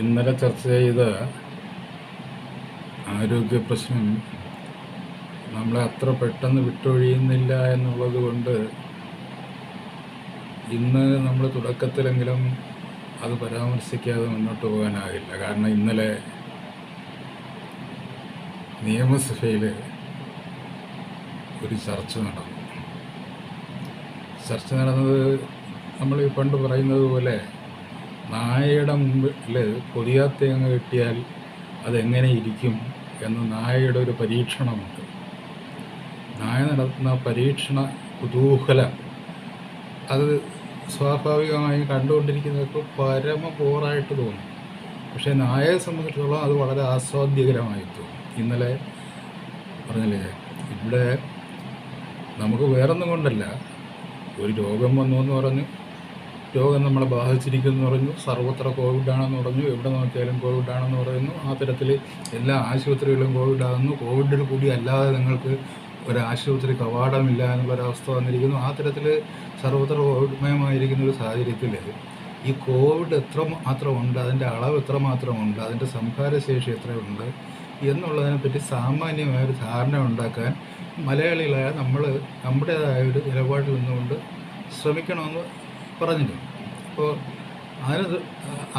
ഇന്നലെ ചർച്ച ചെയ്ത ആരോഗ്യ പ്രശ്നം നമ്മളെ അത്ര പെട്ടെന്ന് വിട്ടൊഴിയുന്നില്ല എന്നുള്ളത് കൊണ്ട് ഇന്ന് നമ്മൾ തുടക്കത്തിലെങ്കിലും അത് പരാമർശിക്കാതെ മുന്നോട്ട് പോകാനാകില്ല. കാരണം ഇന്നലെ നിയമസഭയിൽ ഒരു ചർച്ച നടന്നത് നമ്മൾ പണ്ട് പറയുന്നത് പോലെ നായയുടെ മുമ്പിൽ പൊതിയാത്തേങ്ങ കിട്ടിയാൽ അതെങ്ങനെ ഇരിക്കും എന്ന് നായയുടെ ഒരു പരീക്ഷണമുണ്ട്. നായ നടത്തുന്ന പരീക്ഷണ കുതൂഹലം അത് സ്വാഭാവികമായും കണ്ടുകൊണ്ടിരിക്കുന്നവർക്ക് പരമ ബോറായിട്ട് തോന്നും. പക്ഷേ നായയെ സംബന്ധിച്ചിടത്തോളം അത് വളരെ ആസ്വാദ്യകരമായി തോന്നും. ഇന്നലെ പറഞ്ഞില്ലേ, ഇവിടെ നമുക്ക് വേറൊന്നും കൊണ്ടല്ല, ഒരു രോഗം വന്നു എന്ന് പറഞ്ഞു, രോഗം നമ്മളെ ബാധിച്ചിരിക്കുന്നു എന്ന് പറഞ്ഞു, സർവത്ര കോവിഡാണെന്ന് പറഞ്ഞു, എവിടെ നോക്കിയാലും കോവിഡാണെന്ന് പറയുന്നു. ആ തരത്തിൽ എല്ലാ ആശുപത്രികളിലും കോവിഡാകുന്നു. കോവിഡിൽ കൂടി അല്ലാതെ നിങ്ങൾക്ക് ഒരാശുപത്രി കവാടമില്ല എന്നുള്ളൊരവസ്ഥ വന്നിരിക്കുന്നു. ആ തരത്തിൽ സർവത്ര കോവിഡ്മയമായിരിക്കുന്ന ഒരു സാഹചര്യത്തിൽ ഈ കോവിഡ് എത്രമാത്രമുണ്ട്, അതിൻ്റെ അളവ് എത്രമാത്രമുണ്ട്, അതിൻ്റെ സംഹാരശേഷി എത്രയുണ്ട് എന്നുള്ളതിനെപ്പറ്റി സാമാന്യമായൊരു ധാരണ ഉണ്ടാക്കാൻ മലയാളികളായ നമ്മൾ നമ്മുടേതായ ഒരു നിലപാടിൽ നിന്നുകൊണ്ട് ശ്രമിക്കണമെന്ന് പറഞ്ഞിട്ടുണ്ട്. അപ്പോൾ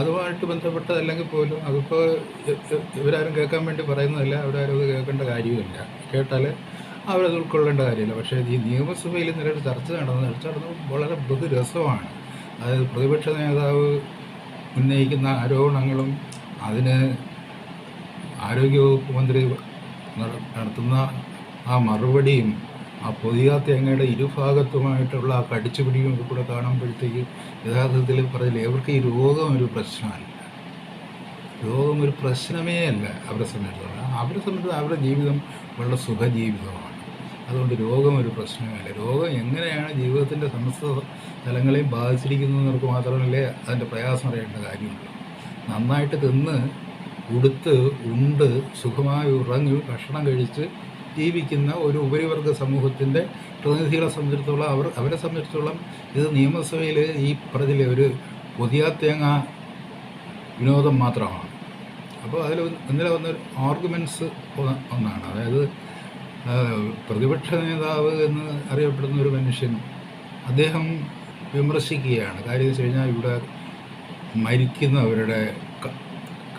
അതുമായിട്ട് ബന്ധപ്പെട്ടതല്ലെങ്കിൽ പോലും അതിപ്പോൾ ഇവരാരും കേൾക്കാൻ വേണ്ടി പറയുന്നതല്ല, അവരാരും അത് കേൾക്കേണ്ട കാര്യമില്ല, കേട്ടാൽ അവരത് ഉൾക്കൊള്ളേണ്ട കാര്യമില്ല. പക്ഷേ ഈ നിയമസഭയിൽ നിലവിൽ ചർച്ച നടന്നത് വളരെ ബഹുരസമാണ്. അതായത് പ്രതിപക്ഷ നേതാവ് ഉന്നയിക്കുന്ന ആരോപണങ്ങളും അതിന് ആരോഗ്യവകുപ്പ് മന്ത്രി നടത്തുന്ന ആ മറുപടിയും ആ പൊതിയാത്തേങ്ങയുടെ ഇരുഭാഗത്തുമായിട്ടുള്ള ആ കടിച്ചുപിടിയും ഒക്കെ കൂടെ കാണുമ്പോഴത്തേക്ക് യഥാർത്ഥത്തിൽ പറഞ്ഞില്ല, ഇവർക്ക് ഈ രോഗം ഒരു പ്രശ്നമല്ല, രോഗം ഒരു പ്രശ്നമേ അല്ല അവരെ സംബന്ധിച്ചിടത്തോളം. അവരുടെ ജീവിതം വളരെ സുഖജീവിതമാണ്. അതുകൊണ്ട് രോഗം ഒരു പ്രശ്നമല്ല. രോഗം എങ്ങനെയാണ് ജീവിതത്തിൻ്റെ സമസ്ത തലങ്ങളെയും ബാധിച്ചിരിക്കുന്നവർക്ക് മാത്രമല്ലേ അതിൻ്റെ പ്രയാസം അറിയേണ്ട കാര്യമുള്ളൂ. നന്നായിട്ട് തിന്ന് ഉടുത്ത് ഉണ്ട് സുഖമായി ഉറങ്ങി ഭക്ഷണം കഴിച്ച് ജീവിക്കുന്ന ഒരു ഉപരിവർഗ സമൂഹത്തിൻ്റെ പ്രതിനിധികളെ സംബന്ധിച്ചിടത്തോളം അവരെ സംബന്ധിച്ചിടത്തോളം ഇത് നിയമസഭയിൽ ഈ പറഞ്ഞില്ലേ ഒരു പൊതിയാത്തേങ്ങ വിനോദം മാത്രമാണ്. അപ്പോൾ അതിൽ ഇന്നലെ വന്നൊരു ആർഗ്യുമെൻറ്റ്സ് ഒന്നാണ്, അതായത് പ്രതിപക്ഷ നേതാവ് എന്ന് അറിയപ്പെടുന്ന ഒരു മനുഷ്യൻ അദ്ദേഹം വിമർശിക്കുകയാണ്. കാര്യം വെച്ച് കഴിഞ്ഞാൽ ഇവിടെ മരിക്കുന്നവരുടെ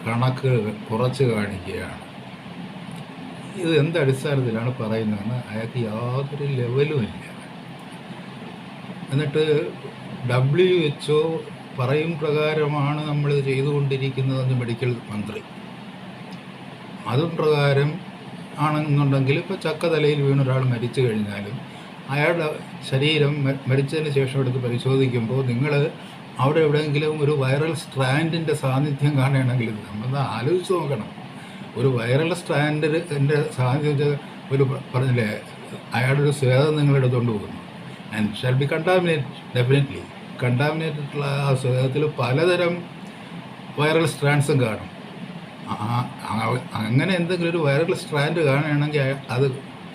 കണക്ക് കുറച്ച് കാണിക്കുകയാണ്. ഇത് എന്തടിസ്ഥാനത്തിലാണ് പറയുന്നതെന്ന് അയാൾക്ക് യാതൊരു ലെവലുമില്ല. എന്നിട്ട് WHO പറയും പ്രകാരമാണ് നമ്മൾ ചെയ്തുകൊണ്ടിരിക്കുന്നതെന്ന് മെഡിക്കൽ മന്ത്രി, അതും പ്രകാരം ആണെന്നുണ്ടെങ്കിൽ ഇപ്പോൾ ചക്ക തലയിൽ വീണൊരാൾ മരിച്ചു കഴിഞ്ഞാലും അയാളുടെ ശരീരം മരിച്ചതിന് ശേഷം എടുത്ത് പരിശോധിക്കുമ്പോൾ നിങ്ങൾ അവിടെ എവിടെയെങ്കിലും ഒരു വൈറൽ സ്ട്രാൻഡിൻ്റെ സാന്നിധ്യം കാണുകയാണെങ്കിൽ നമ്മൾ ആലോചിച്ച് നോക്കണം. ഒരു വൈറൽ സ്ട്രാൻഡിൻ്റെ സാന്നിധ്യം ഒരു പറഞ്ഞില്ലേ, അയാളുടെ ഒരു സ്വേദം നിങ്ങളെടുത്തുകൊണ്ട് പോകുന്നു and shall be contaminate, definitely കണ്ടാമിനേറ്റഡുള്ള ആ സ്വേദത്തിൽ പലതരം വൈറൽ സ്ട്രാൻഡ്സും കാണും. അങ്ങനെ എന്തെങ്കിലും ഒരു വൈറൽ സ്ട്രാൻഡ് കാണുകയാണെങ്കിൽ അത്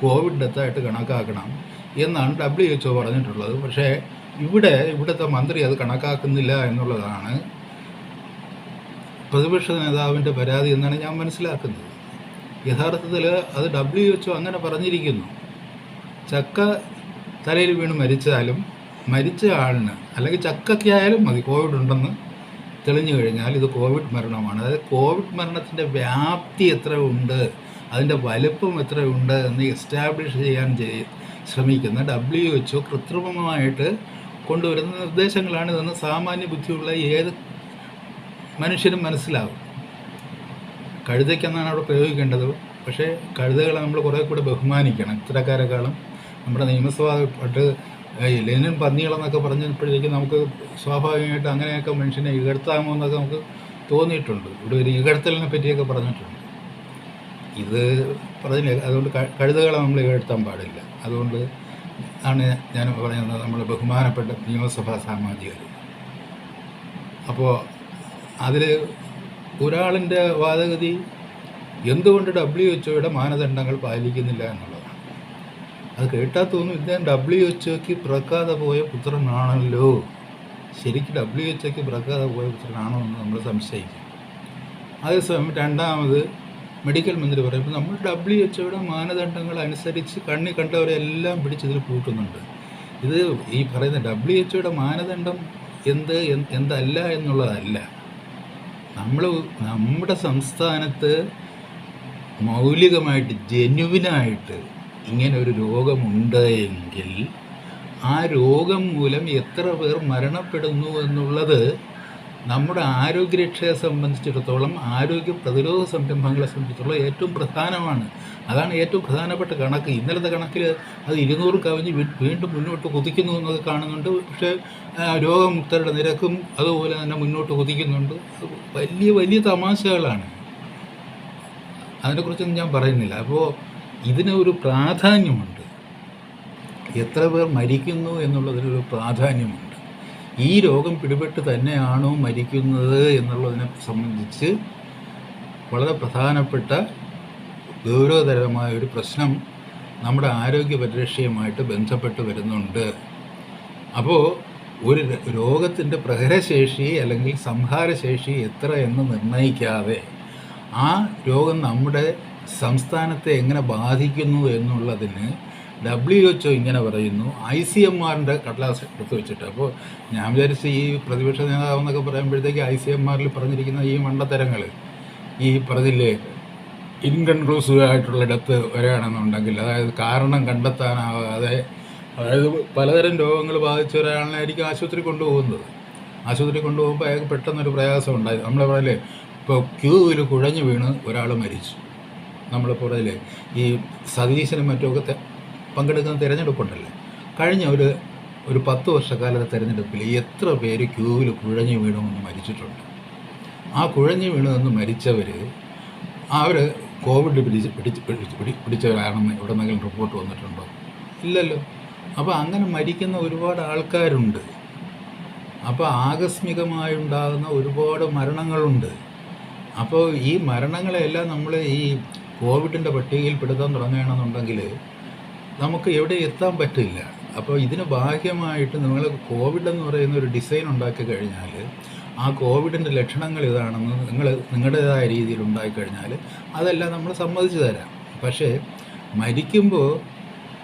കോവിഡ് ഡെത്തായിട്ട് കണക്കാക്കണം എന്നാണ് WHO പറഞ്ഞിട്ടുള്ളത്. പക്ഷേ ഇവിടുത്തെ മന്ത്രി അത് കണക്കാക്കുന്നില്ല എന്നുള്ളതാണ് പ്രതിപക്ഷ നേതാവിൻ്റെ പരാതി എന്നാണ് ഞാൻ മനസ്സിലാക്കുന്നത്. യഥാർത്ഥത്തിൽ അത് WHO അങ്ങനെ പറഞ്ഞിരിക്കുന്നു. ചക്ക തലയിൽ വീണ് മരിച്ചാലും മരിച്ച ആളിന് അല്ലെങ്കിൽ ചക്കയ്ക്കായാലും മതി കോവിഡ് ഉണ്ടെന്ന് തെളിഞ്ഞു കഴിഞ്ഞാൽ ഇത് കോവിഡ് മരണമാണ്. അതായത് കോവിഡ് മരണത്തിൻ്റെ വ്യാപ്തി എത്ര ഉണ്ട്, അതിൻ്റെ വലുപ്പം എത്രയുണ്ട് എന്ന് എസ്റ്റാബ്ലിഷ് ചെയ്യാൻ ശ്രമിക്കുന്ന WHO കൃത്രിമമായിട്ട് കൊണ്ടുവരുന്ന നിർദ്ദേശങ്ങളാണിതെന്ന് സാമാന്യ ബുദ്ധിയുള്ള ഏത് മനുഷ്യനും മനസ്സിലാവും. കഴുതയ്ക്കെന്നാണ് അവിടെ പ്രയോഗിക്കേണ്ടത്. പക്ഷേ കഴുതകളെ നമ്മൾ കുറേ കൂടെ ബഹുമാനിക്കണം. ഇത്തരക്കാരെക്കാളും നമ്മുടെ നിയമസഭ ലെനിൻ പന്നികളെന്നൊക്കെ പറഞ്ഞപ്പോഴേക്കും നമുക്ക് സ്വാഭാവികമായിട്ട് അങ്ങനെയൊക്കെ മനുഷ്യനെ ഇകഴ്ത്താമോ എന്നൊക്കെ നമുക്ക് തോന്നിയിട്ടുണ്ട്. ഇവിടെ ഒരു ഇകഴ്ത്തലിനെ പറ്റിയൊക്കെ പറഞ്ഞിട്ടുണ്ട്. ഇത് പറഞ്ഞില്ലേ, അതുകൊണ്ട് കഴുതകളെ നമ്മൾ ഇകഴ്ത്താൻ പാടില്ല. അതുകൊണ്ട് ആണ് ഞാൻ പറയുന്നത് നമ്മൾ ബഹുമാനപ്പെട്ട നിയമസഭാ സാമാജികർ. അപ്പോൾ അതിൽ ഒരാളിൻ്റെ വാദഗതി എന്തുകൊണ്ട് WHO മാനദണ്ഡങ്ങൾ പാലിക്കുന്നില്ല എന്നുള്ളതാണ്. അത് കേട്ടാൽ തോന്നും ഇദ്ദേഹം WHO പിറക്കാതെ പോയ പുത്രനാണല്ലോ, ശരിക്കും WHO പിറക്കാതെ പോയ പ്രശ്നമാണോ എന്ന് നമ്മൾ സംശയിക്കും. അതേസമയം രണ്ടാമത് മെഡിക്കൽ മന്ത്രി പറയുമ്പോൾ നമ്മൾ WHO മാനദണ്ഡങ്ങൾ അനുസരിച്ച് കണ്ണി കണ്ടവരെല്ലാം പിടിച്ചിതിൽ കൂട്ടുന്നുണ്ട്. ഇത് ഈ പറയുന്ന WHO മാനദണ്ഡം എന്തല്ല എന്നുള്ളതല്ല. നമ്മുടെ സംസ്ഥാനത്ത് മൗലികമായിട്ട് ജെന്യുവിനായിട്ട് ഇങ്ങനെ ഒരു രോഗമുണ്ട് എങ്കിൽ ആ രോഗം മൂലം എത്ര പേർ മരണപ്പെടുന്നു എന്നുള്ളത് നമ്മുടെ ആരോഗ്യരക്ഷയെ സംബന്ധിച്ചിടത്തോളം, ആരോഗ്യ പ്രതിരോധ സംരംഭങ്ങളെ സംബന്ധിച്ചിടത്തോളം ഏറ്റവും പ്രധാനമാണ്. അതാണ് ഏറ്റവും പ്രധാനപ്പെട്ട കണക്ക്. ഇന്നലത്തെ കണക്കിൽ അത് 200 കവിഞ്ഞ് വീണ്ടും മുന്നോട്ട് കുതിക്കുന്നു എന്നൊക്കെ കാണുന്നുണ്ട്. പക്ഷേ രോഗമുക്തരുടെ നിരക്കും അതുപോലെ തന്നെ മുന്നോട്ട് കുതിക്കുന്നുണ്ട്. വലിയ വലിയ തമാശകളാണ്. അതിനെക്കുറിച്ചൊന്നും ഞാൻ പറയുന്നില്ല. അപ്പോൾ ഇതിന് ഒരു പ്രാധാന്യമുണ്ട്. എത്ര പേർ മരിക്കുന്നു എന്നുള്ളതിനൊരു പ്രാധാന്യമുണ്ട്. ഈ രോഗം പിടിപെട്ട് തന്നെയാണോ മരിക്കുന്നത് എന്നുള്ളതിനെ സംബന്ധിച്ച് വളരെ പ്രധാനപ്പെട്ട ഗൗരവതരമായ ഒരു പ്രശ്നം നമ്മുടെ ആരോഗ്യ പരിരക്ഷയുമായിട്ട് ബന്ധപ്പെട്ട് വരുന്നുണ്ട്. അപ്പോൾ ഒരു രോഗത്തിൻ്റെ പ്രഹരശേഷി അല്ലെങ്കിൽ സംഹാരശേഷി എത്ര എന്ന് നിർണ്ണയിക്കാതെ ആ രോഗം നമ്മുടെ സംസ്ഥാനത്തെ എങ്ങനെ ബാധിക്കുന്നു എന്നുള്ളതിന് WHO ഇങ്ങനെ പറയുന്നു. ICMRൻ്റെ കടലാസ് എടുത്ത് വെച്ചിട്ട്. അപ്പോൾ ഞാൻ വിചാരിച്ച് ഈ പ്രതിപക്ഷ നേതാവെന്നൊക്കെ പറയുമ്പോഴത്തേക്ക് ICMRൽ പറഞ്ഞിരിക്കുന്ന ഈ മണ്ടത്തരങ്ങൾ, ഈ പറഞ്ഞില്ലേ ഇൻകൺക്ലൂസീവ് ആയിട്ടുള്ള ഡെത്ത് വരികയാണെന്നുണ്ടെങ്കിൽ, അതായത് കാരണം കണ്ടെത്താനാവാതെ, അതായത് പലതരം രോഗങ്ങൾ ബാധിച്ച ഒരാളിനായിരിക്കും ആശുപത്രി കൊണ്ടുപോകുന്നത്. ആശുപത്രി കൊണ്ടുപോകുമ്പോൾ അയാൾക്ക് പെട്ടെന്നൊരു പ്രയാസം ഉണ്ടായി. നമ്മളെ പറയില്ലേ, ഇപ്പോൾ ക്യൂവിൽ കുഴഞ്ഞു വീണ് ഒരാൾ മരിച്ചു. നമ്മളിപ്പോൾ പറയില്ലേ ഈ സതീശനും മറ്റുമൊക്കെ പങ്കെടുക്കുന്ന തിരഞ്ഞെടുപ്പുണ്ടല്ലോ. കഴിഞ്ഞ ഒരു 10 വർഷക്കാലത്തെ തിരഞ്ഞെടുപ്പിൽ എത്ര പേര് ക്യൂവിൽ കുഴഞ്ഞു വീണമെന്ന് മരിച്ചിട്ടുണ്ട്. ആ കുഴഞ്ഞു വീണെന്ന് മരിച്ചവർ അവർ കോവിഡ് പിടിച്ചവരാണെന്ന് എവിടെന്നെങ്കിലും റിപ്പോർട്ട് വന്നിട്ടുണ്ടോ? ഇല്ലല്ലോ. അപ്പോൾ അങ്ങനെ മരിക്കുന്ന ഒരുപാട് ആൾക്കാരുണ്ട്. അപ്പോൾ ആകസ്മികമായുണ്ടാകുന്ന ഒരുപാട് മരണങ്ങളുണ്ട്. അപ്പോൾ ഈ മരണങ്ങളെല്ലാം നമ്മൾ ഈ കോവിഡിൻ്റെ പട്ടികയിൽ പെടുത്താൻ തുടങ്ങുകയാണെന്നുണ്ടെങ്കിൽ നമുക്ക് എവിടെ എത്താൻ പറ്റില്ല. അപ്പോൾ ഇതിന് ബാഹ്യമായിട്ട് നിങ്ങൾ കോവിഡ് എന്ന് പറയുന്ന ഒരു ഡിസൈൻ ഉണ്ടാക്കി കഴിഞ്ഞാൽ, ആ കോവിഡിൻ്റെ ലക്ഷണങ്ങൾ ഇതാണെന്ന് നിങ്ങളുടേതായ രീതിയിൽ ഉണ്ടായിക്കഴിഞ്ഞാൽ അതെല്ലാം നമ്മൾ സമ്മതിച്ചു തരാം. പക്ഷേ മരിക്കുമ്പോൾ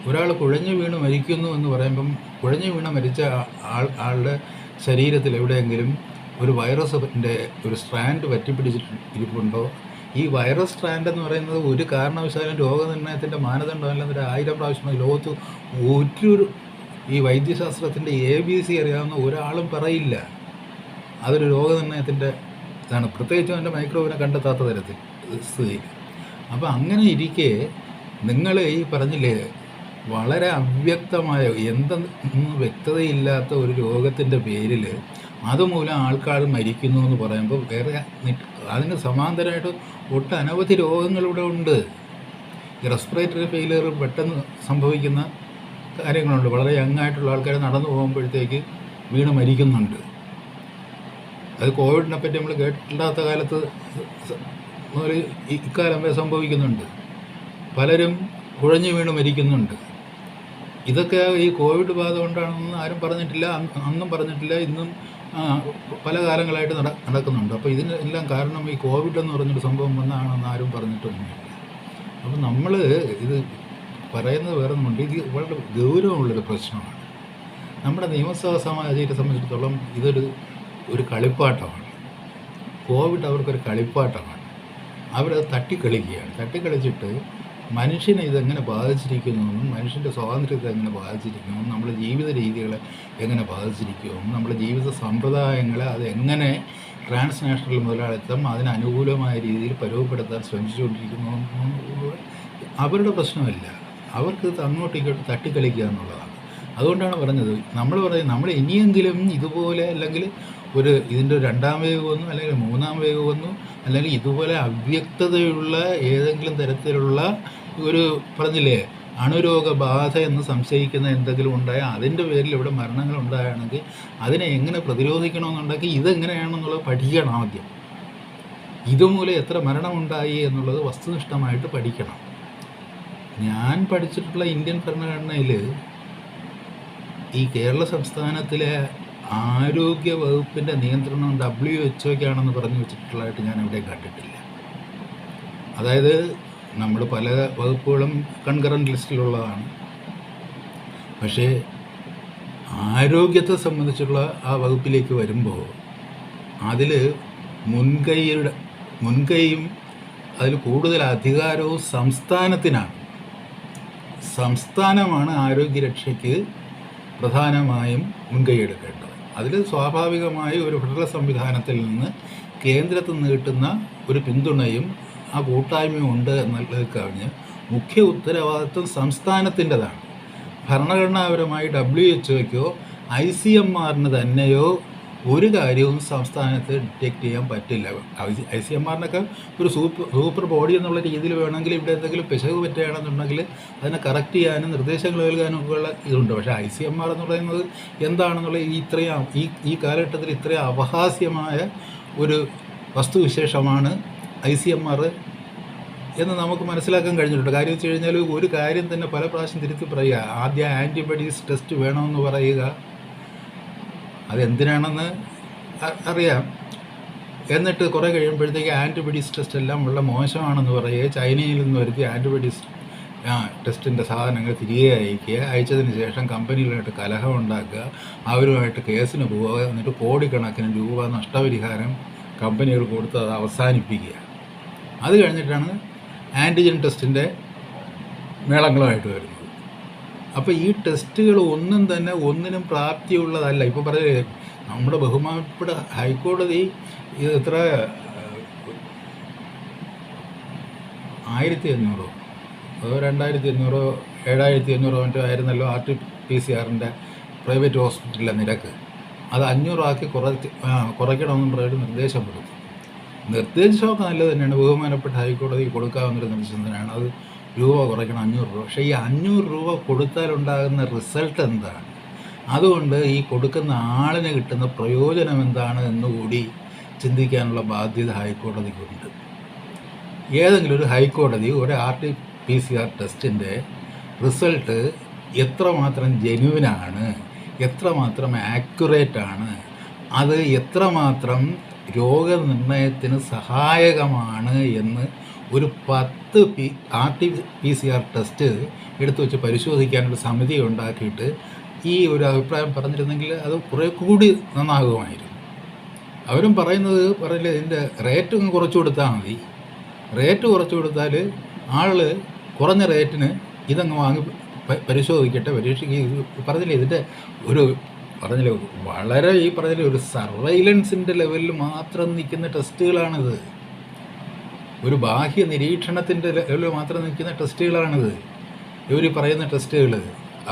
ഒരാൾ കുഴഞ്ഞു വീണ് മരിക്കുന്നു എന്ന് പറയുമ്പം, കുഴഞ്ഞു വീണ് മരിച്ച ആളുടെ ശരീരത്തിൽ എവിടെയെങ്കിലും ഒരു വൈറസിൻ്റെ ഒരു സ്ട്രാൻഡ് പറ്റിപ്പിടിച്ചിരിപ്പുണ്ടോ? ഈ വൈറസ് സ്ട്രാൻഡ് എന്ന് പറയുന്നത് ഒരു കാരണവശാലും രോഗനിർണയത്തിൻ്റെ മാനദണ്ഡം അല്ലെന്നൊരു 1000 പ്രാവശ്യം ലോകത്ത് ഒരു ഈ വൈദ്യശാസ്ത്രത്തിൻ്റെ ABC അറിയാവുന്ന ഒരാളും പറയില്ല അതൊരു രോഗനിർണയത്തിൻ്റെ ഇതാണ്, പ്രത്യേകിച്ചും അതിൻ്റെ മൈക്രോബിനെ കണ്ടെത്താത്ത തരത്തിൽ സ്ഥിതി. അപ്പോൾ അങ്ങനെ ഇരിക്കെ നിങ്ങൾ ഈ പറഞ്ഞില്ലേ വളരെ അവ്യക്തമായ എന്തെന്ന് വ്യക്തതയില്ലാത്ത ഒരു രോഗത്തിൻ്റെ പേരിൽ അതുമൂലം ആൾക്കാർ മരിക്കുന്നു എന്ന് പറയുമ്പോൾ വേറെ അതിന് സമാന്തരമായിട്ട് ഒട്ടനവധി രോഗങ്ങളിവിടെ ഉണ്ട്. ഈ റെസ്പിറേറ്ററി ഫെയിലിയർ പെട്ടെന്ന് സംഭവിക്കുന്ന കാര്യങ്ങളുണ്ട്. വളരെ യങ്ങായിട്ടുള്ള ആൾക്കാർ നടന്നു പോകുമ്പോഴത്തേക്ക് വീണ് മരിക്കുന്നുണ്ട്. അത് കോവിഡിനെ പറ്റി നമ്മൾ കേട്ടിട്ടില്ലാത്ത കാലത്ത് മുതൽ ഇക്കാലം വരെ സംഭവിക്കുന്നുണ്ട്. പലരും കുഴഞ്ഞു വീണ് മരിക്കുന്നുണ്ട്. ഇതൊക്കെ ഈ കോവിഡ് ബാധ കൊണ്ടാണെന്ന് ആരും പറഞ്ഞിട്ടില്ല, അന്നും പറഞ്ഞിട്ടില്ല, ഇന്നും പല കാലങ്ങളായിട്ട് നടക്കുന്നുണ്ട്. അപ്പോൾ ഇതിനെല്ലാം കാരണം ഈ കോവിഡ് എന്ന് പറഞ്ഞൊരു സംഭവം വന്നാണെന്ന് ആരും പറഞ്ഞിട്ടൊന്നുമില്ല. അപ്പോൾ നമ്മൾ ഇത് പറയുന്നത് വേറെ ഒന്നുമുണ്ട്. ഇത് വളരെ ഗൗരവമുള്ളൊരു പ്രശ്നമാണ്. നമ്മുടെ നിയമസഭാ സാമാജികരെ സംബന്ധിച്ചിടത്തോളം ഇതൊരു കളിപ്പാട്ടമാണ്. കോവിഡ് അവർക്കൊരു കളിപ്പാട്ടമാണ്. അവരത് തട്ടിക്കളിക്കുകയാണ്. തട്ടിക്കളിച്ചിട്ട് മനുഷ്യനെ ഇതെങ്ങനെ ബാധിച്ചിരിക്കുന്നുവെന്നും മനുഷ്യൻ്റെ സ്വാതന്ത്ര്യത്തെ എങ്ങനെ ബാധിച്ചിരിക്കുമെന്നും നമ്മുടെ ജീവിത രീതികളെ എങ്ങനെ ബാധിച്ചിരിക്കുമെന്നും നമ്മുടെ ജീവിത സമ്പ്രദായങ്ങളെ അതെങ്ങനെ ട്രാൻസ്നാഷണൽ മുതലാളിത്തം അതിനനുകൂലമായ രീതിയിൽ പരുവപ്പെടുത്താൻ ശ്രമിച്ചുകൊണ്ടിരിക്കുന്നു അവരുടെ പ്രശ്നമല്ല. അവർക്ക് അങ്ങോട്ടും ഇങ്ങോട്ടും തട്ടിക്കളിക്കുക എന്നുള്ളതാണ്. അതുകൊണ്ടാണ് പറഞ്ഞത്, നമ്മൾ ഇനിയെങ്കിലും ഇതുപോലെ അല്ലെങ്കിൽ ഇതിൻ്റെ 2ാം വേവ് വന്നു അല്ലെങ്കിൽ 3ാം വേവ് വന്നു അല്ലെങ്കിൽ ഇതുപോലെ അവ്യക്തതയുള്ള ഏതെങ്കിലും തരത്തിലുള്ള പറഞ്ഞില്ലേ അണുരോഗബാധ എന്ന് സംശയിക്കുന്ന എന്തെങ്കിലും ഉണ്ടായാൽ അതിൻ്റെ പേരിൽ ഇവിടെ മരണങ്ങൾ ഉണ്ടാവുകയാണെങ്കിൽ അതിനെ എങ്ങനെ പ്രതിരോധിക്കണമെന്നുണ്ടെങ്കിൽ ഇതെങ്ങനെയാണെന്നുള്ളത് പഠിക്കണം ആദ്യം. ഇതുമൂലം എത്ര മരണമുണ്ടായി എന്നുള്ളത് വസ്തുനിഷ്ഠമായിട്ട് പഠിക്കണം. ഞാൻ പഠിച്ചിട്ടുള്ള ഇന്ത്യൻ ഭരണഘടനയിൽ ഈ കേരള സംസ്ഥാനത്തിലെ ആരോഗ്യ വകുപ്പിൻ്റെ നിയന്ത്രണം WHO പറഞ്ഞു വെച്ചിട്ടുള്ളതായിട്ട് ഞാൻ എവിടെയും കണ്ടിട്ടില്ല. അതായത് നമ്മൾ പല വകുപ്പുകളും കൺകറൻറ്റ് ലിസ്റ്റിലുള്ളതാണ്. പക്ഷേ ആരോഗ്യത്തെ സംബന്ധിച്ചുള്ള ആ വകുപ്പിലേക്ക് വരുമ്പോൾ അതിൽ മുൻകൈയും അതിൽ കൂടുതൽ അധികാരവും സംസ്ഥാനത്തിനാണ്. സംസ്ഥാനമാണ് ആരോഗ്യരക്ഷയ്ക്ക് പ്രധാനമായും മുൻകൈയെടുക്കേണ്ടത്. അതിൽ സ്വാഭാവികമായി ഒരു ഫെഡറൽ സംവിധാനത്തിൽ നിന്ന് കേന്ദ്രത്തിൽ നിന്ന് കിട്ടുന്ന ഒരു പിന്തുണയും ആ കൂട്ടായ്മയും ഉണ്ട് എന്നുള്ളത് കവിഞ്ഞ് മുഖ്യ ഉത്തരവാദിത്വം സംസ്ഥാനത്തിൻ്റെതാണ്. ഭരണഘടനാപരമായി WHO ICMR തന്നെയോ ഒരു കാര്യവും സംസ്ഥാനത്ത് ഡിറ്റക്റ്റ് ചെയ്യാൻ പറ്റില്ല. ICMR ഒരു സൂപ്പർ ബോഡി എന്നുള്ള രീതിയിൽ വേണമെങ്കിൽ ഇവിടെ എന്തെങ്കിലും പിശക് പറ്റുകയാണെന്നുണ്ടെങ്കിൽ അതിനെ കറക്റ്റ് ചെയ്യാനും നിർദ്ദേശങ്ങൾ നൽകാനും ഒക്കെയുള്ള ഇതുണ്ട്. പക്ഷേ ICMR എന്ന് പറയുന്നത് എന്താണെന്നുള്ള ഈ കാലഘട്ടത്തിൽ ഇത്രയും അപഹാസ്യമായ ഒരു വസ്തുവിശേഷമാണ് ICMR എന്ന് നമുക്ക് മനസ്സിലാക്കാൻ കഴിഞ്ഞിട്ടുണ്ട്. കാര്യം വെച്ച് കഴിഞ്ഞാൽ ഒരു കാര്യം തന്നെ പല പ്രാവശ്യം തിരുത്തി പറയുക. ആദ്യം ആൻറ്റിബോഡീസ് ടെസ്റ്റ് വേണമെന്ന് പറയുക, അതെന്തിനാണെന്ന് അറിയാം. എന്നിട്ട് കുറേ കഴിയുമ്പോഴത്തേക്ക് ആൻറ്റിബോഡീസ് ടെസ്റ്റ് എല്ലാം വളരെ മോശമാണെന്ന് പറയുക, ചൈനയിൽ നിന്ന് വരുത്തി ആൻറ്റിബോഡീസ് ടെസ്റ്റിൻ്റെ സാധനങ്ങൾ തിരികെ അയക്കുക, അയച്ചതിന് ശേഷം കമ്പനികളുമായിട്ട് കലഹം ഉണ്ടാക്കുക, അവരുമായിട്ട് കേസിന് പോവുക, എന്നിട്ട് കോടിക്കണക്കിന് രൂപ നഷ്ടപരിഹാരം കമ്പനികൾ കൊടുത്ത് അത് അവസാനിപ്പിക്കുക. അത് കഴിഞ്ഞിട്ടാണ് ആൻറ്റിജൻ ടെസ്റ്റിൻ്റെ മേളങ്ങളുമായിട്ട് വരുന്നത്. അപ്പോൾ ഈ ടെസ്റ്റുകൾ ഒന്നും തന്നെ ഒന്നിനും പ്രാപ്തിയുള്ളതല്ല. ഇപ്പോൾ പറഞ്ഞ നമ്മുടെ ബഹുമാനപ്പെട്ട ഹൈക്കോടതി ഇത് എത്ര 1500 അതോ 2500 7500 മറ്റോ ആയിരുന്നല്ലോ RT-PCR പ്രൈവറ്റ് ഹോസ്പിറ്റലിലെ നിരക്ക്. അത് 500 കുറയ്ക്കണമെന്നും പറഞ്ഞിട്ട് നിർദ്ദേശം കൊടുത്തു. നിർദ്ദേശമൊക്കെ നല്ലത് തന്നെയാണ്, ബഹുമാനപ്പെട്ട ഹൈക്കോടതി കൊടുക്കാവുന്നൊരു നിർദ്ദേശം തന്നെയാണ്. അത് രൂപ കുറയ്ക്കണം, 500 രൂപ. പക്ഷേ ഈ 500 രൂപ കൊടുത്താലുണ്ടാകുന്ന റിസൾട്ട് എന്താണ്? അതുകൊണ്ട് ഈ കൊടുക്കുന്ന ആളിന് കിട്ടുന്ന പ്രയോജനം എന്താണ് എന്നുകൂടി ചിന്തിക്കാനുള്ള ബാധ്യത ഹൈക്കോടതിക്കുണ്ട്. ഏതെങ്കിലും ഒരു ഹൈക്കോടതി ഒരു RT-PCR ടെസ്റ്റിൻ്റെ റിസൾട്ട് എത്രമാത്രം ജെന്യുവിനാണ്, എത്രമാത്രം ആക്യുറേറ്റാണ്, അത് എത്രമാത്രം രോഗനിർണയത്തിന് സഹായകമാണ് എന്ന് ഒരു 10 RT-PCR ടെസ്റ്റ് എടുത്തു വെച്ച് പരിശോധിക്കാനൊരു സമിതി ഉണ്ടാക്കിയിട്ട് ഈ ഒരു അഭിപ്രായം പറഞ്ഞിരുന്നെങ്കിൽ അത് കുറേ കൂടി നന്നാകുമായിരുന്നു. അവരും പറഞ്ഞില്ല ഇതിൻ്റെ റേറ്റ് കുറച്ച് കൊടുത്താൽ മതി. റേറ്റ് കുറച്ച് കൊടുത്താൽ ആൾ കുറഞ്ഞ റേറ്റിന് ഇതങ്ങ് വാങ്ങി പരിശോധിക്കട്ടെ, പറഞ്ഞില്ലേ ഇതിൻ്റെ പറഞ്ഞില്ലേ വളരെ ഒരു സർവൈലൻസിൻ്റെ ലെവലിൽ മാത്രം നിൽക്കുന്ന ടെസ്റ്റുകളാണിത്. ഒരു ബാഹ്യ നിരീക്ഷണത്തിൻ്റെ ലെവലിൽ മാത്രം നിൽക്കുന്ന ടെസ്റ്റുകളാണിത് ഇവർ പറയുന്ന ടെസ്റ്റുകൾ.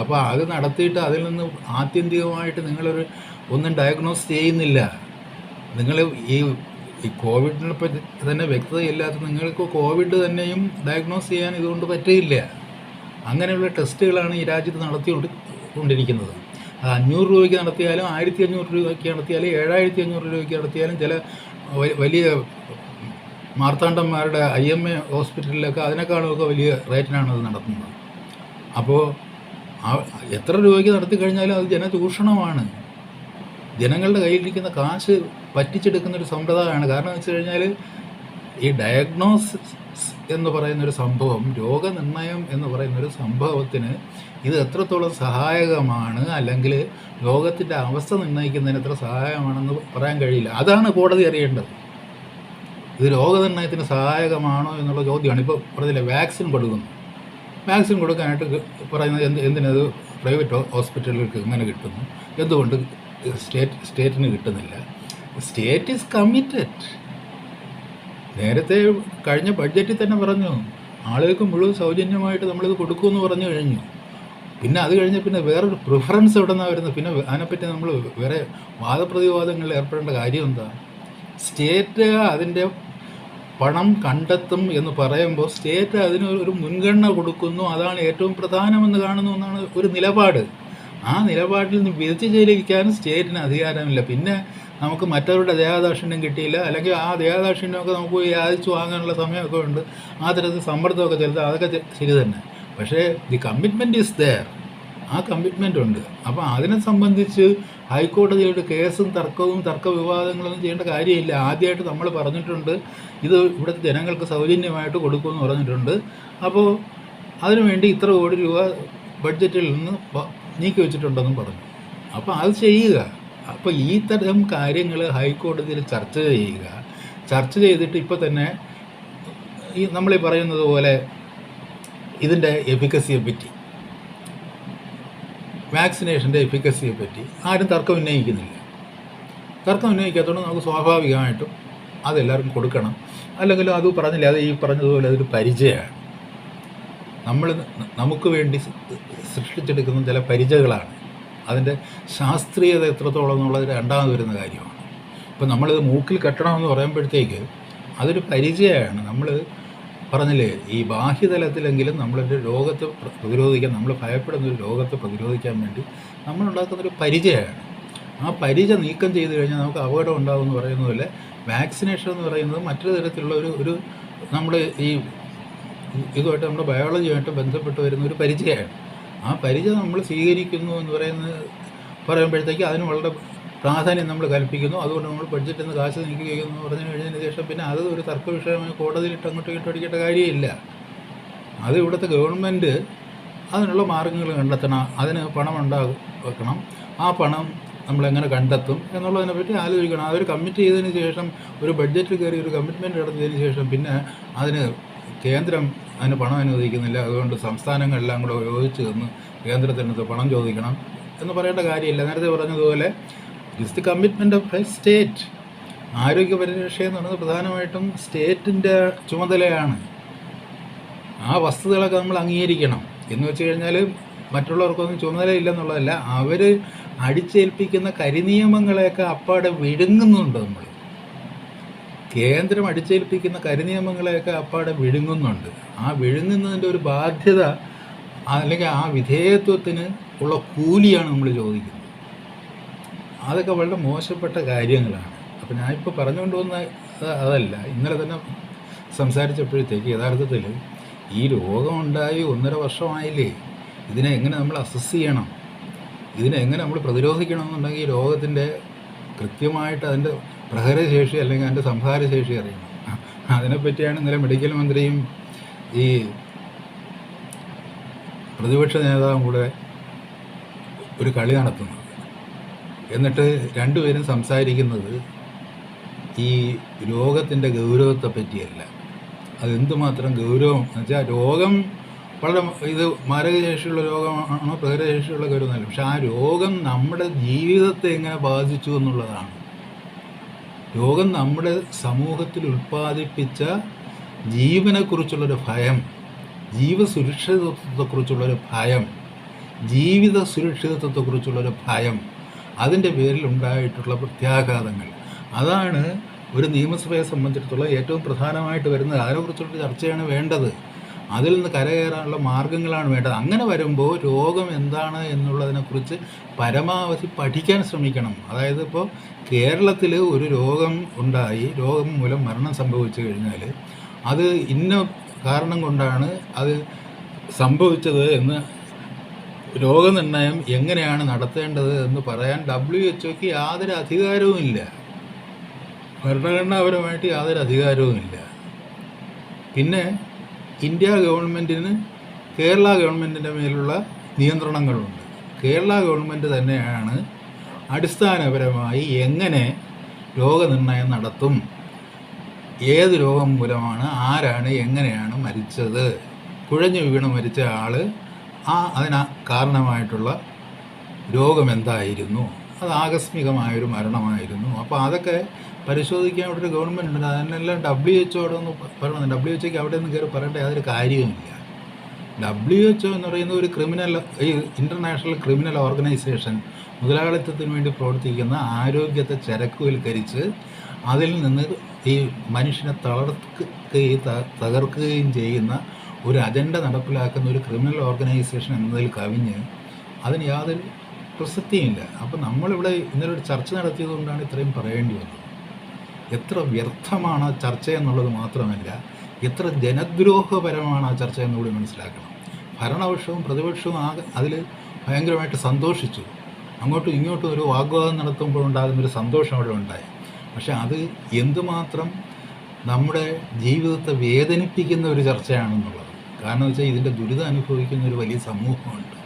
അപ്പോൾ അത് നടത്തിയിട്ട് അതിൽ നിന്ന് ആത്യന്തികമായിട്ട് ഒന്നും ഡയഗ്നോസ് ചെയ്യുന്നില്ല. നിങ്ങൾ ഈ കോവിഡിനെ പറ്റി തന്നെ വ്യക്തതയില്ലാത്ത നിങ്ങൾക്ക് കോവിഡ് തന്നെയും ഡയഗ്നോസ് ചെയ്യാൻ ഇതുകൊണ്ട് പറ്റില്ല. അങ്ങനെയുള്ള ടെസ്റ്റുകളാണ് ഈ രാജ്യത്ത് നടത്തിക്കൊണ്ടിരിക്കുന്നത്. അത് 500 രൂപയ്ക്ക് നടത്തിയാലും 1500 രൂപയ്ക്ക് നടത്തിയാലും 7500 രൂപയ്ക്ക് നടത്തിയാലും ചില വലിയ മാർത്താണ്ഡന്മാരുടെ IMA ഹോസ്പിറ്റലിലൊക്കെ അതിനേക്കാളുമൊക്കെ വലിയ റേറ്റിനാണ് അത് നടത്തുന്നത്. അപ്പോൾ എത്ര രൂപയ്ക്ക് നടത്തി കഴിഞ്ഞാലും അത് ജനചൂഷണമാണ്. ജനങ്ങളുടെ കയ്യിലിരിക്കുന്ന കാശ് പറ്റിച്ചെടുക്കുന്നൊരു സമ്പ്രദായമാണ്. കാരണം എന്ന് വെച്ച് കഴിഞ്ഞാൽ ഈ ഡയഗ്നോസിസ് എന്ന് പറയുന്നൊരു സംഭവം, രോഗനിർണയം എന്ന് പറയുന്നൊരു സംഭവത്തിന് ഇത് എത്രത്തോളം സഹായകമാണ്, അല്ലെങ്കിൽ രോഗത്തിൻ്റെ അവസ്ഥ നിർണ്ണയിക്കുന്നതിന് എത്ര സഹായകമാണെന്ന് പറയാൻ കഴിയില്ല. അതാണ് കോടതി അറിയേണ്ടത്. ഇത് രോഗനിർണയത്തിന് സഹായകമാണോ എന്നുള്ള ചോദ്യമാണ്. ഇപ്പോൾ പറഞ്ഞില്ലേ വാക്സിൻ കൊടുക്കുന്നു. വാക്സിൻ കൊടുക്കാനായിട്ട് പറയുന്നത് എന്തിനത് പ്രൈവറ്റ് ഹോസ്പിറ്റലുകൾക്ക് ഇങ്ങനെ കിട്ടുന്നു, എന്തുകൊണ്ട് സ്റ്റേറ്റിന് കിട്ടുന്നില്ല? State is committed. നേരത്തെ കഴിഞ്ഞ ബഡ്ജറ്റിൽ തന്നെ പറഞ്ഞു ആളുകൾക്ക് മുഴുവൻ സൗജന്യമായിട്ട് നമ്മളിത് കൊടുക്കുമെന്ന് പറഞ്ഞു കഴിഞ്ഞു. പിന്നെ അത് കഴിഞ്ഞ് പിന്നെ വേറൊരു പ്രിഫറൻസ് എവിടെ നിന്നാണ് വരുന്നത്? പിന്നെ അതിനെപ്പറ്റി നമ്മൾ വേറെ വാദപ്രതിവാദങ്ങളിൽ ഏർപ്പെടേണ്ട കാര്യം എന്താ? സ്റ്റേറ്റ് അതിൻ്റെ പണം കണ്ടെത്തും എന്ന് പറയുമ്പോൾ സ്റ്റേറ്റ് അതിന് ഒരു മുൻഗണന കൊടുക്കുന്നു, അതാണ് ഏറ്റവും പ്രധാനമെന്ന് കാണുന്നു എന്നാണ് ഒരു നിലപാട്. ആ നിലപാടിൽ നിന്ന് വ്യതിചലിക്കാനും സ്റ്റേറ്റിന് അധികാരമില്ല. പിന്നെ നമുക്ക് മറ്റവരുടെ ദേഹദാക്ഷിണ്യം കിട്ടിയില്ല, അല്ലെങ്കിൽ ആ ദേഹദാക്ഷിണ്യമൊക്കെ നമുക്ക് യാചിച്ചു വാങ്ങാനുള്ള സമയമൊക്കെ ഉണ്ട്, ആ തരത്തിൽ സമ്മർദ്ദമൊക്കെ ചെലുത്തുക, അതൊക്കെ ശരി തന്നെ. പക്ഷേ ദി കമ്മിറ്റ്മെൻറ്റ് ഈസ് ദെയർ. ആ കമ്മിറ്റ്മെൻ്റ് ഉണ്ട്. അപ്പോൾ അതിനെ സംബന്ധിച്ച് ഹൈക്കോടതിയുടെ കേസും തർക്കവും തർക്ക വിവാദങ്ങളൊന്നും ചെയ്യേണ്ട കാര്യമില്ല. ആദ്യമായിട്ട് നമ്മൾ പറഞ്ഞിട്ടുണ്ട് ഇത് ഇവിടുത്തെ ജനങ്ങൾക്ക് സൗജന്യമായിട്ട് കൊടുക്കുമെന്ന് പറഞ്ഞിട്ടുണ്ട്. അപ്പോൾ അതിനുവേണ്ടി ഇത്ര കോടി രൂപ ബഡ്ജറ്റിൽ നിന്ന് നീക്കി വെച്ചിട്ടുണ്ടെന്നും പറഞ്ഞു. അപ്പോൾ അത് ചെയ്യുക. അപ്പോൾ ഈ തരം കാര്യങ്ങൾ ഹൈക്കോടതിയിൽ ചർച്ച ചെയ്യുക. ചർച്ച ചെയ്തിട്ട് ഇപ്പോൾ തന്നെ ഈ നമ്മളീ പറയുന്നത് പോലെ ഇതിൻ്റെ എഫിക്കസിയെ പറ്റി, വാക്സിനേഷൻ്റെ എഫിക്കസിയെ പറ്റി ആരും തർക്കം ഉന്നയിക്കുന്നില്ല. തർക്കം ഉന്നയിക്കാത്തതുകൊണ്ട് നമുക്ക് സ്വാഭാവികമായിട്ടും അതെല്ലാവർക്കും കൊടുക്കണം. അല്ലെങ്കിൽ അത് പറഞ്ഞില്ല, അത് ഈ പറഞ്ഞതുപോലെ അതൊരു പരിചയമാണ്. നമുക്ക് വേണ്ടി സൃഷ്ടിച്ചെടുക്കുന്ന ചില പരിചയങ്ങളാണ്. അതിൻ്റെ ശാസ്ത്രീയത എത്രത്തോളം എന്നുള്ളത് രണ്ടാമത് വരുന്ന കാര്യമാണ്. ഇപ്പം നമ്മളിത് മൂക്കിൽ കെട്ടണമെന്ന് പറയുമ്പോഴത്തേക്ക് അതൊരു പരിചയമാണ്. നമ്മൾ പറഞ്ഞില്ലേ, ഈ ബാഹ്യതലത്തിലെങ്കിലും നമ്മളൊരു രോഗത്തെ പ്രതിരോധിക്കാൻ, നമ്മൾ ഭയപ്പെടുന്ന ഒരു രോഗത്തെ പ്രതിരോധിക്കാൻ വേണ്ടി നമ്മളുണ്ടാക്കുന്നൊരു പരിചയമാണ്. ആ പരിചയം നീക്കം ചെയ്ത് കഴിഞ്ഞാൽ നമുക്ക് അപകടം ഉണ്ടാകും എന്ന് പറയുന്ന പോലെ വാക്സിനേഷൻ എന്ന് പറയുന്നത് മറ്റൊരു തരത്തിലുള്ള ഒരു നമ്മൾ ഈ ഇതുമായിട്ട് നമ്മുടെ ബയോളജിയുമായിട്ട് ബന്ധപ്പെട്ട് വരുന്ന ഒരു പരിചയമാണ്. ആ പരിചയം നമ്മൾ സ്വീകരിക്കുന്നു എന്ന് പറയുമ്പോഴത്തേക്ക് അതിന് വളരെ പ്രാധാന്യം നമ്മൾ കൽപ്പിക്കുന്നു. അതുകൊണ്ട് നമ്മൾ ബഡ്ജറ്റിൽ നിന്ന് കാശ് നീക്കുകയെന്ന് പറഞ്ഞു കഴിഞ്ഞതിന് ശേഷം പിന്നെ അത് ഒരു തർക്ക വിഷയമായി കോടതിയിലിട്ട് അങ്ങോട്ടും ഇങ്ങോട്ടും അടിക്കേണ്ട കാര്യമില്ല. അത് ഇവിടുത്തെ ഗവൺമെൻറ് അതിനുള്ള മാർഗ്ഗങ്ങൾ കണ്ടെത്തണം, അതിന് പണം വെക്കണം. ആ പണം നമ്മളെങ്ങനെ കണ്ടെത്തും എന്നുള്ളതിനെപ്പറ്റി ആലോചിക്കണം. അതൊരു കമ്മിറ്റ് ചെയ്തതിന് ശേഷം, ഒരു ബഡ്ജറ്റിൽ കയറി ഒരു കമ്മിറ്റ്മെൻറ്റ് നടത്തിയതിന് ശേഷം പിന്നെ അതിന് കേന്ദ്രം അതിന് പണം അനുവദിക്കുന്നില്ല, അതുകൊണ്ട് സംസ്ഥാനങ്ങളെല്ലാം കൂടെ യോജിച്ച് നിന്ന് കേന്ദ്രത്തിനടുത്ത് പണം ചോദിക്കണം എന്ന് പറയേണ്ട കാര്യമില്ല. നേരത്തെ പറഞ്ഞതുപോലെ it's the commitment of A state. ആരോഗ്യ പരിരക്ഷ എന്ന് പറയുന്നത് പ്രധാനമായിട്ടും സ്റ്റേറ്റിൻ്റെ ചുമതലയാണ്. ആ വസ്തുതകളൊക്കെ നമ്മൾ അംഗീകരിക്കണം. എന്ന് വെച്ച് കഴിഞ്ഞാൽ മറ്റുള്ളവർക്കൊന്നും ചുമതലയില്ലെന്നുള്ളതല്ല, അവർ അടിച്ചേൽപ്പിക്കുന്ന കരിനിയമങ്ങളെയൊക്കെ അപ്പാടെ വിഴുങ്ങുന്നുണ്ട്. നമ്മൾ കേന്ദ്രം അടിച്ചേൽപ്പിക്കുന്ന കരിനിയമങ്ങളെയൊക്കെ അപ്പാടെ വിഴുങ്ങുന്നുണ്ട്. ആ വിഴുങ്ങുന്നതിൻ്റെ ഒരു ബാധ്യത അല്ലെങ്കിൽ ആ വിധേയത്വത്തിന് ഉള്ള കൂലിയാണ് നമ്മൾ ചോദിക്കുന്നത്. അതൊക്കെ വളരെ മോശപ്പെട്ട കാര്യങ്ങളാണ്. അപ്പോൾ ഞാനിപ്പോൾ പറഞ്ഞുകൊണ്ട് വന്ന അതല്ല, ഇന്നലെ തന്നെ സംസാരിച്ചപ്പോഴത്തേക്ക് യഥാർത്ഥത്തിൽ ഈ രോഗമുണ്ടായി 1.5 വർഷമായില്ലേ, ഇതിനെ എങ്ങനെ നമ്മൾ അസസ് ചെയ്യണം, ഇതിനെ എങ്ങനെ നമ്മൾ പ്രതിരോധിക്കണം എന്നുണ്ടെങ്കിൽ ഈ രോഗത്തിൻ്റെ കൃത്യമായിട്ട് അതിൻ്റെ പ്രഹരശേഷി അല്ലെങ്കിൽ അതിൻ്റെ സംഹാരശേഷി അറിയണം. അതിനെപ്പറ്റിയാണ് ഇന്നലെ മെഡിക്കൽ മന്ത്രിയും ഈ പ്രതിപക്ഷ നേതാവും കൂടെ ഒരു കളി നടത്തുന്നത്. എന്നിട്ട് രണ്ടുപേരും സംസാരിക്കുന്നത് ഈ രോഗത്തിൻ്റെ ഗൗരവത്തെ പറ്റിയല്ല. അതെന്തുമാത്രം ഗൗരവം എന്ന് വെച്ചാൽ രോഗം വളരെ ഇത് മാരകശേഷിയുള്ള രോഗമാണോ പ്രഹരശേഷിയുള്ള ഗൗരവമല്ല, പക്ഷെ ആ രോഗം നമ്മുടെ ജീവിതത്തെ എങ്ങനെ ബാധിച്ചു എന്നുള്ളതാണ്. രോഗം നമ്മുടെ സമൂഹത്തിൽ ഉൽപ്പാദിപ്പിച്ച ജീവനെക്കുറിച്ചുള്ളൊരു ഭയം, ജീവസുരക്ഷിതത്വത്തെക്കുറിച്ചുള്ളൊരു ഭയം, ജീവിത സുരക്ഷിതത്വത്തെക്കുറിച്ചുള്ളൊരു ഭയം, അതിൻ്റെ പേരിൽ ഉണ്ടായിട്ടുള്ള പ്രത്യാഘാതങ്ങൾ, അതാണ് ഒരു നിയമസഭയെ സംബന്ധിച്ചിടത്തോളം ഏറ്റവും പ്രധാനമായിട്ട് വരുന്നത്. അതിനെക്കുറിച്ചുള്ള ചർച്ചയാണ് വേണ്ടത്. അതിൽ നിന്ന് കരകയറാനുള്ള മാർഗ്ഗങ്ങളാണ് വേണ്ടത്. അങ്ങനെ വരുമ്പോൾ രോഗം എന്താണ് എന്നുള്ളതിനെക്കുറിച്ച് പരമാവധി പഠിക്കാൻ ശ്രമിക്കണം. അതായത് ഇപ്പോൾ കേരളത്തിൽ ഒരു രോഗം ഉണ്ടായി, രോഗം മൂലം മരണം സംഭവിച്ചു കഴിഞ്ഞാൽ അത് ഇന്ന കാരണം കൊണ്ടാണ് അത് സംഭവിച്ചത് എന്ന് രോഗനിർണയം എങ്ങനെയാണ് നടത്തേണ്ടത് എന്ന് പറയാൻ WHO യാതൊരു അധികാരവുമില്ല. ഭരണഘടനാപരമായിട്ട് യാതൊരു അധികാരവുമില്ല. പിന്നെ ഇന്ത്യ ഗവൺമെൻറ്റിന് കേരള ഗവൺമെൻറ്റിൻ്റെ മേലുള്ള നിയന്ത്രണങ്ങളുണ്ട്. കേരള ഗവൺമെൻറ് തന്നെയാണ് അടിസ്ഥാനപരമായി എങ്ങനെ രോഗനിർണയം നടത്തും, ഏത് രോഗം മൂലമാണ്, ആരാണ്, എങ്ങനെയാണ് മരിച്ചത്, കുഴഞ്ഞു വീണ് മരിച്ച ആൾ അതിന് കാരണമായിട്ടുള്ള രോഗം എന്തായിരുന്നു, അത് ആകസ്മികമായൊരു മരണമായിരുന്നു. അപ്പോൾ അതൊക്കെ പരിശോധിക്കാൻ ഇവിടെ ഒരു ഗവൺമെൻറ് ഉണ്ട്. അതിനെല്ലാം WHO അവിടെ ഒന്ന് പറയണം. WHO അവിടെ നിന്ന് കയറി പറയേണ്ട യാതൊരു കാര്യവുമില്ല. WHO എന്ന് പറയുന്ന ഒരു ഈ ഇൻ്റർനാഷണൽ ക്രിമിനൽ ഓർഗനൈസേഷൻ മുതലാളിത്തത്തിന് വേണ്ടി പ്രവർത്തിക്കുന്ന, ആരോഗ്യത്തെ ചരക്കുവൽക്കരിച്ച് അതിൽ നിന്ന് ഈ മനുഷ്യനെ തകർക്കുകയും ചെയ്യുന്ന ഒരു അജണ്ട നടപ്പിലാക്കുന്ന ഒരു ക്രിമിനൽ ഓർഗനൈസേഷൻ എന്നതിൽ കവിഞ്ഞ് അതിന് യാതൊരു പ്രസക്തിയുമില്ല. അപ്പോൾ നമ്മളിവിടെ ഇന്നലെ ഒരു ചർച്ച നടത്തിയതുകൊണ്ടാണ് ഇത്രയും പറയേണ്ടി വന്നത്. എത്ര വ്യർത്ഥമാണ് ആ ചർച്ച എന്നുള്ളത് മാത്രമല്ല, എത്ര ജനദ്രോഹപരമാണ് ആ ചർച്ച എന്നുകൂടി മനസ്സിലാക്കണം. ഭരണപക്ഷവും പ്രതിപക്ഷവും അതിൽ ഭയങ്കരമായിട്ട് സന്തോഷിച്ചു. അങ്ങോട്ടും ഇങ്ങോട്ടും ഒരു വാഗ്വാദം നടത്തുമ്പോഴുണ്ടാകുന്നൊരു സന്തോഷം അവിടെ ഉണ്ടായി. പക്ഷെ അത് എന്തുമാത്രം നമ്മുടെ ജീവിതത്തെ വേദനിപ്പിക്കുന്ന ഒരു ചർച്ചയാണെന്നുള്ളത്. കാരണം വെച്ചാൽ ഇതിൻ്റെ ദുരിതം അനുഭവിക്കുന്ന ഒരു വലിയ സമൂഹമുണ്ട്.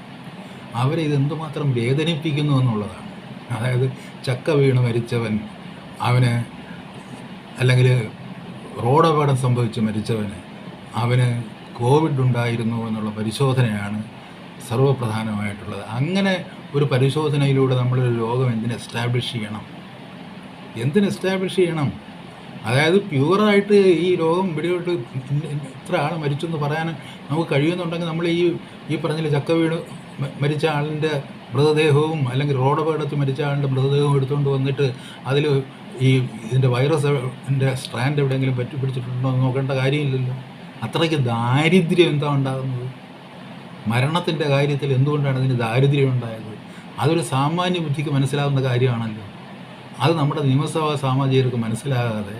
അവരെ ഇതെന്തുമാത്രം വേദനിപ്പിക്കുന്നു എന്നുള്ളതാണ്. അതായത് ചക്ക വീണ് മരിച്ചവൻ, അവന് അല്ലെങ്കിൽ റോഡപകടം സംഭവിച്ച് മരിച്ചവന്, അവന് കോവിഡ് ഉണ്ടായിരുന്നു എന്നുള്ള പരിശോധനയാണ് സർവ്വപ്രധാനമായിട്ടുള്ളത്. അങ്ങനെ ഒരു പരിശോധനയിലൂടെ നമ്മളൊരു രോഗം എന്തിന് എസ്റ്റാബ്ലിഷ് ചെയ്യണം? അതായത് പ്യുവറായിട്ട് ഈ രോഗം ഇവിടെയോട്ട് ഇത്ര ആൾ മരിച്ചെന്ന് പറയാൻ നമുക്ക് കഴിയുന്നുണ്ടെങ്കിൽ നമ്മൾ ഈ പറഞ്ഞില്ല ചക്ക വീണ് മരിച്ച ആളിൻ്റെ മൃതദേഹവും അല്ലെങ്കിൽ റോഡപകടത്തിൽ മരിച്ച ആളിൻ്റെ മൃതദേഹവും എടുത്തുകൊണ്ട് വന്നിട്ട് അതിൽ ഇതിൻ്റെ വൈറസിൻ്റെ സ്ട്രാൻഡ് എവിടെയെങ്കിലും പിടിച്ചിട്ടുണ്ടോ എന്ന് നോക്കേണ്ട കാര്യമില്ലല്ലോ. അത്രയ്ക്ക് ദാരിദ്ര്യം എന്താ ഉണ്ടാകുന്നത്? മരണത്തിൻ്റെ കാര്യത്തിൽ എന്തുകൊണ്ടാണ് ഇതിന് ദാരിദ്ര്യം ഉണ്ടായത്? അതൊരു സാമാന്യ ബുദ്ധിക്ക് മനസ്സിലാവുന്ന കാര്യമാണല്ലോ. അത് നമ്മുടെ നിയമസഭാ സാമാജികർക്ക് മനസ്സിലാകാതെ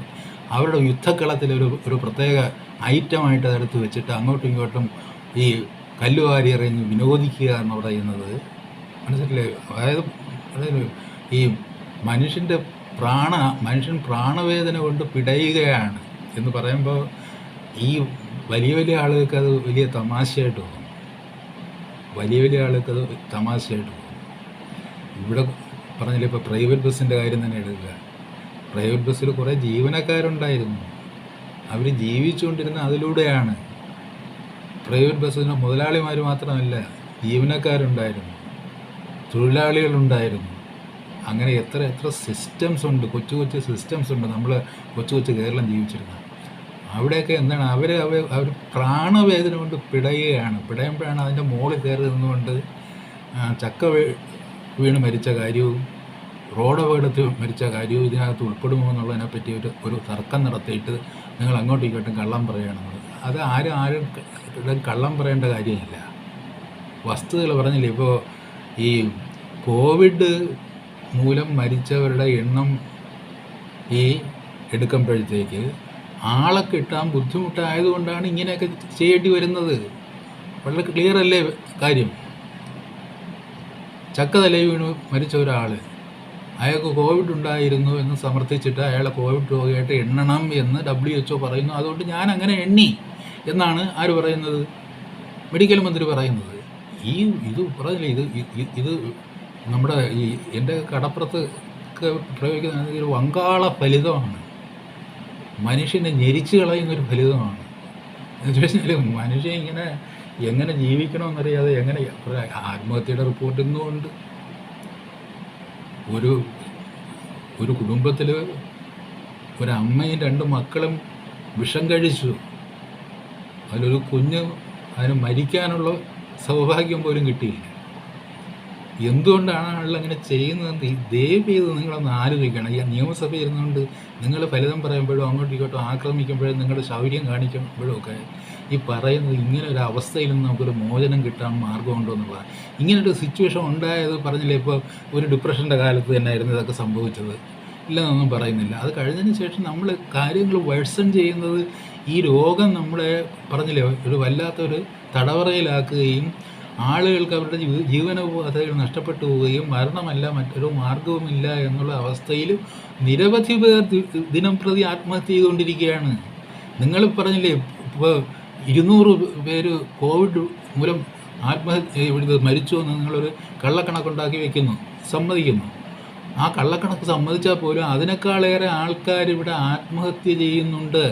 അവരുടെ യുദ്ധക്കളത്തിൽ ഒരു പ്രത്യേക ഐറ്റമായിട്ട് അതെടുത്ത് വെച്ചിട്ട് അങ്ങോട്ടും ഇങ്ങോട്ടും ഈ കല്ലുവാരി എറിഞ്ഞ് വിനോദിക്കുക എന്ന് പറയുന്നത് മനസ്സിലല്ലേ? അതായത് ഈ മനുഷ്യൻ പ്രാണവേദന കൊണ്ട് പിടയുകയാണ് എന്ന് പറയുമ്പോൾ ഈ വലിയ ആളുകൾക്ക് അത് വലിയ തമാശയായിട്ട് തോന്നും. ഇവിടെ പറഞ്ഞില്ല, ഇപ്പോൾ പ്രൈവറ്റ് ബസ്സിൻ്റെ കാര്യം തന്നെ എടുക്കുക. പ്രൈവറ്റ് ബസ്സിൽ കുറേ ജീവനക്കാരുണ്ടായിരുന്നു. അവർ ജീവിച്ചുകൊണ്ടിരുന്ന അതിലൂടെയാണ്. പ്രൈവറ്റ് ബസ്സിന് മുതലാളിമാർ മാത്രമല്ല, ജീവനക്കാരുണ്ടായിരുന്നു, തൊഴിലാളികളുണ്ടായിരുന്നു. അങ്ങനെ എത്ര സിസ്റ്റംസ് ഉണ്ട്, കൊച്ചു സിസ്റ്റംസ് ഉണ്ട് നമ്മൾ കൊച്ചു കേരളം ജീവിച്ചിരുന്നത്. അവിടെയൊക്കെ എന്താണ് അവർ പ്രാണവേദന കൊണ്ട് പിടയുമ്പോഴാണ് അതിൻ്റെ മുകളിൽ കയറി നിന്നുകൊണ്ട് ചക്ക വീണ് മരിച്ച കാര്യവും റോഡപകടത്തിൽ മരിച്ച കാര്യവും ഇതിനകത്ത് ഉൾപ്പെടുമോ എന്നുള്ളതിനെപ്പറ്റി ഒരു തർക്കം നടത്തിയിട്ട് നിങ്ങൾ അങ്ങോട്ടും ഇങ്ങോട്ടും കള്ളം പറയണമെന്നത്. അത് ആരും കള്ളം പറയേണ്ട കാര്യമില്ല. വസ്തുതകൾ പറഞ്ഞില്ലേ. ഇപ്പോൾ ഈ കോവിഡ് മൂലം മരിച്ചവരുടെ എണ്ണം എടുക്കുമ്പോഴത്തേക്ക് ആളെ കിട്ടാൻ ബുദ്ധിമുട്ടായതുകൊണ്ടാണ് ഇങ്ങനെയൊക്കെ ചെയ്യേണ്ടി വരുന്നത്. വളരെ ക്ലിയർ അല്ലേ കാര്യം? ചക്ക തലയിൽ വീണ് മരിച്ച ഒരാൾ, അയാൾക്ക് കോവിഡ് ഉണ്ടായിരുന്നു എന്ന് സമർത്ഥിച്ചിട്ട് അയാളെ കോവിഡ് രോഗിയായിട്ട് എണ്ണണം എന്ന് WHO പറയുന്നു. അതുകൊണ്ട് ഞാൻ അങ്ങനെ എണ്ണി എന്നാണ് ആര് പറയുന്നത്? മെഡിക്കൽ മന്ത്രി പറയുന്നത്. ഇത് പറഞ്ഞില്ലേ, ഇത് നമ്മുടെ എൻ്റെ കടപ്പുറത്ത് പ്രയോഗിക്കുന്ന ഒരു വങ്കാള ഫലിതമാണ്. മനുഷ്യനെ ഞെരിച്ചു കളയുന്നൊരു ഫലിതമാണ്. എന്ന് വെച്ചാൽ മനുഷ്യൻ എങ്ങനെ ജീവിക്കണമെന്നറിയാതെ എങ്ങനെ ആത്മഹത്യയുടെ റിപ്പോർട്ട് ഇന്നുകൊണ്ട് ഒരു കുടുംബത്തിൽ ഒരമ്മയും 2 മക്കളും വിഷം കഴിച്ചു. അതിലൊരു കുഞ്ഞ് അതിന് മരിക്കാനുള്ള സൗഭാഗ്യം പോലും കിട്ടിയില്ല. എന്തുകൊണ്ടാണ് ആളുകളങ്ങനെ ചെയ്യുന്നത്? ദയവ് ചെയ്ത് നിങ്ങളൊന്ന് ആലോചിക്കണം. ഈ നിയമസഭയിൽ ഇരുന്നുകൊണ്ട് നിങ്ങൾ ഫലിതം പറയുമ്പോഴും അങ്ങോട്ടും ഇങ്ങോട്ടും ആക്രമിക്കുമ്പോഴും നിങ്ങളുടെ ശൗര്യം കാണിക്കുമ്പോഴും ഒക്കെ ഈ പറയുന്നത് ഇങ്ങനെ ഒരു അവസ്ഥയിൽ നിന്ന് നമുക്കൊരു മോചനം കിട്ടാൻ മാർഗമുണ്ടോ എന്നുള്ളതാണ്. ഇങ്ങനൊരു സിറ്റുവേഷൻ ഉണ്ടായത് പറഞ്ഞില്ലേ, ഇപ്പോൾ ഒരു ഡിപ്രഷൻ്റെ കാലത്ത് തന്നെയായിരുന്നു ഇതൊക്കെ സംഭവിച്ചത്. ഇല്ലെന്നൊന്നും പറയുന്നില്ല. അത് കഴിഞ്ഞതിന് ശേഷം നമ്മൾ കാര്യങ്ങൾ വേഴ്സൺ ചെയ്യുന്നത് ഈ രോഗം നമ്മളെ പറഞ്ഞില്ലേ ഒരു വല്ലാത്തൊരു തടവറയിലാക്കുകയും ആളുകൾക്ക് അവരുടെ ജീവനോപാധികൾ നഷ്ടപ്പെട്ടു പോവുകയും മരണമല്ല മറ്റൊരു മാർഗവുമില്ല എന്നുള്ള അവസ്ഥയിൽ നിരവധി പേർ ദിനം പ്രതി ആത്മഹത്യ ചെയ്തുകൊണ്ടിരിക്കുകയാണ്. നിങ്ങൾ പറഞ്ഞില്ലേ, ഇപ്പോൾ 200 പേര് കോവിഡ് മൂലം ആത്മഹത്യ മരിച്ചു എന്ന് നിങ്ങളൊരു കള്ളക്കണക്കുണ്ടാക്കി സമ്മതിക്കുന്നു. ആ കള്ളക്കണക്ക് സമ്മതിച്ചാൽ പോലും അതിനേക്കാളേറെ ആൾക്കാർ ഇവിടെ ആത്മഹത്യ ചെയ്യുന്നുണ്ട്.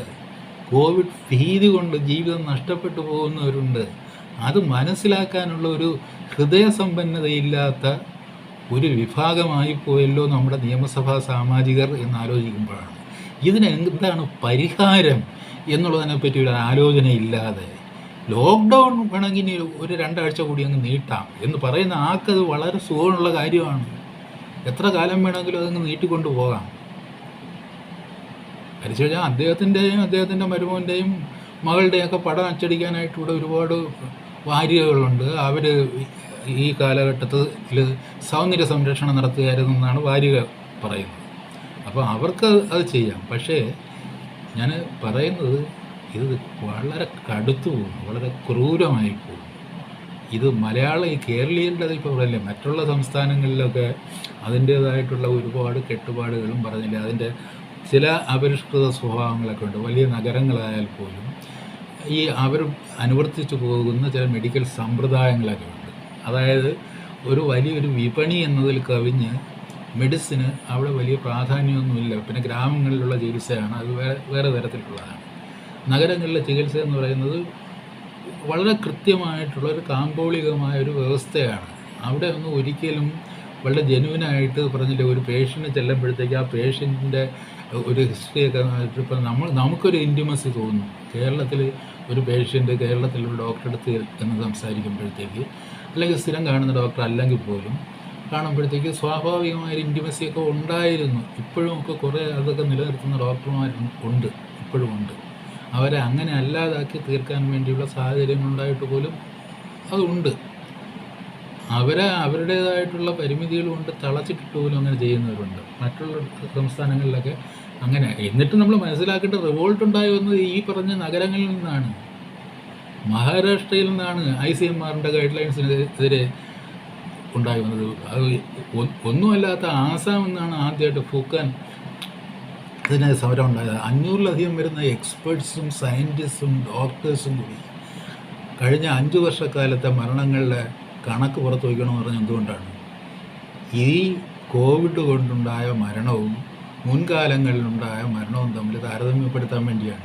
കോവിഡ് ഭീതി കൊണ്ട് ജീവിതം നഷ്ടപ്പെട്ടു പോകുന്നവരുണ്ട്. അത് മനസ്സിലാക്കാനുള്ള ഒരു ഹൃദയസമ്പന്നതയില്ലാത്ത ഒരു വിഭാഗമായി പോയല്ലോ നമ്മുടെ നിയമസഭാ സാമാജികർ എന്നാലോചിക്കുമ്പോഴാണ് ഇതിനെന്താണ് പരിഹാരം എന്നുള്ളതിനെപ്പറ്റി ഒരു ആലോചനയില്ലാതെ ലോക്ക്ഡൗൺ വേണമെങ്കിൽ ഒരു 2 ആഴ്ച കൂടി അങ്ങ് നീട്ടാം എന്ന് പറയുന്ന ആൾക്കത് വളരെ സുഖമുള്ള കാര്യമാണ്. എത്ര കാലം വേണമെങ്കിലും അതങ്ങ് നീട്ടിക്കൊണ്ട് പോകാം. മരിച്ചു കഴിഞ്ഞാൽ അദ്ദേഹത്തിൻ്റെ മരുമോൻ്റെയും മകളുടെയൊക്കെ പടം അച്ചടിക്കാനായിട്ട് ഇവിടെ ഒരുപാട് വാരികകളുണ്ട്. അവർ ഈ കാലഘട്ടത്തിൽ സൗന്ദര്യ സംരക്ഷണം നടത്തുകയായിരുന്നെന്നാണ് വാരിക പറയുന്നത്. അപ്പോൾ അവർക്ക് അത് ചെയ്യാം. പക്ഷേ ഞാൻ പറയുന്നത് ഇത് വളരെ കടുത്തു പോകുന്നു, വളരെ ക്രൂരമായി പോകുന്നു. ഇത് മലയാളം ഈ കേരളീയരുടെ ഇപ്പോൾ പറയില്ലേ, മറ്റുള്ള സംസ്ഥാനങ്ങളിലൊക്കെ അതിൻ്റേതായിട്ടുള്ള ഒരുപാട് കെട്ടുപാടുകളും പറഞ്ഞില്ലേ, അതിൻ്റെ ചില അപരിഷ്കൃത സ്വഭാവങ്ങളൊക്കെ ഉണ്ട്. വലിയ നഗരങ്ങളായാൽ പോലും ഈ അവർ അനുവർത്തിച്ചു പോകുന്ന ചില മെഡിക്കൽ സമ്പ്രദായങ്ങളൊക്കെ ഉണ്ട്. അതായത് ഒരു വലിയൊരു വിപണി എന്നതിൽ കവിഞ്ഞ് മെഡിസിന് അവിടെ വലിയ പ്രാധാന്യമൊന്നുമില്ല. പിന്നെ ഗ്രാമങ്ങളിലുള്ള ചികിത്സയാണ്, അത് വേറെ തരത്തിലുള്ളതാണ്. നഗരങ്ങളിലെ ചികിത്സ എന്ന് പറയുന്നത് വളരെ കൃത്യമായിട്ടുള്ള ഒരു കാമ്പോളികമായ ഒരു വ്യവസ്ഥയാണ്. അവിടെ ഒന്നും ഒരിക്കലും വളരെ ജെനുവിനായിട്ട് പറഞ്ഞില്ലേ, ഒരു പേഷ്യൻറ്റ് ചെല്ലുമ്പോഴത്തേക്ക് ആ പേഷ്യൻറ്റിൻ്റെ ഒരു ഹിസ്റ്ററിയൊക്കെ ഇപ്പം നമുക്കൊരു ഇൻറ്റിമസി തോന്നും. കേരളത്തിൽ ഒരു പേഷ്യൻറ്റ് കേരളത്തിലുള്ള ഡോക്ടറെ അടുത്ത് എന്ന് സംസാരിക്കുമ്പോഴത്തേക്ക്, അല്ലെങ്കിൽ സ്ഥിരം കാണുന്ന ഡോക്ടർ അല്ലെങ്കിൽ പോലും കാണുമ്പോഴത്തേക്ക് സ്വാഭാവികമായൊരു ഇൻറ്റിമസിയൊക്കെ ഉണ്ടായിരുന്നു. ഇപ്പോഴും ഒക്കെ കുറേ അതൊക്കെ നിലനിർത്തുന്ന ഡോക്ടർമാരുണ്ട്, ഇപ്പോഴും ഉണ്ട്. അവരെ അങ്ങനെ അല്ലാതാക്കി തീർക്കാൻ വേണ്ടിയുള്ള സാഹചര്യങ്ങളുണ്ടായിട്ട് പോലും അതുണ്ട്. അവരുടേതായിട്ടുള്ള പരിമിതികൾ കൊണ്ട് തളച്ചിട്ടിട്ട് പോലും അങ്ങനെ ചെയ്യുന്നവരുണ്ട്. മറ്റുള്ള സംസ്ഥാനങ്ങളിലൊക്കെ അങ്ങനെ. എന്നിട്ട് നമ്മൾ മനസ്സിലാക്കേണ്ട, റിവോൾട്ട് ഉണ്ടായി വന്നത് ഈ പറഞ്ഞ നഗരങ്ങളിൽ നിന്നാണ്. മഹാരാഷ്ട്രയിൽ നിന്നാണ് ICMRൻ്റെ ഗൈഡ് ലൈൻസിനെതിരെ ഉണ്ടായി വന്നത്. അത് ഒന്നുമല്ലാത്ത ആസാം എന്നാണ് ആദ്യമായിട്ട് ഫുക്കാൻ ഇതിന് സമരം ഉണ്ടായത്. 500-ലധികം വരുന്ന എക്സ്പേർട്സും സയൻറ്റിസ്റ്റും ഡോക്ടേഴ്സും കൂടി കഴിഞ്ഞ 5 വർഷക്കാലത്തെ മരണങ്ങളുടെ കണക്ക് പുറത്തു വയ്ക്കണമെന്ന് പറഞ്ഞാൽ എന്തുകൊണ്ടാണ്? ഈ കോവിഡ് കൊണ്ടുണ്ടായ മരണവും മുൻകാലങ്ങളിലുണ്ടായ മരണവും തമ്മിൽ താരതമ്യപ്പെടുത്താൻ വേണ്ടിയാണ്.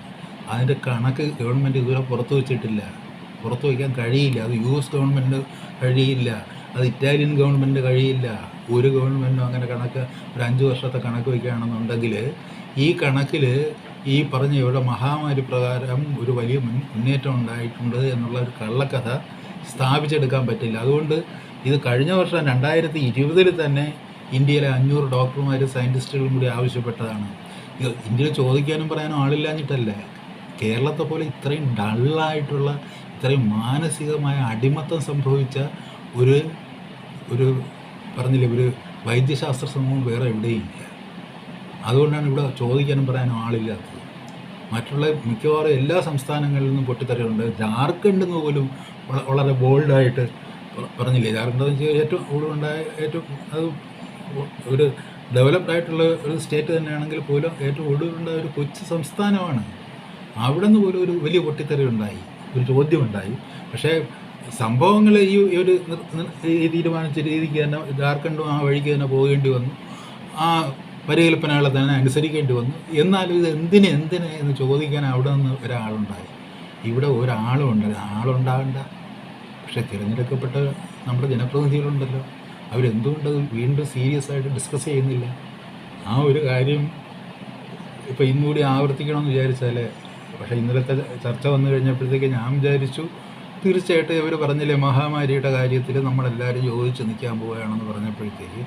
അതിൻ്റെ കണക്ക് ഗവൺമെൻറ് ഇതുവരെ പുറത്തു വച്ചിട്ടില്ല, പുറത്തു വയ്ക്കാൻ കഴിയില്ല. അത് US ഗവൺമെൻറ് കഴിയില്ല, അത് ഇറ്റാലിയൻ ഗവൺമെൻറ് കഴിയില്ല. ഒരു ഗവൺമെൻറ്റും അങ്ങനെ കണക്ക് ഒരു 5 വർഷത്തെ കണക്ക് വയ്ക്കുകയാണെന്നുണ്ടെങ്കിൽ ഈ കണക്കിൽ ഈ പറഞ്ഞ ഇവിടെ മഹാമാരി പ്രകാരം ഒരു വലിയ മുന്നേറ്റം ഉണ്ടായിട്ടുണ്ട് എന്നുള്ള ഒരു കള്ളക്കഥ സ്ഥാപിച്ചെടുക്കാൻ പറ്റില്ല. അതുകൊണ്ട് ഇത് കഴിഞ്ഞ വർഷം 2020 തന്നെ ഇന്ത്യയിലെ 500 ഡോക്ടർമാരും സയൻറ്റിസ്റ്റുകളും കൂടി ആവശ്യപ്പെട്ടതാണ്. ഇന്ത്യയിൽ ചോദിക്കാനും പറയാനും ആളില്ലാഞ്ഞിട്ടല്ലേ. കേരളത്തെ പോലെ ഇത്രയും ഡള്ളായിട്ടുള്ള, ഇത്രയും മാനസികമായ അടിമത്തം സംഭവിച്ച ഒരു പറഞ്ഞില്ലേ, ഒരു വൈദ്യശാസ്ത്ര സമൂഹം വേറെ എവിടെയും ഇല്ല. അതുകൊണ്ടാണ് ഇവിടെ ചോദിക്കാനും പറയാനും ആളില്ലാത്തത്. മറ്റുള്ള മിക്കവാറും എല്ലാ സംസ്ഥാനങ്ങളിൽ നിന്നും പൊട്ടിത്തെറിയുണ്ട്. ജാർഖണ്ഡിൽ നിന്ന് പോലും വളരെ ബോൾഡായിട്ട് പറഞ്ഞില്ലേ, ജാർഖണ്ഡ് ഏറ്റവും കൂടുതലുണ്ടായ അത് ഒരു ഡെവലപ്ഡ് ആയിട്ടുള്ള ഒരു സ്റ്റേറ്റ് തന്നെയാണെങ്കിൽ പോലും ഏറ്റവും ഒടുവിലുണ്ടായ ഒരു കൊച്ചു സംസ്ഥാനമാണ്. അവിടെ നിന്ന് പോലും ഒരു വലിയ പൊട്ടിത്തെറി ഉണ്ടായി, ഒരു ചോദ്യമുണ്ടായി. പക്ഷേ സംഭവങ്ങൾ ഈ തീരുമാനിച്ച രീതിക്ക് തന്നെ ജാർഖണ്ഡും ആ വഴിക്ക് തന്നെ പോകേണ്ടി വന്നു, ആ പരികൽപ്പനകളെ തന്നെ അനുസരിക്കേണ്ടി വന്നു. എന്നാലും ഇത് എന്തിന് എന്ന് ചോദിക്കാൻ അവിടെ നിന്ന് ഒരാളുണ്ടായി. ഇവിടെ ഒരാളും ആളുണ്ടാകണ്ട. പക്ഷേ തിരഞ്ഞെടുക്കപ്പെട്ട നമ്മുടെ ജനപ്രതിനിധികളുണ്ടല്ലോ, അവരെന്തുകൊണ്ടത് വീണ്ടും സീരിയസ് ആയിട്ട് ഡിസ്കസ് ചെയ്യുന്നില്ല? ആ ഒരു കാര്യം ഇപ്പോൾ ഇന്നുകൂടി ആവർത്തിക്കണമെന്ന് വിചാരിച്ചാൽ, പക്ഷേ ഇന്നലത്തെ ചർച്ച വന്നു കഴിഞ്ഞപ്പോഴത്തേക്ക് ഞാൻ വിചാരിച്ചു തീർച്ചയായിട്ടും ഇവർ പറഞ്ഞില്ലേ, മഹാമാരിയുടെ കാര്യത്തിൽ നമ്മളെല്ലാവരും യോജിച്ച് നിൽക്കാൻ പോവുകയാണെന്ന് പറഞ്ഞപ്പോഴത്തേക്ക്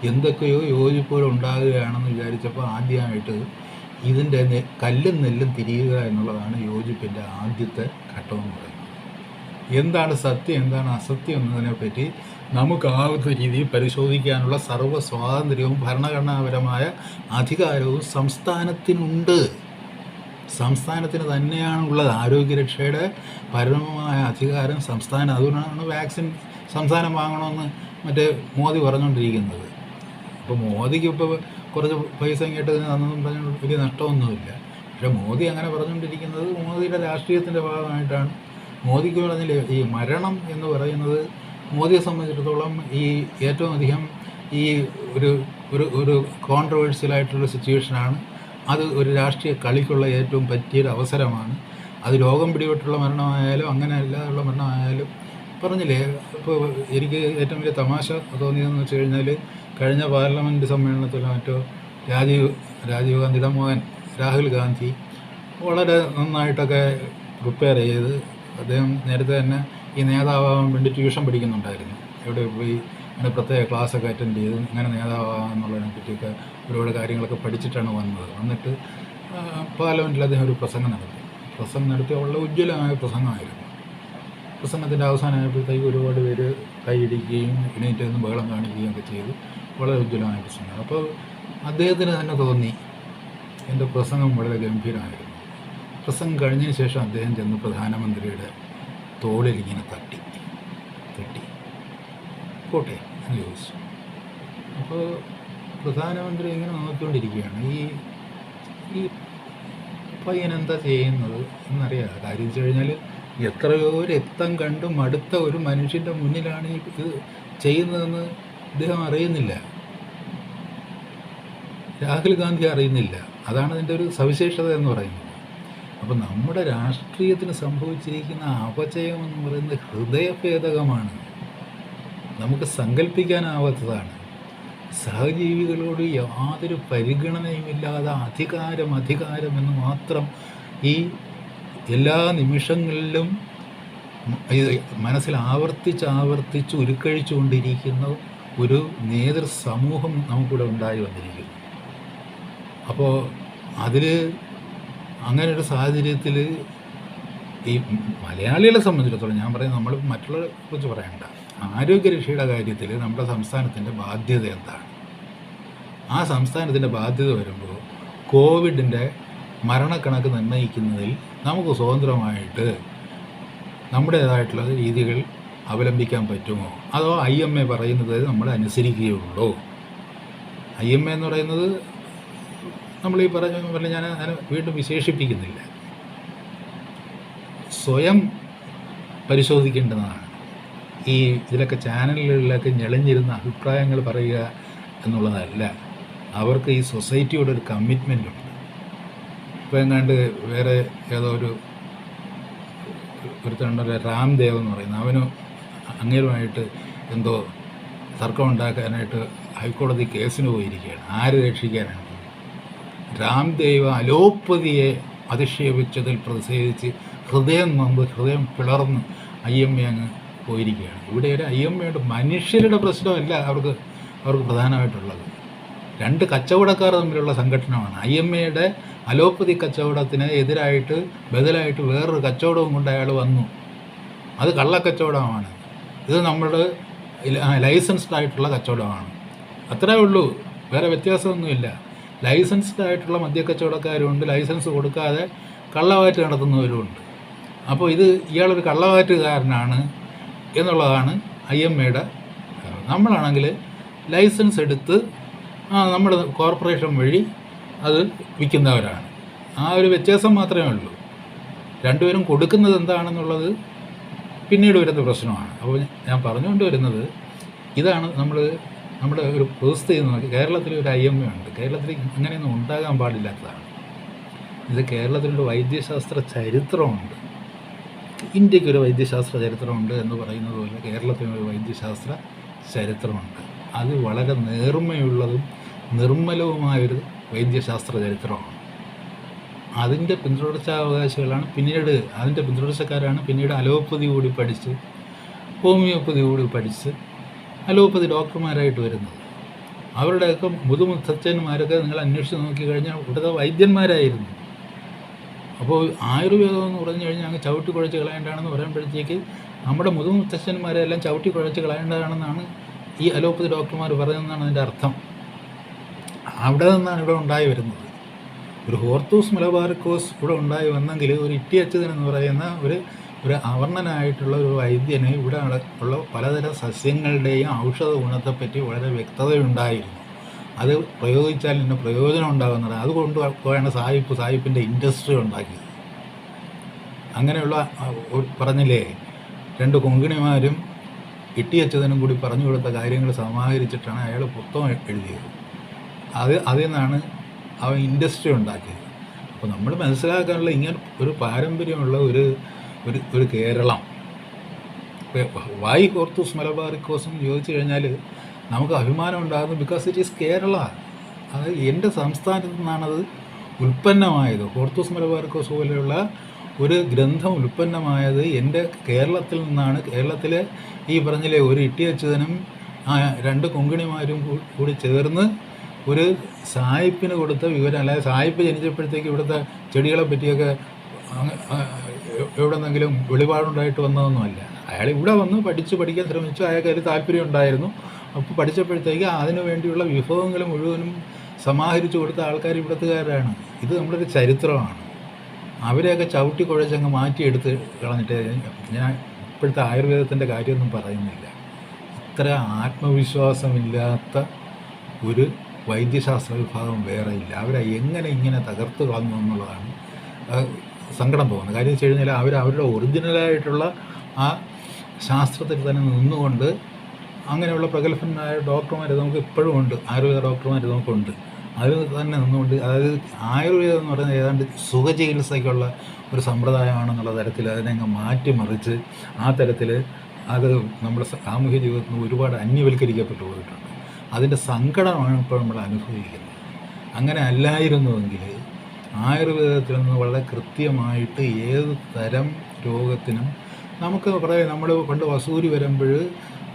എന്തൊക്കെയോ യോജിപ്പുകൾ ഉണ്ടാകുകയാണെന്ന് വിചാരിച്ചപ്പോൾ ആദ്യമായിട്ട് ഇതിൻ്റെ കല്ലും നെല്ലും തിരിയുക എന്നുള്ളതാണ് യോജിപ്പിൻ്റെ ആദ്യത്തെ ഘട്ടമെന്ന് പറയുന്നത്. എന്താണ് സത്യം, എന്താണ് അസത്യം എന്നതിനെപ്പറ്റി നമുക്കാവുന്ന രീതിയിൽ പരിശോധിക്കാനുള്ള സർവ്വ സ്വാതന്ത്ര്യവും ഭരണഘടനാപരമായ അധികാരവും സംസ്ഥാനത്തിന് തന്നെയാണുള്ളത്. ആരോഗ്യരക്ഷയുടെ പരമമായ അധികാരം സംസ്ഥാനം. അതുകൊണ്ടാണ് വാക്സിൻ സംസ്ഥാനം വാങ്ങണമെന്ന് മോദി പറഞ്ഞുകൊണ്ടിരിക്കുന്നത്. അപ്പോൾ മോദിക്ക് ഇപ്പോൾ കുറച്ച് പൈസ ഇങ്ങോട്ട് തന്നതെന്നും പറഞ്ഞ വലിയ നഷ്ടമൊന്നുമില്ല. പക്ഷേ മോദി അങ്ങനെ പറഞ്ഞുകൊണ്ടിരിക്കുന്നത് മോദിയുടെ രാഷ്ട്രീയത്തിൻ്റെ ഭാഗമായിട്ടാണ്. മോദിക്ക് പറഞ്ഞില്ലേ, ഈ മരണം എന്ന് പറയുന്നത് മോദിയെ സംബന്ധിച്ചിടത്തോളം ഈ ഏറ്റവും അധികം ഈ ഒരു കോൺട്രവേഴ്സ്യലായിട്ടുള്ള സിറ്റുവേഷനാണ്. അത് ഒരു രാഷ്ട്രീയ കളിക്കുള്ള ഏറ്റവും പറ്റിയൊരു അവസരമാണ്. അത് രോഗം പിടിപെട്ടുള്ള മരണമായാലും അങ്ങനെ അല്ലാതുള്ള മരണമായാലും പറഞ്ഞില്ലേ. ഇപ്പോൾ എനിക്ക് ഏറ്റവും വലിയ തമാശ തോന്നിയതെന്ന് വെച്ച് കഴിഞ്ഞാൽ, കഴിഞ്ഞ പാർലമെൻറ്റ് സമ്മേളനത്തിലോ മറ്റോ രാജീവ് ഗാന്ധിയുടെ മകൻ രാഹുൽ ഗാന്ധി വളരെ നന്നായിട്ടൊക്കെ പ്രിപ്പയർ ചെയ്ത്, അദ്ദേഹം നേരത്തെ തന്നെ ഈ നേതാവാകാൻ വേണ്ടി ട്യൂഷൻ പഠിക്കുന്നുണ്ടായിരുന്നു. എവിടെ പോയി അങ്ങനെ പ്രത്യേക ക്ലാസ്സൊക്കെ അറ്റൻഡ് ചെയ്ത് ഇങ്ങനെ നേതാവാകാമെന്നുള്ളതിനെ പറ്റിയൊക്കെ ഒരുപാട് കാര്യങ്ങളൊക്കെ പഠിച്ചിട്ടാണ് വന്നിട്ട് പാർലമെൻറ്റിൽ അദ്ദേഹം ഒരു പ്രസംഗം നടത്തി വളരെ ഉജ്ജ്വലമായ പ്രസംഗമായിരുന്നു. പ്രസംഗത്തിൻ്റെ അവസാനമായപ്പോഴത്തേക്ക് ഒരുപാട് പേര് കൈയിടിക്കുകയും എണീറ്റ് നിന്ന് ബഹളം കാണിക്കുകയും ഒക്കെ ചെയ്തു. വളരെ ഉജ്ജ്വലമായ പ്രസംഗം. അപ്പോൾ അദ്ദേഹത്തിന് തന്നെ തോന്നി എൻ്റെ പ്രസംഗം വളരെ ഗംഭീരമായിരുന്നു. പ്രസംഗം കഴിഞ്ഞതിന് ശേഷം അദ്ദേഹം ചെന്ന് പ്രധാനമന്ത്രിയുടെ തോളിലിങ്ങനെ തട്ടി. പോട്ടെ എന്ന് ചോദിച്ചു. അപ്പോൾ പ്രധാനമന്ത്രി ഇങ്ങനെ നോക്കിക്കൊണ്ടിരിക്കുകയാണ്, ഈ പയ്യൻ എന്താ ചെയ്യുന്നത് എന്നറിയാം. കാര്യം വെച്ച് കഴിഞ്ഞാൽ എത്രയോ രക്തം കണ്ട് മടുത്ത ഒരു മനുഷ്യൻ്റെ മുന്നിലാണ് ഇത് ചെയ്യുന്നതെന്ന് ഇദ്ദേഹം അറിയുന്നില്ല, രാഹുൽ ഗാന്ധി അറിയുന്നില്ല. അതാണ് അതിൻ്റെ ഒരു സവിശേഷത എന്ന് പറയുന്നത്. അപ്പോൾ നമ്മുടെ രാഷ്ട്രീയത്തിന് സംഭവിച്ചിരിക്കുന്ന അപചയം എന്ന് പറയുന്നത് ഹൃദയഭേദകമാണ്, നമുക്ക് സങ്കല്പിക്കാനാവാത്തതാണ്. സഹജീവികളോട് യാതൊരു പരിഗണനയുമില്ലാതെ അധികാരം എന്ന് മാത്രം ഈ എല്ലാ നിമിഷങ്ങളിലും മനസ്സിൽ ആവർത്തിച്ച് ഉരുക്കഴിച്ചുകൊണ്ടിരിക്കുന്ന ഒരു നേതൃസമൂഹം നമുക്കിവിടെ ഉണ്ടായി വന്നിരിക്കുന്നു. അപ്പോൾ അതിൽ അങ്ങനെ ഒരു സാഹചര്യത്തിൽ ഈ മലയാളികളെ സംബന്ധിച്ചിടത്തോളം ഞാൻ പറയുന്നത്, നമ്മൾ മറ്റുള്ളവരെ കുറിച്ച് പറയണ്ട, ആരോഗ്യരക്ഷയുടെ കാര്യത്തിൽ നമ്മുടെ സംസ്ഥാനത്തിൻ്റെ ബാധ്യത എന്താണ്? ആ സംസ്ഥാനത്തിൻ്റെ ബാധ്യത വരുമ്പോൾ കോവിഡിൻ്റെ മരണക്കണക്ക് നിർണ്ണയിക്കുന്നതിൽ നമുക്ക് സ്വതന്ത്രമായിട്ട് നമ്മുടേതായിട്ടുള്ള രീതികൾ അവലംബിക്കാൻ പറ്റുമോ? അതോ IMA പറയുന്നത് നമ്മൾ അനുസരിക്കുകയുള്ളൂ? IMA എന്ന് പറയുന്നത് നമ്മൾ ഈ പറഞ്ഞ പോലെ ഞാൻ അതിനെ വീണ്ടും വിശേഷിപ്പിക്കുന്നില്ല, സ്വയം പരിശോധിക്കേണ്ടതാണ്. ഈ ഇതിലൊക്കെ ചാനലുകളിലൊക്കെ ഞെളിഞ്ഞിരുന്ന അഭിപ്രായങ്ങൾ പറയുക എന്നുള്ളതല്ല. അവർക്ക് ഈ സൊസൈറ്റിയോട് ഒരു കമ്മിറ്റ്മെൻ്റ് ഉണ്ട്. ഇപ്പോൾ എങ്ങാണ്ട് വേറെ ഏതോ ഒരുത്തണ്ടൊരു രാംദേവ് എന്ന് പറയുന്നത്, അവന് അങ്ങേരുമായിട്ട് എന്തോ തർക്കം ഉണ്ടാക്കാനായിട്ട് ഹൈക്കോടതി കേസിന് പോയിരിക്കുകയാണ്. ആര് രക്ഷിക്കാനാണ്? രാംദേവ് അലോപ്പതിയെ അധിക്ഷേപിച്ചതിൽ പ്രതിഷേധിച്ച് ഹൃദയം പിളർന്ന് IMA അങ്ങ് പോയിരിക്കുകയാണ്. ഇവിടെ ഒരു IMAയുടെ മനുഷ്യരുടെ പ്രശ്നമല്ല അവർക്ക് പ്രധാനമായിട്ടുള്ളത്. രണ്ട് കച്ചവടക്കാർ തമ്മിലുള്ള സംഘടനമാണ്. IMAയുടെ അലോപ്പതി കച്ചവടത്തിന് എതിരായിട്ട് ബദലായിട്ട് വേറൊരു കച്ചവടവും കൊണ്ട് അയാൾ വന്നു. അത് കള്ളക്കച്ചവടമാണ്. ഇത് നമ്മുടെ ലൈസൻസ്ഡ് ആയിട്ടുള്ള കച്ചവടമാണ്. അത്രേ ഉള്ളൂ, വേറെ വ്യത്യാസമൊന്നുമില്ല. ലൈസൻസ്ഡ് ആയിട്ടുള്ള മദ്യക്കച്ചവടക്കാരുമുണ്ട്, ലൈസൻസ് കൊടുക്കാതെ കള്ളവാറ്റ് നടത്തുന്നവരുമുണ്ട്. അപ്പോൾ ഇയാളൊരു കള്ളവാറ്റുകാരനാണ് എന്നുള്ളതാണ് IMAയുടെ. നമ്മളാണെങ്കിൽ ലൈസൻസ് എടുത്ത് നമ്മുടെ കോർപ്പറേഷൻ വഴി അത് വിൽക്കുന്നവരാണ്. ആ ഒരു വ്യത്യാസം മാത്രമേ ഉള്ളൂ. രണ്ടുപേരും കൊടുക്കുന്നത് എന്താണെന്നുള്ളത് പിന്നീട് വരുന്ന പ്രശ്നമാണ്. അപ്പോൾ ഞാൻ പറഞ്ഞുകൊണ്ട് വരുന്നത് ഇതാണ്. നമ്മുടെ ഒരു വ്യവസ്ഥയിൽ നോക്കി കേരളത്തിൽ ഒരു IMA ഉണ്ട്. കേരളത്തിൽ അങ്ങനെയൊന്നും ഉണ്ടാകാൻ പാടില്ലാത്തതാണ്. ഇത് കേരളത്തിലൊരു വൈദ്യശാസ്ത്ര ചരിത്രമുണ്ട്. ഇന്ത്യക്കൊരു വൈദ്യശാസ്ത്ര ചരിത്രമുണ്ട് എന്ന് പറയുന്നത് പോലെ കേരളത്തിനൊരു വൈദ്യശാസ്ത്ര ചരിത്രമുണ്ട്. അത് വളരെ നേർമ്മയുള്ളതും നിർമ്മലവുമായൊരു വൈദ്യശാസ്ത്ര ചരിത്രമാണ്. അതിൻ്റെ പിന്തുടർച്ചാവകാശികളാണ് അതിൻ്റെ പിന്തുടർച്ചക്കാരാണ് പിന്നീട് അലോപ്പതി കൂടി പഠിച്ച് ഹോമിയോപ്പതി കൂടി പഠിച്ച് അലോപ്പതി ഡോക്ടർമാരായിട്ട് വരുന്നത്. അവരുടെയൊക്കെ മുതുമുത്തച്ഛന്മാരൊക്കെ നിങ്ങൾ അന്വേഷിച്ച് നോക്കിക്കഴിഞ്ഞാൽ ഇവിടുത്തെ വൈദ്യന്മാരായിരുന്നു. അപ്പോൾ ആയുർവേദം എന്ന് പറഞ്ഞു കഴിഞ്ഞാൽ അങ്ങ് ചവിട്ടി കുഴച്ച് കളയേണ്ടതാണെന്ന് പറയുമ്പോഴത്തേക്ക് നമ്മുടെ മുതുമുത്തച്ഛന്മാരെല്ലാം ചവിട്ടി കുഴച്ച് കളയേണ്ടതാണെന്നാണ് ഈ അലോപ്പതി ഡോക്ടർമാർ പറയുന്നതാണ് അതിൻ്റെ അർത്ഥം. അവിടെ നിന്നാണ് ഇവിടെ ഉണ്ടായി വരുന്നത്. ഒരു ഹോർത്തൂസ് മലബാറിക്കോസ് ഇവിടെ ഉണ്ടായി വന്നെങ്കിൽ ഒരു ഇട്ടിയച്ചതൻ എന്ന് പറയുന്ന ഒരു അവർണനായിട്ടുള്ള ഒരു വൈദ്യന് ഇവിടെ ഉള്ള പലതരം സസ്യങ്ങളുടെയും ഔഷധ ഗുണത്തെപ്പറ്റി വളരെ വ്യക്തതയുണ്ടായിരുന്നു. അത് പ്രയോഗിച്ചാൽ ഇന്ന് പ്രയോജനം ഉണ്ടാകുന്നത്. അതുകൊണ്ട് പോയാണ് സായിപ്പിൻ്റെ ഇൻഡസ്ട്രി ഉണ്ടാക്കിയത്. അങ്ങനെയുള്ള പറഞ്ഞില്ലേ, 2 കൊങ്കിണിമാരും ഇട്ടിയച്ചതനും കൂടി പറഞ്ഞു കൊടുത്ത കാര്യങ്ങൾ സമാഹരിച്ചിട്ടാണ് അയാൾ പുസ്തകം എഴുതിയത്. അതിൽ നിന്നാണ് അവൻ ഇൻഡസ്ട്രി ഉണ്ടാക്കിയത്. അപ്പോൾ നമ്മൾ മനസ്സിലാക്കാനുള്ള ഇങ്ങനെ ഒരു പാരമ്പര്യമുള്ള ഒരു കേരളം. വൈ ഹോർത്തൂസ് മലബാറിക്കോസും ചോദിച്ചു കഴിഞ്ഞാൽ നമുക്ക് അഭിമാനം ഉണ്ടാകുന്നു. Because it is Kerala. അത് എൻ്റെ സംസ്ഥാനത്തു നിന്നാണത് ഉൽപ്പന്നമായത്. ഹോർത്തൂസ് മലബാറിക്കോസ് പോലെയുള്ള ഒരു ഗ്രന്ഥം ഉൽപ്പന്നമായത് എൻ്റെ കേരളത്തിൽ നിന്നാണ്. കേരളത്തിലെ ഈ പറഞ്ഞില്ലേ ഒരു ഇട്ടിയച്ചതനും 2 കൊങ്കിണിമാരും കൂടി ചേർന്ന് ഒരു സായിപ്പിന് കൊടുത്ത വിവരം. അല്ലാതെ സായിപ്പ് ജനിച്ചപ്പോഴത്തേക്ക് ഇവിടുത്തെ ചെടികളെ പറ്റിയൊക്കെ എവിടെ നിന്നെങ്കിലും വെളിപാടുണ്ടായിട്ട് വന്നതൊന്നുമല്ല. അയാൾ ഇവിടെ വന്ന് പഠിക്കാൻ ശ്രമിച്ചു. അയാൾക്ക് അതിൽ താല്പര്യം ഉണ്ടായിരുന്നു. അപ്പോൾ പഠിച്ചപ്പോഴത്തേക്ക് അതിനു വേണ്ടിയുള്ള വിഭവങ്ങൾ മുഴുവനും സമാഹരിച്ചു കൊടുത്ത ആൾക്കാർ ഇവിടുത്തുകാരാണ്. ഇത് നമ്മുടെ ഒരു ചരിത്രമാണ്. അവരെയൊക്കെ ചവിട്ടി കുഴച്ചങ്ങ് മാറ്റിയെടുത്ത് കളഞ്ഞിട്ട് ഞാൻ ഇപ്പോഴത്തെ ആയുർവേദത്തിൻ്റെ കാര്യമൊന്നും പറയുന്നില്ല. ഇത്ര ആത്മവിശ്വാസമില്ലാത്ത ഒരു വൈദ്യശാസ്ത്ര വിഭാഗം വേറെ ഇല്ല. അവരെ എങ്ങനെ ഇങ്ങനെ തകർത്ത് കളഞ്ഞു എന്നുള്ളതാണ് സങ്കടം തോന്നുന്നത്. കാര്യം വെച്ച് കഴിഞ്ഞാൽ അവരുടെ ഒറിജിനലായിട്ടുള്ള ആ ശാസ്ത്രത്തിൽ തന്നെ നിന്നുകൊണ്ട് അങ്ങനെയുള്ള പ്രഗത്ഭന്മാരായ ഡോക്ടർമാർ നമുക്ക് ഇപ്പോഴും ഉണ്ട്, ആയുർവേദ ഡോക്ടർമാർ നമുക്കുണ്ട്. അതിൽ തന്നെ നിന്നുകൊണ്ട്, അതായത് ആയുർവേദം എന്ന് പറയുന്നത് ഏതാണ്ട് സുഖചികിത്സയ്ക്കുള്ള ഒരു സമ്പ്രദായമാണെന്നുള്ള തരത്തിൽ അതിനെ അങ്ങ് മാറ്റിമറിച്ച് ആ തരത്തിൽ അത് നമ്മുടെ സാമൂഹ്യ ജീവിതത്തിൽ നിന്ന് ഒരുപാട് അന്യവൽക്കരിക്കപ്പെട്ടു പോയിട്ടുണ്ട്. അതിൻ്റെ സങ്കടമാണ് ഇപ്പോൾ നമ്മൾ അനുഭവിക്കുന്നത്. അങ്ങനെ അല്ലായിരുന്നുവെങ്കിൽ ആയുർവേദത്തിൽ നിന്ന് വളരെ കൃത്യമായിട്ട് ഏത് തരം രോഗത്തിനും നമുക്ക് പറയാം. നമ്മൾ പണ്ട് വസൂരി വരുമ്പോൾ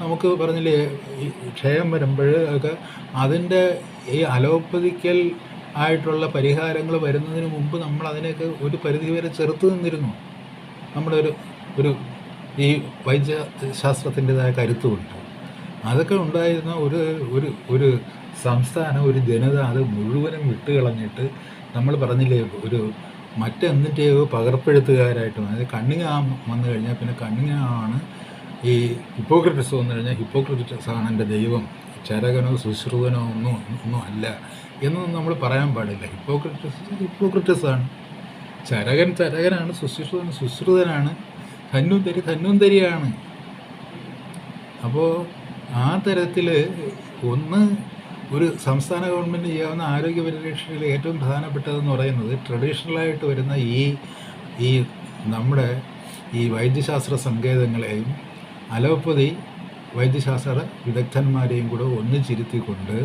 നമുക്ക് പറഞ്ഞില്ലേ, ഈ ക്ഷയം വരുമ്പോൾ ഒക്കെ അതിൻ്റെ ഈ അലോപ്പതിക്കൽ ആയിട്ടുള്ള പരിഹാരങ്ങൾ വരുന്നതിന് മുമ്പ് നമ്മൾ അതിനെയൊക്കെ ഒരു പരിധിവരെ ചെറുത്ത് നിന്നിരുന്നു. നമ്മുടെ ഒരു ഈ വൈദ്യശാസ്ത്രത്തിൻ്റെതായ കരുത്തുമുണ്ട്. അതൊക്കെ ഉണ്ടായിരുന്ന ഒരു സംസ്ഥാനം, ഒരു ജനത അത് മുഴുവനും വിട്ടുകളഞ്ഞിട്ട് നമ്മൾ പറഞ്ഞില്ലേ, ഒരു മറ്റെന്നിൻ്റെയോ പകർപ്പെടുത്തുകാരായിട്ട്. അതായത് കണ്ണിങ്ങാം വന്നു കഴിഞ്ഞാൽ പിന്നെ കണ്ണിങ്ങാമാണ് ഈ ഹിപ്പോക്രറ്റസ് വന്നു കഴിഞ്ഞാൽ ഹിപ്പോക്രറ്റസാണ് എൻ്റെ ദൈവം, ചരകനോ സുശ്രുതനോ ഒന്നും അല്ല എന്നൊന്നും നമ്മൾ പറയാൻ പാടില്ല. ഹിപ്പോക്രറ്റസാണ്, ചരകനാണ്, സുശ്രുതനാണ്, ധന്വന്തരിയാണ്. അപ്പോൾ ആ തരത്തിൽ ഒരു സംസ്ഥാന ഗവൺമെൻറ് ചെയ്യാവുന്ന ആരോഗ്യ പരിരക്ഷയിൽ ഏറ്റവും പ്രധാനപ്പെട്ടതെന്ന് പറയുന്നത് ട്രഡീഷണലായിട്ട് വരുന്ന ഈ നമ്മുടെ ഈ വൈദ്യശാസ്ത്ര സങ്കേതങ്ങളെയും അലോപ്പതി വൈദ്യശാസ്ത്ര വിദഗ്ധന്മാരെയും കൂടെ ഒന്നിച്ചിരുത്തിക്കൊണ്ട്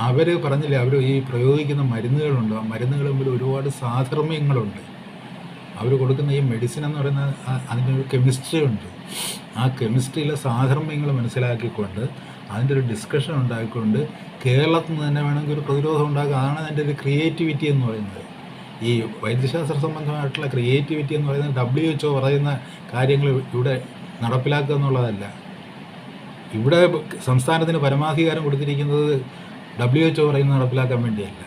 അവർ പറഞ്ഞില്ലേ, അവർ ഈ പ്രയോഗിക്കുന്ന മരുന്നുകളുണ്ട്, ആ മരുന്നുകൾ തമ്മിൽ ഒരുപാട് സാധർമ്മ്യങ്ങളുണ്ട്. അവർ കൊടുക്കുന്ന ഈ മെഡിസിൻ എന്ന് പറയുന്ന അതിനൊരു കെമിസ്ട്രി ഉണ്ട്. ആ കെമിസ്ട്രിയിലെ സാധർമ്മ്യങ്ങൾ മനസ്സിലാക്കിക്കൊണ്ട് അതിൻ്റെ ഒരു ഡിസ്കഷൻ ഉണ്ടാക്കിക്കൊണ്ട് കേരളത്തിൽ നിന്ന് തന്നെ വേണമെങ്കിൽ ഒരു പ്രതിരോധം ഉണ്ടാക്കുക. അതാണ് അതിൻ്റെ ഒരു ക്രിയേറ്റിവിറ്റി എന്ന് പറയുന്നത്. ഈ വൈദ്യശാസ്ത്ര സംബന്ധമായിട്ടുള്ള ക്രിയേറ്റിവിറ്റി എന്ന് പറയുന്നത് WHO പറയുന്ന കാര്യങ്ങൾ ഇവിടെ നടപ്പിലാക്കുക എന്നുള്ളതല്ല. ഇവിടെ സംസ്ഥാനത്തിന് പരമാധികാരം കൊടുത്തിരിക്കുന്നത് WHO പറയുന്നത് നടപ്പിലാക്കാൻ വേണ്ടിയല്ല.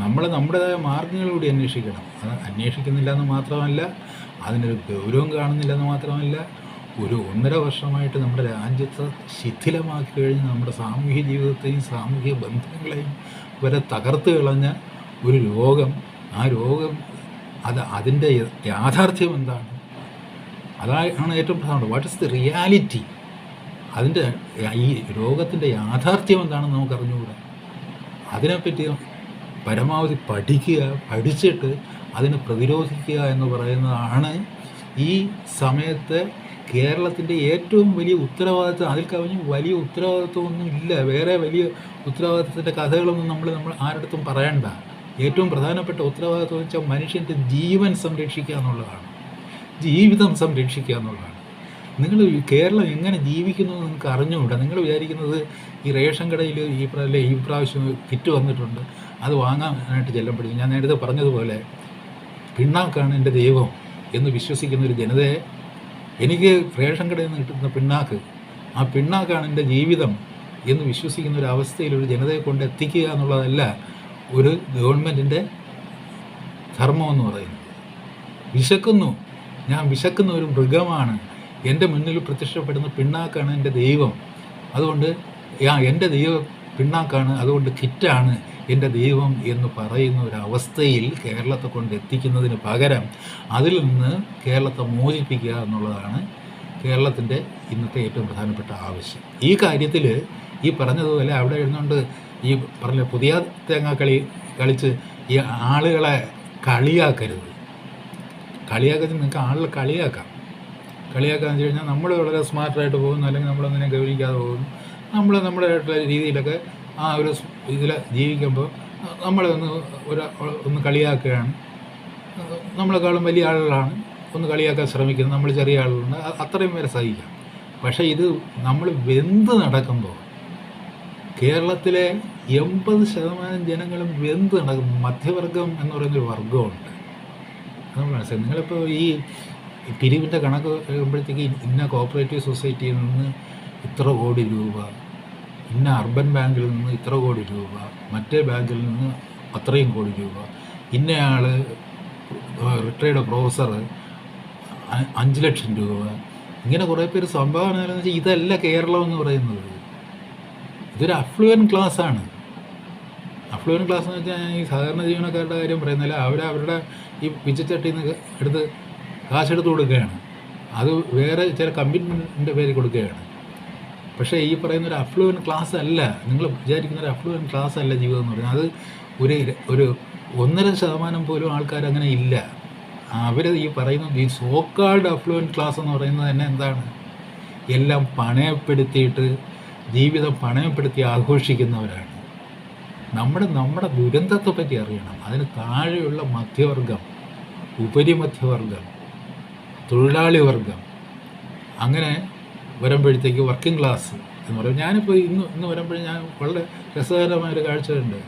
നമ്മൾ നമ്മുടേതായ മാർഗ്ഗങ്ങളിലൂടെ അന്വേഷിക്കണം. അത് അന്വേഷിക്കുന്നില്ല എന്ന് മാത്രമല്ല, അതിനൊരു ഗൗരവം കാണുന്നില്ല എന്ന് മാത്രമല്ല, 1.5 വർഷമായിട്ട് നമ്മുടെ രാജ്യത്ത് ശിഥിലമാക്കി കഴിഞ്ഞ് നമ്മുടെ സാമൂഹ്യ ജീവിതത്തെയും സാമൂഹ്യ ബന്ധങ്ങളെയും വരെ തകർത്ത് കളഞ്ഞ ഒരു രോഗം. ആ രോഗം അതിൻ്റെ യാഥാർത്ഥ്യം എന്താണ്? അതാണ് ഏറ്റവും പ്രധാനം. What is the reality? അതിൻ്റെ ഈ രോഗത്തിൻ്റെ യാഥാർത്ഥ്യം എന്താണെന്ന് നമുക്ക് അറിഞ്ഞുകൂടാ. അതിനെപ്പറ്റി പരമാവധി പഠിച്ചിട്ട് അതിനെ പ്രതിരോധിക്കുക എന്ന് പറയുന്നതാണ് ഈ സമയത്ത് കേരളത്തിൻ്റെ ഏറ്റവും വലിയ ഉത്തരവാദിത്വം. അതിൽ കവിഞ്ഞ് വലിയ ഉത്തരവാദിത്വമൊന്നും ഇല്ല. വേറെ വലിയ ഉത്തരവാദിത്വത്തിൻ്റെ കഥകളൊന്നും നമ്മൾ ആരുടെടുത്തും പറയണ്ട. ഏറ്റവും പ്രധാനപ്പെട്ട ഉത്തരവാദിത്വം എന്ന് വെച്ചാൽ മനുഷ്യൻ്റെ ജീവൻ സംരക്ഷിക്കുക എന്നുള്ളതാണ്, ജീവിതം സംരക്ഷിക്കുക എന്നുള്ളതാണ്. നിങ്ങൾ കേരളം എങ്ങനെ ജീവിക്കുന്നു എന്ന് നിങ്ങൾക്ക് അറിഞ്ഞുകൂടാ. നിങ്ങൾ വിചാരിക്കുന്നത് ഈ റേഷൻ കടയിൽ ഈ പ്രാവശ്യം കിറ്റ് വന്നിട്ടുണ്ട്, അത് വാങ്ങാനായിട്ട് ചെല്ലുമ്പോഴേക്കും ഞാൻ നേരത്തെ പറഞ്ഞതുപോലെ പിണ്ണാക്കാണ് എൻ്റെ ദൈവം എന്ന് വിശ്വസിക്കുന്ന ഒരു ജനതയെ, എനിക്ക് റേഷൻ കടയിൽ നിന്ന് കിട്ടുന്ന പിണ്ണാക്ക്, ആ പിണ്ണാക്കാണ് എൻ്റെ ജീവിതം എന്ന് വിശ്വസിക്കുന്ന ഒരു അവസ്ഥയിൽ ഒരു ജനതയെ കൊണ്ട് എത്തിക്കുക എന്നുള്ളതല്ല ഒരു ഗവൺമെൻറ്റിൻ്റെ ധർമ്മമെന്ന് പറയുന്നത്. ഞാൻ വിശക്കുന്ന ഒരു മൃഗമാണ്, എൻ്റെ മുന്നിൽ പ്രത്യക്ഷപ്പെടുന്ന പിണ്ണാക്കാണ് എൻ്റെ ദൈവം, അതുകൊണ്ട് എൻ്റെ ദൈവം പിണ്ണാക്കാണ്, അതുകൊണ്ട് കിറ്റാണ് എൻ്റെ ദൈവം എന്ന് പറയുന്ന ഒരവസ്ഥയിൽ കേരളത്തെ കൊണ്ട് എത്തിക്കുന്നതിന് പകരം അതിൽ നിന്ന് കേരളത്തെ മോചിപ്പിക്കുക എന്നുള്ളതാണ് കേരളത്തിൻ്റെ ഇന്നത്തെ ഏറ്റവും പ്രധാനപ്പെട്ട ആവശ്യം. ഈ കാര്യത്തിൽ ഈ പറഞ്ഞതുപോലെ അവിടെ എഴുതുന്നുണ്ട്, ഈ പറഞ്ഞ പുതിയ തേങ്ങാക്കളി കളിച്ച് ഈ ആളുകളെ കളിയാക്കരുത്. നിങ്ങൾക്ക് ആളുകളെ കളിയാക്കാന്ന് വെച്ച് കഴിഞ്ഞാൽ നമ്മൾ വളരെ സ്മാർട്ടായിട്ട് പോകുന്നു, അല്ലെങ്കിൽ നമ്മളൊന്നിനെ ഗൗനിക്കാതെ പോകുന്നു. നമ്മുടേതായിട്ടുള്ള രീതിയിലൊക്കെ ആ ഒരു ഇതിൽ ജീവിക്കുമ്പോൾ നമ്മളെ ഒന്ന് കളിയാക്കുകയാണ്. നമ്മളെക്കാളും വലിയ ആളുകളാണ് ഒന്ന് കളിയാക്കാൻ ശ്രമിക്കുന്നത്, നമ്മൾ ചെറിയ ആളുകളുണ്ട്, അത്രയും വരെ സഹിക്കാം. പക്ഷേ ഇത് നമ്മൾ വെന്ത് നടക്കുമ്പോൾ കേരളത്തിലെ 80% ജനങ്ങളും വെന്ത് നടക്കും. മധ്യവർഗം എന്ന് പറയുന്നൊരു വർഗമുണ്ട്, നമ്മൾ മനസ്സിലാക്കും. നിങ്ങളിപ്പോൾ ഈ പിരിവിൻ്റെ കണക്ക് വരുമ്പോഴത്തേക്ക് ഇന്ന കോപ്പറേറ്റീവ് സൊസൈറ്റിയിൽ നിന്ന് ഇത്ര കോടി രൂപ, ഇന്ന അർബൻ ബാങ്കിൽ നിന്ന് ഇത്ര കോടി രൂപ, മറ്റേ ബാങ്കിൽ നിന്ന് അത്രയും കോടി രൂപ, ഇന്നയാൾ റിട്ടയർഡ് പ്രൊഫസർ 5 ലക്ഷം രൂപ, ഇങ്ങനെ കുറേ പേര് സംഭാവന എന്ന് വെച്ചാൽ ഇതല്ല കേരളം എന്ന് പറയുന്നത്. ഇതൊരു അഫ്ലുവൻ ക്ലാസ്സാണ്. അഫ്ലുവൻ ക്ലാസ് എന്ന് വെച്ചാൽ ഈ സാധാരണ ജീവനക്കാരുടെ കാര്യം പറയുന്നില്ല. അവരുടെ ഈ പിച്ചച്ചട്ടിയിൽ നിന്ന് എടുത്ത് കാശെടുത്ത് കൊടുക്കുകയാണ്. അത് വേറെ ചില കമ്മിറ്റ്മെൻറ്റിൻ്റെ പേരിൽ കൊടുക്കുകയാണ്. പക്ഷേ ഈ പറയുന്ന ഒരു അഫ്ലുവൻ ക്ലാസ് അല്ല, നിങ്ങൾ വിചാരിക്കുന്ന ഒരു അഫ്ലുവൻ ക്ലാസ് അല്ല ജീവിതം എന്ന് പറയുന്നത്. അത് ഒരു 1.5% പോലും ആൾക്കാരങ്ങനെ ഇല്ല. അവർ ഈ പറയുന്ന ഈ സോക്കാൾഡ് അഫ്ലുവൻ ക്ലാസ് എന്ന് പറയുന്നത് തന്നെ എന്താണ്? എല്ലാം പണയപ്പെടുത്തിയിട്ട് ജീവിതം പണയപ്പെടുത്തി ആഘോഷിക്കുന്നവരാണ്. നമ്മുടെ ദുരന്തത്തെ പറ്റി അറിയണം. അതിന് താഴെയുള്ള മധ്യവർഗം, ഉപരിമധ്യവർഗം, തൊഴിലാളി വർഗം, അങ്ങനെ വരുമ്പോഴത്തേക്ക് വർക്കിംഗ് ക്ലാസ് എന്ന് പറയും. ഞാനിപ്പോൾ ഇന്ന് വരുമ്പോഴും ഞാൻ വളരെ രസകരമായൊരു കാഴ്ചയുണ്ട്.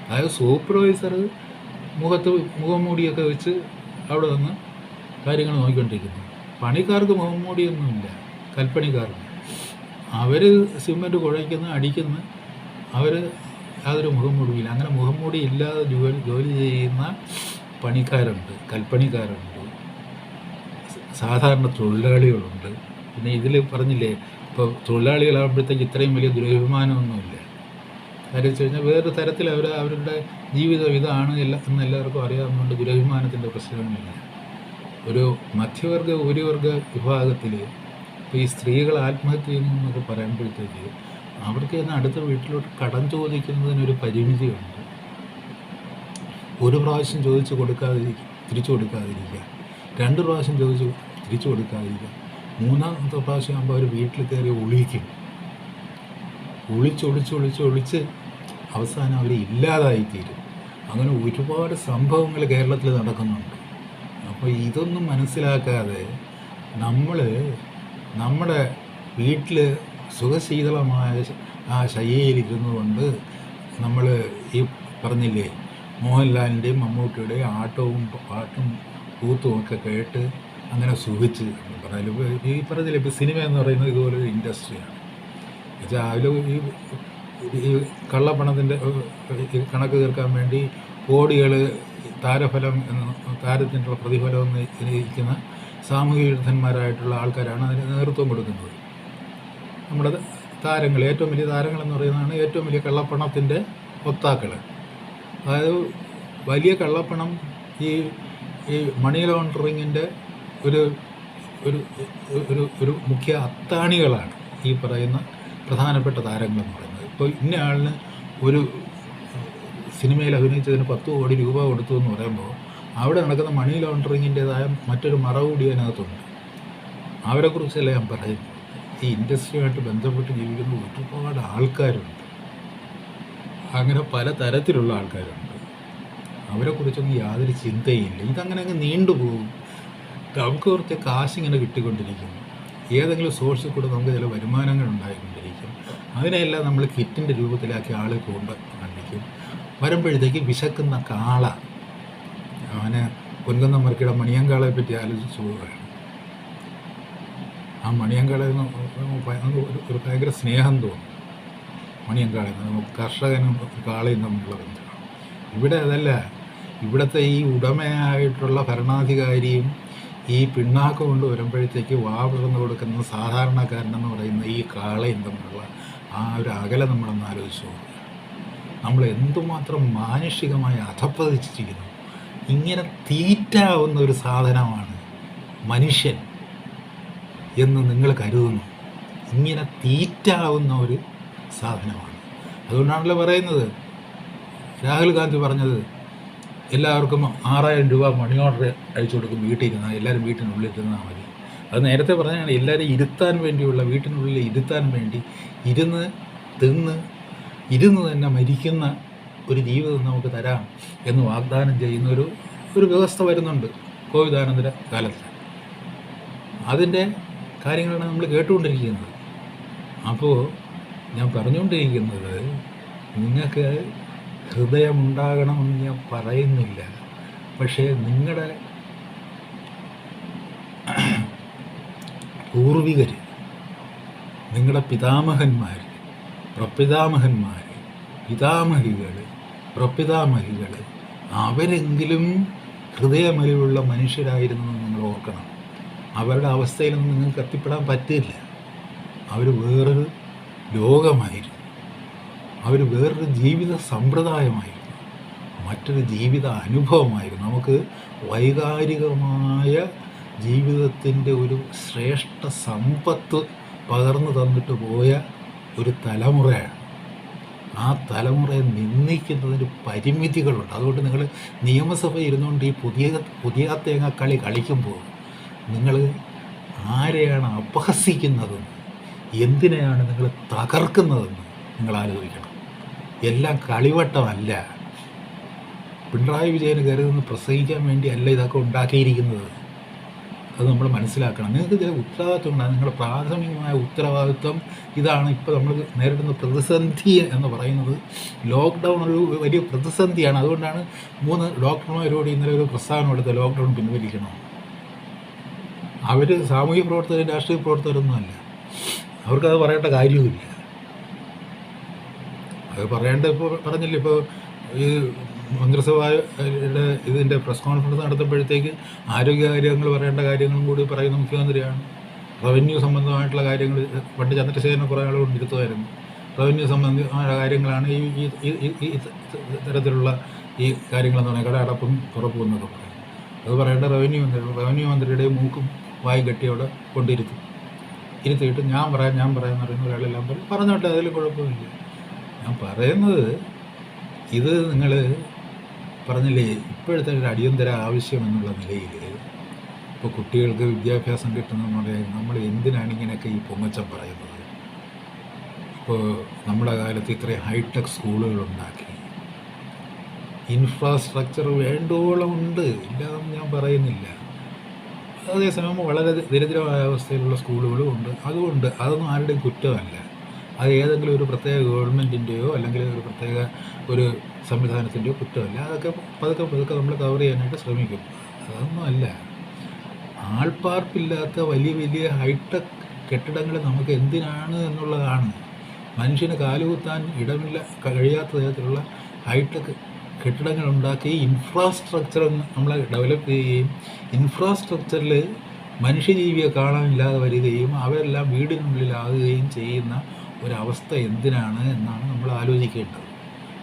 അതായത് സൂപ്പർവൈസർ മുഖം മൂടിയൊക്കെ വെച്ച് അവിടെ നിന്ന് കാര്യങ്ങൾ നോക്കിക്കൊണ്ടിരിക്കുന്നു. പണിക്കാർക്ക് മുഖം മൂടിയൊന്നുമില്ല. കൽപ്പണിക്കാർക്ക് അവർ സിമെൻറ്റ് കുഴയ്ക്കുന്നു, അടിക്കുന്നു. അവർ യാതൊരു മുഖം മൂടിയില്ല. അങ്ങനെ മുഖം മൂടി ഇല്ലാതെ ജോലി ചെയ്യുന്ന പണിക്കാരുണ്ട്, കൽപ്പണിക്കാരുണ്ട്, സാധാരണ തൊഴിലാളികളുണ്ട്. പിന്നെ ഇതിൽ പറഞ്ഞില്ലേ, ഇപ്പോൾ തൊഴിലാളികളാകുമ്പോഴത്തേക്ക് ഇത്രയും വലിയ ദുരഭിമാനമൊന്നുമില്ല. കാര്യം വെച്ച് കഴിഞ്ഞാൽ വേറൊരു തരത്തിൽ അവരുടെ ജീവിതം ഇതാണ് എന്ന് എല്ലാവർക്കും അറിയാവുന്നതുകൊണ്ട് ദുരഭിമാനത്തിൻ്റെ പ്രശ്നങ്ങളില്ല. ഒരു മധ്യവർഗ ഉപരിവർഗ വിഭാഗത്തിൽ ഇപ്പോൾ ഈ സ്ത്രീകൾ ആത്മഹത്യ ചെയ്യുന്നതെന്നൊക്കെ പറയുമ്പോഴത്തേക്ക് അവർക്ക് തന്നെ അടുത്ത വീട്ടിലോട്ട് കടം ചോദിക്കുന്നതിനൊരു പരിമിതിയുണ്ട്. ഒരു പ്രാവശ്യം ചോദിച്ച് തിരിച്ചു കൊടുക്കാതിരിക്കുക, 2 പ്രാവശ്യം ചോദിച്ച് തിരിച്ചു കൊടുക്കാതിരിക്കുക, 3ാമത്തെ പ്രാവശ്യം ആകുമ്പോൾ അവർ വീട്ടിൽ കയറി ഒളിച്ച് അവസാനം അവർ ഇല്ലാതായിത്തീരും. അങ്ങനെ ഒരുപാട് സംഭവങ്ങൾ കേരളത്തിൽ നടക്കുന്നുണ്ട്. അപ്പോൾ ഇതൊന്നും മനസ്സിലാക്കാതെ നമ്മുടെ വീട്ടിൽ സുഖശീതളമായ ആ ശയ്യയിലിരുന്നു കൊണ്ട് നമ്മൾ ഈ പറഞ്ഞില്ലേ മോഹൻലാലിൻ്റെയും മമ്മൂട്ടിയുടെയും ആട്ടവും പാട്ടും കൂത്തും ഒക്കെ കേട്ട് അങ്ങനെ സുഖിച്ച് പറഞ്ഞാൽ ഈ പറഞ്ഞില്ലേ, ഇപ്പോൾ സിനിമ എന്ന് പറയുന്നത് ഇതുപോലൊരു ഇൻഡസ്ട്രിയാണ്. എന്നുവെച്ചാൽ അതിൽ ഈ കള്ളപ്പണത്തിൻ്റെ കണക്ക് തീർക്കാൻ വേണ്ടി കോടികൾ താരത്തിനുള്ള പ്രതിഫലം എന്ന് ഇരിക്കുന്ന സാമൂഹിക വിരുദ്ധന്മാരായിട്ടുള്ള ആൾക്കാരാണ് അതിന് നേതൃത്വം കൊടുക്കുന്നത്. നമ്മുടെ താരങ്ങൾ, ഏറ്റവും വലിയ താരങ്ങളെന്ന് പറയുന്നതാണ് ഏറ്റവും വലിയ കള്ളപ്പണത്തിൻ്റെ വക്താക്കൾ. അതായത് വലിയ കള്ളപ്പണം ഈ മണി ലോണ്ടറിങ്ങിൻ്റെ ഒരു ഒരു ഒരു മുഖ്യ അത്താണികളാണ് ഈ പറയുന്ന പ്രധാനപ്പെട്ട താരങ്ങളെന്ന് പറയുന്നത്. ഇപ്പോൾ ഇന്ന ആളിന് ഒരു സിനിമയിൽ അഭിനയിച്ചതിന് 10 കോടി രൂപ കൊടുത്തു എന്ന് പറയുമ്പോൾ അവിടെ നടക്കുന്ന മണി ലോണ്ടറിങ്ങിൻ്റേതായ മറ്റൊരു മറ കൂടി അതിനകത്തുണ്ട്. അവരെക്കുറിച്ചല്ല ഞാൻ പറയുന്നത്. ഈ ഇൻഡസ്ട്രിയുമായിട്ട് ബന്ധപ്പെട്ട് ജീവിക്കുന്ന ഒരുപാട് ആൾക്കാരുണ്ട്. അങ്ങനെ പല തരത്തിലുള്ള ആൾക്കാരുണ്ട്. അവരെക്കുറിച്ചൊന്നും യാതൊരു ചിന്തയില്ല. ഇതങ്ങനെ അങ്ങ് നീണ്ടുപോകും. നമുക്ക് കുറച്ച് കാശിങ്ങനെ കിട്ടിക്കൊണ്ടിരിക്കുന്നു. ഏതെങ്കിലും സോഴ്സിൽ കൂടെ നമുക്ക് ചില വരുമാനങ്ങൾ ഉണ്ടായിക്കൊണ്ടിരിക്കും. അതിനെല്ലാം നമ്മൾ കിറ്റിൻ്റെ രൂപത്തിലാക്കി ആളെ കണ്ടിരിക്കും. വരുമ്പോഴത്തേക്ക് വിശക്കുന്ന കാള, അവന് പൊൻകുന്നം മർക്കിയുടെ മണിയങ്കാളയെ പറ്റി ആലോചിച്ച് പോവുകയാണ്. ആ മണിയങ്കാളയിൽ ഒരു ഭയങ്കര സ്നേഹം തോന്നും. മണിയങ്കാളയിൽ നമുക്ക് കർഷകനും കാളയും തമ്മിലുള്ള ബന്ധമാണ്. ഇവിടെ അതല്ല. ഇവിടുത്തെ ഈ ഉടമയായിട്ടുള്ള ഭരണാധികാരിയും ഈ പിണ്ണാക്ക് കൊണ്ട് വരുമ്പോഴത്തേക്ക് പിളർന്നു കൊടുക്കുന്ന സാധാരണക്കാരനെന്ന് പറയുന്ന ഈ കാളയും തമ്മിലുള്ള ആ ഒരു അകലം നമ്മളൊന്ന് ആലോചിച്ച് നോക്കുക. നമ്മൾ എന്തുമാത്രം മാനുഷികമായി അധപ്പതിച്ചിരിക്കുന്നു. ഇങ്ങനെ തീറ്റാവുന്ന ഒരു സാധനമാണ് മനുഷ്യൻ എന്ന് നിങ്ങൾ കരുതുന്നു. ഇങ്ങനെ തീറ്റാവുന്ന ഒരു സാധനമാണ്. അതുകൊണ്ടാണല്ലോ പറയുന്നത്, രാഹുൽ ഗാന്ധി പറഞ്ഞത് എല്ലാവർക്കും 6000 രൂപ മണി ഓർഡർ അയച്ചു കൊടുക്കും, വീട്ടിൽ ഇരുന്നാൽ എല്ലാവരും വീട്ടിനുള്ളിൽ ഇരുന്നാൽ മതി. അത് നേരത്തെ പറഞ്ഞാണ് എല്ലാവരും ഇരുത്താൻ വേണ്ടിയുള്ള, വീട്ടിനുള്ളിൽ ഇരുത്താൻ വേണ്ടി ഇരുന്ന് തന്നെ മരിക്കുന്ന ഒരു ജീവിതം നമുക്ക് തരാം എന്ന് വാഗ്ദാനം ചെയ്യുന്ന ഒരു വ്യവസ്ഥ വരുന്നുണ്ട് കോവിഡാനന്തര കാലത്ത്. അതിൻ്റെ കാര്യങ്ങളാണ് നമ്മൾ കേട്ടുകൊണ്ടിരിക്കുന്നത്. അപ്പോൾ ഞാൻ പറഞ്ഞുകൊണ്ടിരിക്കുന്നത്, നിങ്ങൾക്ക് ഹൃദയമുണ്ടാകണമെന്ന് ഞാൻ പറയുന്നില്ല. പക്ഷേ നിങ്ങളുടെ പൂർവികർ, നിങ്ങളുടെ പിതാമഹന്മാർ, പ്രപിതാമഹന്മാർ, പിതാമഹികൾ, പ്രപിതാമഹികൾ, അവരെങ്കിലും ഹൃദയമലിവുള്ള മനുഷ്യരായിരുന്നു നിങ്ങൾ ഓർക്കണം. അവരുടെ അവസ്ഥയിലൊന്നും നിങ്ങൾക്ക് എത്തിപ്പെടാൻ പറ്റില്ല. അവർ വേറൊരു ലോകമായിരുന്നു. അവർ വേറൊരു ജീവിത സമ്പ്രദായമായിരുന്നു, മറ്റൊരു ജീവിത അനുഭവമായിരുന്നു. നമുക്ക് വൈകാരികമായ ജീവിതത്തിൻ്റെ ഒരു ശ്രേഷ്ഠ സമ്പത്ത് പകർന്നു തന്നിട്ട് പോയ ഒരു തലമുറയാണ്. ആ തലമുറയെ നിന്ദിക്കുന്നതിന് പരിമിതികളുണ്ട്. അതുകൊണ്ട് നിങ്ങൾ നിയമസഭ ഇരുന്നുകൊണ്ട് ഈ പുതിയ തേങ്ങ കളി കളിക്കുമ്പോൾ നിങ്ങൾ ആരെയാണ് അപഹസിക്കുന്നതെന്ന്, എന്തിനെയാണ് നിങ്ങൾ തകർക്കുന്നതെന്ന് നിങ്ങൾ ആലോചിക്കണം. എല്ലാം കളിവട്ടമല്ല. പിണറായി വിജയന് കരുതുന്ന പ്രസംഗിക്കാൻ വേണ്ടിയല്ല ഇതൊക്കെ ഉണ്ടാക്കിയിരിക്കുന്നത്. അത് നമ്മൾ മനസ്സിലാക്കണം. നിങ്ങൾക്ക് ചില ഉത്തരവാദിത്വം ഉണ്ടാകും. നിങ്ങളുടെ പ്രാഥമികമായ ഉത്തരവാദിത്വം ഇതാണ്. ഇപ്പോൾ നമ്മൾ നേരിടുന്ന പ്രതിസന്ധി എന്ന് പറയുന്നത് ലോക്ക്ഡൗൺ ഒരു വലിയ പ്രതിസന്ധിയാണ്. അതുകൊണ്ടാണ് 3 ഡോക്ടർമാരോട് ഇന്നലെ ഒരു പ്രസ്താവന എടുത്ത ലോക്ക്ഡൗൺ പിൻവലിക്കണം. അവർ സാമൂഹ്യ പ്രവർത്തകരും രാഷ്ട്രീയ പ്രവർത്തകരൊന്നുമല്ല. അവർക്കത് പറയേണ്ട കാര്യവുമില്ല. അത് പറയേണ്ട ഇപ്പോൾ പറഞ്ഞില്ല. ഇപ്പോൾ ഈ മന്ത്രിസഭയുടെ ഇതിൻ്റെ പ്രസ് കോൺഫറൻസ് നടത്തുമ്പോഴത്തേക്ക് ആരോഗ്യകാര്യങ്ങൾ പറയേണ്ട കാര്യങ്ങളും കൂടി പറയുന്ന മുഖ്യമന്ത്രിയാണ്. റവന്യൂ സംബന്ധമായിട്ടുള്ള കാര്യങ്ങൾ പണ്ട് ചന്ദ്രശേഖരനെ കുറേ ആൾ കൊണ്ടിരുത്തുമായിരുന്നു. റവന്യൂ സംബന്ധമായ കാര്യങ്ങളാണ് ഈ തരത്തിലുള്ള ഈ കാര്യങ്ങളെന്ന് പറഞ്ഞാൽ കടയടപ്പും തുറപ്പും എന്നൊക്കെ പറയും. അത് പറയേണ്ട റവന്യൂ മന്ത്രിയുടെ മൂക്കും വായും കെട്ടി അവിടെ ഇരുത്തിയിട്ട് ഞാൻ പറയാമെന്ന് പറയുന്ന ഒരാളെല്ലാം പറഞ്ഞോട്ടെ, അതിൽ കുഴപ്പമില്ല. ഞാൻ പറയുന്നത് ഇത് നിങ്ങൾ പറഞ്ഞില്ലേ, ഇപ്പോഴത്തെ ഒരു അടിയന്തര ആവശ്യം എന്നുള്ള നിലയിൽ ഇപ്പോൾ കുട്ടികൾക്ക് വിദ്യാഭ്യാസം കിട്ടുന്നതെന്ന് പറയാൻ നമ്മൾ എന്തിനാണ് ഇങ്ങനെയൊക്കെ ഈ പൊങ്ങച്ചം പറയുന്നത്? ഇപ്പോൾ നമ്മുടെ കാലത്ത് ഇത്രയും ഹൈടെക് സ്കൂളുകളുണ്ടാക്കി, ഇൻഫ്രാസ്ട്രക്ചർ വേണ്ടോളം ഉണ്ട്, ഇല്ലാതെന്ന് ഞാൻ പറയുന്നില്ല. അതേസമയം വളരെ ദരിദ്രമായ അവസ്ഥയിലുള്ള സ്കൂളുകളും ഉണ്ട്. അതുകൊണ്ട് അതൊന്നും ആരുടെയും കുറ്റമല്ല. അത് ഏതെങ്കിലും ഒരു പ്രത്യേക ഗവൺമെൻറ്റിൻ്റെയോ അല്ലെങ്കിൽ ഒരു പ്രത്യേക ഒരു സംവിധാനത്തിൻ്റെയോ കുറ്റമല്ല. അതൊക്കെ പതുക്കെ നമ്മൾ കവർ ചെയ്യാനായിട്ട് ശ്രമിക്കും. അതൊന്നും അല്ല. ആൾപ്പാർപ്പില്ലാത്ത വലിയ ഹൈടെക് കെട്ടിടങ്ങൾ നമുക്ക് എന്തിനാണ് എന്നുള്ളതാണ്. മനുഷ്യന് കാലുകുത്താൻ ഇടമില്ല കഴിയാത്ത തരത്തിലുള്ള ഹൈടെക് കെട്ടിടങ്ങൾ ഉണ്ടാക്കി ഇൻഫ്രാസ്ട്രക്ചർ നമ്മൾ ഡെവലപ്പ് ചെയ്യുകയും ഇൻഫ്രാസ്ട്രക്ചറിൽ മനുഷ്യജീവിയെ കാണാനില്ലാതെ വരികയും അവരെല്ലാം വീടിനുള്ളിലാകുകയും ചെയ്യുന്ന ഒരവസ്ഥ എന്തിനാണ് എന്നാണ് നമ്മൾ ആലോചിക്കേണ്ടത്.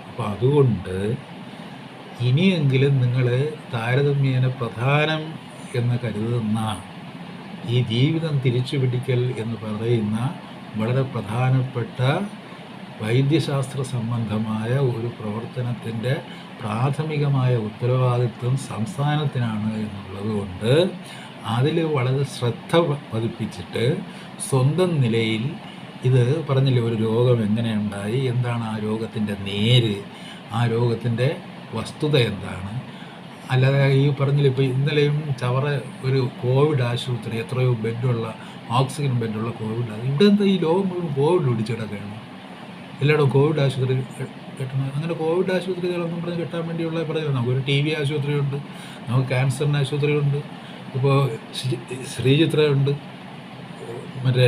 അപ്പോൾ അതുകൊണ്ട് ഇനിയെങ്കിലും നിങ്ങൾ താരതമ്യേന പ്രധാനം എന്ന് കരുതുന്ന ഈ ജീവിതം തിരിച്ചുപിടിക്കൽ എന്ന് പറയുന്ന വളരെ പ്രധാനപ്പെട്ട വൈദ്യശാസ്ത്ര സംബന്ധമായ ഒരു പ്രവർത്തനത്തിൻ്റെ പ്രാഥമികമായ ഉത്തരവാദിത്വം സംസ്ഥാനത്തിനാണ് എന്നുള്ളത് കൊണ്ട് അതിൽ വളരെ ശ്രദ്ധ പതിപ്പിച്ചിട്ട് സ്വന്തം നിലയിൽ ഇത് പറഞ്ഞില്ലേ, ഒരു രോഗം എങ്ങനെയുണ്ടായി, എന്താണ് ആ രോഗത്തിൻ്റെ നേര്, ആ രോഗത്തിൻ്റെ വസ്തുത എന്താണ്. അല്ലാതെ ഈ പറഞ്ഞില്ല, ഇപ്പോൾ ഇന്നലെയും ചവറ ഒരു കോവിഡ് ആശുപത്രി, എത്രയോ ബെഡുള്ള ഓക്സിജൻ ബെഡുള്ള കോവിഡ്, ഇവിടെ എന്താ ഈ ലോകം മുഴുവൻ കോവിഡ് പിടിച്ചിടക്കുകയാണ്. എല്ലായിടവും കോവിഡ് ആശുപത്രി കെട്ടണം. അങ്ങനെ കോവിഡ് ആശുപത്രികളൊന്നും പറഞ്ഞ് കെട്ടാൻ വേണ്ടിയുള്ള പറയുന്നത്, നമുക്കൊരു TB ആശുപത്രിയുണ്ട്, നമുക്ക് ക്യാൻസറിന് ആശുപത്രിയുണ്ട്, ഇപ്പോൾ ശ്രീചിത്രയുണ്ട്, മറ്റേ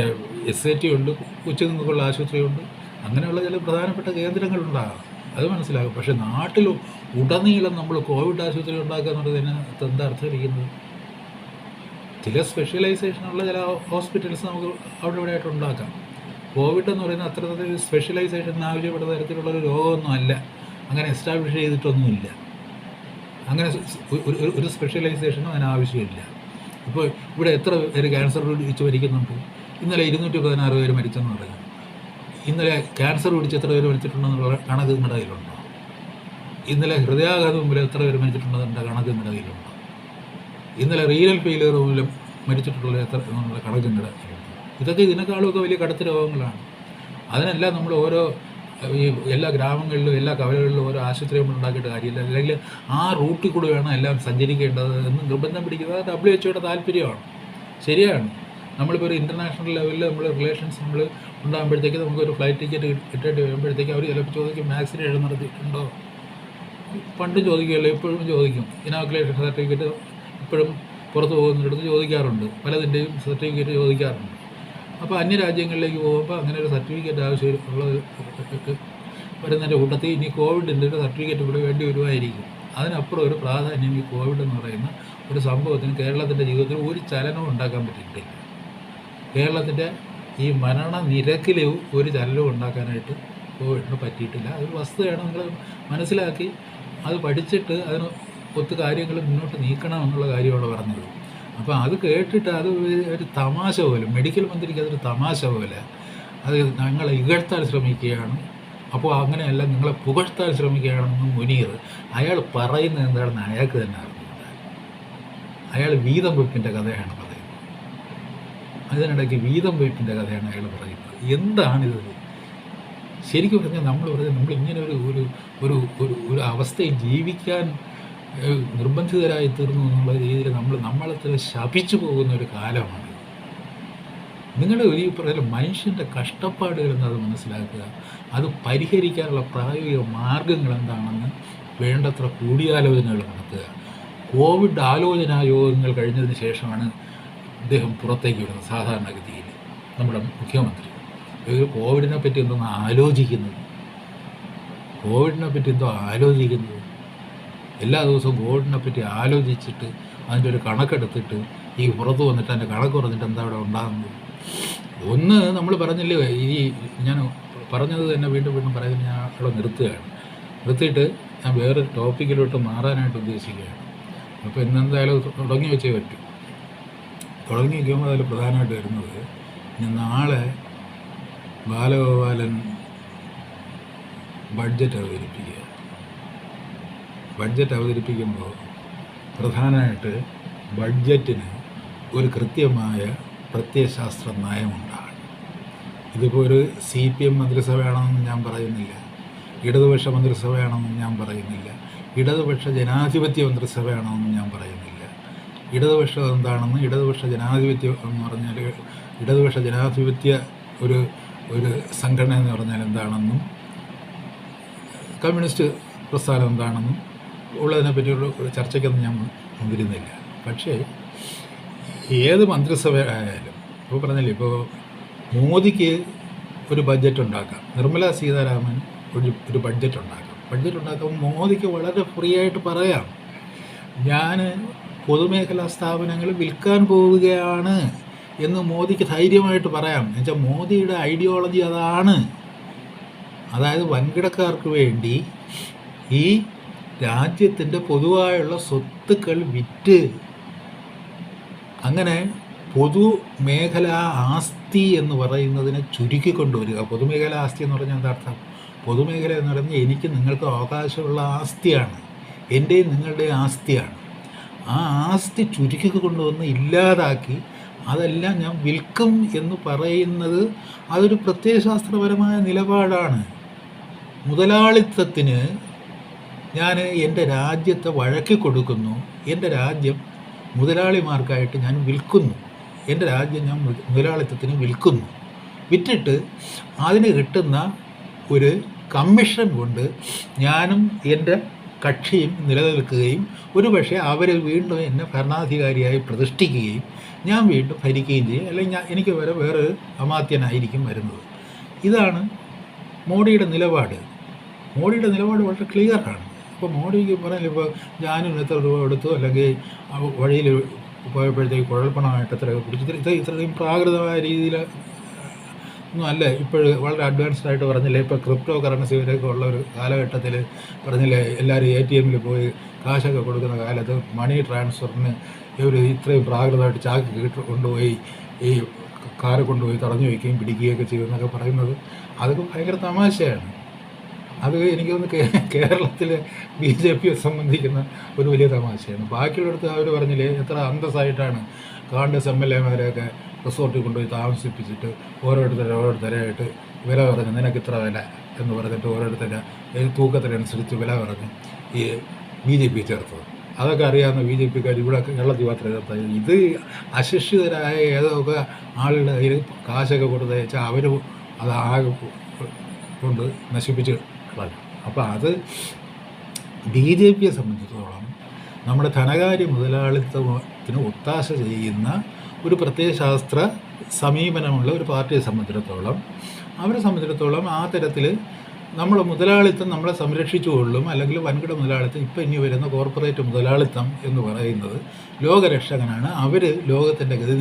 SAT ഉണ്ട്, കൊച്ചുങ്ങൾക്കുള്ള ആശുപത്രിയുണ്ട്. അങ്ങനെയുള്ള ചില പ്രധാനപ്പെട്ട കേന്ദ്രങ്ങളുണ്ടാകാം, അത് മനസ്സിലാകും. പക്ഷേ നാട്ടിൽ ഉടനീളം നമ്മൾ കോവിഡ് ആശുപത്രി ഉണ്ടാക്കുക എന്നുള്ളതിന് എന്താ അർത്ഥം ഇരിക്കുന്നത്? ചില സ്പെഷ്യലൈസേഷനുള്ള ചില ഹോസ്പിറ്റൽസ് നമുക്ക് അവിടെ ഇവിടെ ആയിട്ട് ഉണ്ടാക്കാം. കോവിഡ് എന്ന് പറയുന്ന അത്തരത്തിൽ സ്പെഷ്യലൈസേഷൻ ആവശ്യപ്പെടുന്ന തരത്തിലുള്ളൊരു രോഗമൊന്നും അല്ല, അങ്ങനെ എസ്റ്റാബ്ലിഷ് ചെയ്തിട്ടൊന്നുമില്ല. അങ്ങനെ ഒരു സ്പെഷ്യലൈസേഷനും അതിനാവശ്യമില്ല. ഇപ്പോൾ ഇവിടെ എത്ര പേര് ക്യാൻസർ പിടിച്ച് മരിക്കുന്നുണ്ട്? ഇന്നലെ 216 പേര് മരിച്ചെന്ന് പറഞ്ഞു. ഇന്നലെ ക്യാൻസർ പിടിച്ച് എത്ര പേര് മരിച്ചിട്ടുണ്ടെന്നുള്ള കണക്ക് നിങ്ങളുടെ കയ്യിലുണ്ടോ? ഇന്നലെ ഹൃദയാഘാതം മൂലം എത്ര പേര് മരിച്ചിട്ടുണ്ടെന്നുള്ള കണക്ക് നിങ്ങളുടെ കയ്യിലുണ്ടോ? ഇന്നലെ റീനൽ ഫെയിലിയർ മൂലം മരിച്ചിട്ടുള്ള എത്ര എന്നുള്ള കണക്ക് നിങ്ങളുടെ കയ്യിലുണ്ടോ? ഇതൊക്കെ ഇതിനേക്കാളുമൊക്കെ വലിയ കടുത്ത രോഗങ്ങളാണ്. അതിനെല്ലാം നമ്മൾ ഓരോ ഈ എല്ലാ ഗ്രാമങ്ങളിലും എല്ലാ കവലകളിലും ഓരോ ആശുപത്രി നമ്മൾ ഉണ്ടാക്കിയിട്ട് കാര്യമില്ല. അല്ലെങ്കിൽ ആ റൂട്ടിൽ കൂടെ വേണം എല്ലാം സഞ്ചരിക്കേണ്ടത് എന്ന് നിർബന്ധം പിടിക്കുന്നത് WHO താല്പര്യമാണ്. ശരിയാണ്. നമ്മളിപ്പോൾ ഒരു ഇൻ്റർനാഷണൽ ലെവലിൽ നമ്മൾ റിലേഷൻസ് നമ്മൾ ഉണ്ടാകുമ്പോഴത്തേക്ക് നമുക്കൊരു ഫ്ലൈറ്റ് ടിക്കറ്റ് കിട്ടേണ്ടി വരുമ്പോഴത്തേക്ക് അവർ ചിലപ്പോൾ ചോദിക്കും വാക്സിനേഷൻ നടത്തിയിട്ടുണ്ടോ. പണ്ടും ചോദിക്കുമല്ലോ, ഇപ്പോഴും ചോദിക്കും. ഇനോക്കുലേഷൻ സർട്ടിഫിക്കറ്റ് ഇപ്പോഴും പുറത്ത് പോകുന്നിടത്ത് ചോദിക്കാറുണ്ട്, പലതിൻ്റെയും സർട്ടിഫിക്കറ്റ് ചോദിക്കാറുണ്ട്. അപ്പോൾ അന്യരാജ്യങ്ങളിലേക്ക് പോകുമ്പോൾ അങ്ങനെ ഒരു സർട്ടിഫിക്കറ്റ് ആവശ്യമുള്ളത് വരുന്നതിൻ്റെ കൂട്ടത്തിൽ ഇനി കോവിഡിൻ്റെ ഒരു സർട്ടിഫിക്കറ്റ് കൂടെ വേണ്ടി വരുമായിരിക്കും. അതിനപ്പുറം ഒരു പ്രാധാന്യം ഈ കോവിഡ് എന്ന് പറയുന്ന ഒരു സംഭവത്തിന് കേരളത്തിൻ്റെ ജീവിതത്തിൽ ഒരു ചലനവും ഉണ്ടാക്കാൻ പറ്റിയിട്ടില്ല. കേരളത്തിൻ്റെ ഈ മരണ നിരക്കിൽ ഒരു ചലനവും ഉണ്ടാക്കാനായിട്ട് കോവിഡിന് പറ്റിയിട്ടില്ല. അതൊരു വസ്തുതയാണ്. നിങ്ങൾ മനസ്സിലാക്കി അത് പഠിച്ചിട്ട് അതിന് ഒത്തു കാര്യങ്ങൾ മുന്നോട്ട് നീക്കണം എന്നുള്ള കാര്യമാണ് പറഞ്ഞത്. അപ്പോൾ അത് കേട്ടിട്ട് അത് ഒരു തമാശ പോലെ, മെഡിക്കൽ മന്ത്രിക്ക് അതൊരു തമാശ പോലെ അത് ഞങ്ങളെ ഇകഴ്ത്താൻ ശ്രമിക്കുകയാണ്. അപ്പോൾ അങ്ങനെയല്ല, നിങ്ങളെ പുകഴ്ത്താൻ ശ്രമിക്കുകയാണെന്ന് മുനീർ. അയാൾ പറയുന്നത് എന്താണെന്ന് അയാൾക്ക് തന്നെ അറിഞ്ഞില്ല. അയാൾ വീതം വെപ്പിൻ്റെ കഥയാണ് പറയുന്നത്. അതിനിടയ്ക്ക് വീതം വെപ്പിൻ്റെ കഥയാണ് അയാൾ പറയുന്നത്. എന്താണിത്? ശരിക്കും പറഞ്ഞാൽ നമ്മൾ ഇങ്ങനെ ഒരു ഒരു ഒരു അവസ്ഥയിൽ ജീവിക്കാൻ നിർബന്ധിതരായി തീർന്നു എന്നുള്ള രീതിയിൽ നമ്മളെ ശപിച്ചു പോകുന്ന ഒരു കാലമാണ്. നിങ്ങളുടെ ഒരു പറയുന്ന മനുഷ്യൻ്റെ കഷ്ടപ്പാടുകൾ എന്നത് മനസ്സിലാക്കുക, അത് പരിഹരിക്കാനുള്ള പ്രായോഗിക മാർഗങ്ങൾ എന്താണെന്ന് വേണ്ടത്ര കൂടിയാലോചനകൾ നടത്തുക. കോവിഡ് ആലോചനാ യോഗങ്ങൾ കഴിഞ്ഞതിന് ശേഷമാണ് ഇദ്ദേഹം പുറത്തേക്ക് വിടുന്നത്. സാധാരണഗതിയിൽ നമ്മുടെ മുഖ്യമന്ത്രി കോവിഡിനെ പറ്റി എന്തോ ആലോചിക്കുന്നത്, എല്ലാ ദിവസവും കോവിഡിനെ പറ്റി ആലോചിച്ചിട്ട് അതിൻ്റെ ഒരു കണക്കെടുത്തിട്ട് ഈ പുറത്ത് വന്നിട്ട് അതിൻ്റെ കണക്ക് പറഞ്ഞിട്ട് എന്താ അവിടെ ഉണ്ടാകുന്നത്? ഒന്ന് നമ്മൾ പറഞ്ഞില്ലേ, ഞാൻ പറഞ്ഞത് തന്നെ വീണ്ടും പറയുന്നത് ഞാൻ അവിടെ നിർത്തിയിട്ട് ഞാൻ വേറൊരു ടോപ്പിക്കിലോട്ട് മാറാനായിട്ട് ഉദ്ദേശിക്കുകയാണ്. അപ്പോൾ ഇന്നെന്തായാലും തുടങ്ങി വെച്ചേ പറ്റും. തുടങ്ങി വയ്ക്കുമ്പോൾ അതിൽ പ്രധാനമായിട്ട് വരുന്നത്, നാളെ ബാലഗോപാലൻ ബഡ്ജറ്റ് അവതരിപ്പിക്കുമ്പോൾ പ്രധാനമായിട്ട് ബഡ്ജറ്റിന് ഒരു കൃത്യമായ പ്രത്യയശാസ്ത്ര നയമുണ്ടാകണം. ഇതിപ്പോൾ ഒരു CPM മന്ത്രിസഭയാണെന്നൊന്നും ഞാൻ പറയുന്നില്ല, ഇടതുപക്ഷ മന്ത്രിസഭയാണെന്നും ഞാൻ പറയുന്നില്ല, ഇടതുപക്ഷ ജനാധിപത്യ മന്ത്രിസഭയാണെന്നും ഞാൻ പറയുന്നില്ല. ഇടതുപക്ഷം എന്താണെന്നും ഇടതുപക്ഷ ജനാധിപത്യം എന്ന് പറഞ്ഞാൽ ഇടതുപക്ഷ ജനാധിപത്യ ഒരു സംഘടന എന്ന് പറഞ്ഞാൽ എന്താണെന്നും കമ്മ്യൂണിസ്റ്റ് പ്രസ്ഥാനം എന്താണെന്നും ഉള്ളതിനെ പറ്റിയുള്ള ഒരു ചർച്ചയ്ക്കൊന്നും ഞാൻ മുതിരുന്നില്ല. പക്ഷേ ഏത് മന്ത്രിസഭ ആയാലും ഇപ്പോൾ പറഞ്ഞില്ലേ, ഇപ്പോൾ മോദിക്ക് ഒരു ബഡ്ജറ്റ് ഉണ്ടാക്കാം, നിർമ്മല സീതാരാമൻ ഒരു ബഡ്ജറ്റ് ഉണ്ടാക്കുമ്പോൾ മോദിക്ക് വളരെ ഫ്രീ ആയിട്ട് പറയാം, ഞാൻ പൊതുമേഖലാ സ്ഥാപനങ്ങൾ വിൽക്കാൻ പോവുകയാണ് എന്ന് മോദിക്ക് ധൈര്യമായിട്ട് പറയാം. എന്നുവെച്ചാൽ മോദിയുടെ ഐഡിയോളജി അതാണ്. അതായത് വൻകിടക്കാർക്ക് വേണ്ടി ഈ രാജ്യത്തിൻ്റെ പൊതുവായുള്ള സ്വത്തുക്കൾ വിറ്റ് അങ്ങനെ പൊതുമേഖലാ ആസ്തി എന്ന് പറയുന്നതിനെ ചുരുക്കിക്കൊണ്ടുവരിക. പൊതുമേഖലാ ആസ്തി എന്ന് പറഞ്ഞാൽ എന്താ അർത്ഥം? പൊതുമേഖല എന്ന് പറഞ്ഞാൽ എനിക്ക് നിങ്ങൾക്ക് അവകാശമുള്ള ആസ്തിയാണ്, എൻ്റെയും നിങ്ങളുടെയും ആസ്തിയാണ്. ആ ആസ്തി ചുരുക്കിക്കൊണ്ടുവന്ന് ഇല്ലാതാക്കി അതെല്ലാം ഞാൻ വിൽക്കും എന്ന് പറയുന്നത് അതൊരു പ്രത്യയശാസ്ത്രപരമായ നിലപാടാണ്. മുതലാളിത്തത്തിന് ഞാൻ എൻ്റെ രാജ്യത്തെ വഴക്കി കൊടുക്കുന്നു, എൻ്റെ രാജ്യം മുതലാളിമാർക്കായിട്ട് ഞാൻ വിൽക്കുന്നു, എൻ്റെ രാജ്യം ഞാൻ മുതലാളിത്തത്തിന് വിറ്റിട്ട് അതിന് കിട്ടുന്ന ഒരു കമ്മീഷൻ കൊണ്ട് ഞാനും എൻ്റെ കക്ഷിയും നിലനിൽക്കുകയും ഒരുപക്ഷെ അവർ വീണ്ടും എന്നെ ഭരണാധികാരിയായി പ്രതിഷ്ഠിക്കുകയും ഞാൻ വീണ്ടും ഭരിക്കുകയും ചെയ്യും, അല്ലെങ്കിൽ എനിക്ക് വേറൊരു അമാത്യനായിരിക്കും വരുന്നത്. ഇതാണ് മോഡിയുടെ നിലപാട്. വളരെ ക്ലിയറാണ്. അപ്പോൾ മോഡിക്ക് പറഞ്ഞാൽ ഇപ്പോൾ ഞാനും എത്ര രൂപ എടുത്തു, അല്ലെങ്കിൽ വഴിയിൽ പോയപ്പോഴത്തേക്ക് കുഴൽപ്പണമായിട്ട് എത്ര പിടിച്ചിട്ട് ഇത്രയും പ്രാകൃതമായ രീതിയിൽ ഒന്നും അല്ല. ഇപ്പോൾ വളരെ അഡ്വാൻസ്ഡ് ആയിട്ട് പറഞ്ഞില്ലേ, ഇപ്പോൾ ക്രിപ്റ്റോ കറൻസി വരെയൊക്കെ ഉള്ള ഒരു കാലഘട്ടത്തിൽ പറഞ്ഞില്ലേ, എല്ലാവരും ATM പോയി കാശൊക്കെ കൊടുക്കുന്ന കാലത്ത് മണി ട്രാൻസ്ഫറിന് ഇവർ ഇത്രയും പ്രാകൃതമായിട്ട് ചാക്ക് കൊണ്ടുപോയി ഈ കാറ് കൊണ്ടുപോയി തടഞ്ഞു വയ്ക്കുകയും പിടിക്കുകയൊക്കെ ചെയ്യുമെന്നൊക്കെ പറയുന്നത് അതൊക്കെ ഭയങ്കര തമാശയാണ്. അത് എനിക്ക് തോന്നുന്നു കേരളത്തിലെ BJPയെ സംബന്ധിക്കുന്ന ഒരു വലിയ തമാശയാണ്. ബാക്കിയുള്ളിടത്ത് അവർ പറഞ്ഞില്ലേ, എത്ര അന്തസ്സായിട്ടാണ് കോൺഗ്രസ് MLA-മാരെയൊക്കെ റിസോർട്ടിൽ കൊണ്ടുപോയി താമസിപ്പിച്ചിട്ട് ഓരോരുത്തരായിട്ട് വില പറഞ്ഞ് നിനക്ക് ഇത്ര വില എന്ന് പറഞ്ഞിട്ട് ഓരോരുത്തരുടെ തൂക്കത്തിനനുസരിച്ച് വില പറഞ്ഞ് ഈ BJP ചേർത്തത്. അതൊക്കെ അറിയാവുന്ന BJPക്കാർ ഇവിടെ കേരളത്തിൽ മാത്രമേ ചേർത്താൽ. ഇത് അശിക്ഷിതരായ ഏതൊക്കെ ആളുടെ കയ്യിൽ കാശൊക്കെ കൊടുത്തയച്ചാൽ അവർ അത് ആകെ കൊണ്ട് നശിപ്പിച്ച് കളയും. അപ്പോൾ അത് BJPയെ സംബന്ധിച്ചിടത്തോളം നമ്മുടെ ധനകാര്യ മുതലാളിത്തത്തിന് ഒത്താശ ചെയ്യുന്ന ഒരു പ്രത്യയശാസ്ത്ര സമീപനമുള്ള ഒരു പാർട്ടിയെ സംബന്ധിച്ചിടത്തോളം ആ തരത്തിൽ നമ്മൾ മുതലാളിത്തം നമ്മളെ സംരക്ഷിച്ചുകൊള്ളും. അല്ലെങ്കിൽ വൻകിട മുതലാളിത്തം, ഇപ്പോൾ ഇനി വരുന്ന കോർപ്പറേറ്റ് മുതലാളിത്തം എന്ന് പറയുന്നത് ലോകരക്ഷകനാണ്. അവർ ലോകത്തിൻ്റെ ഗതി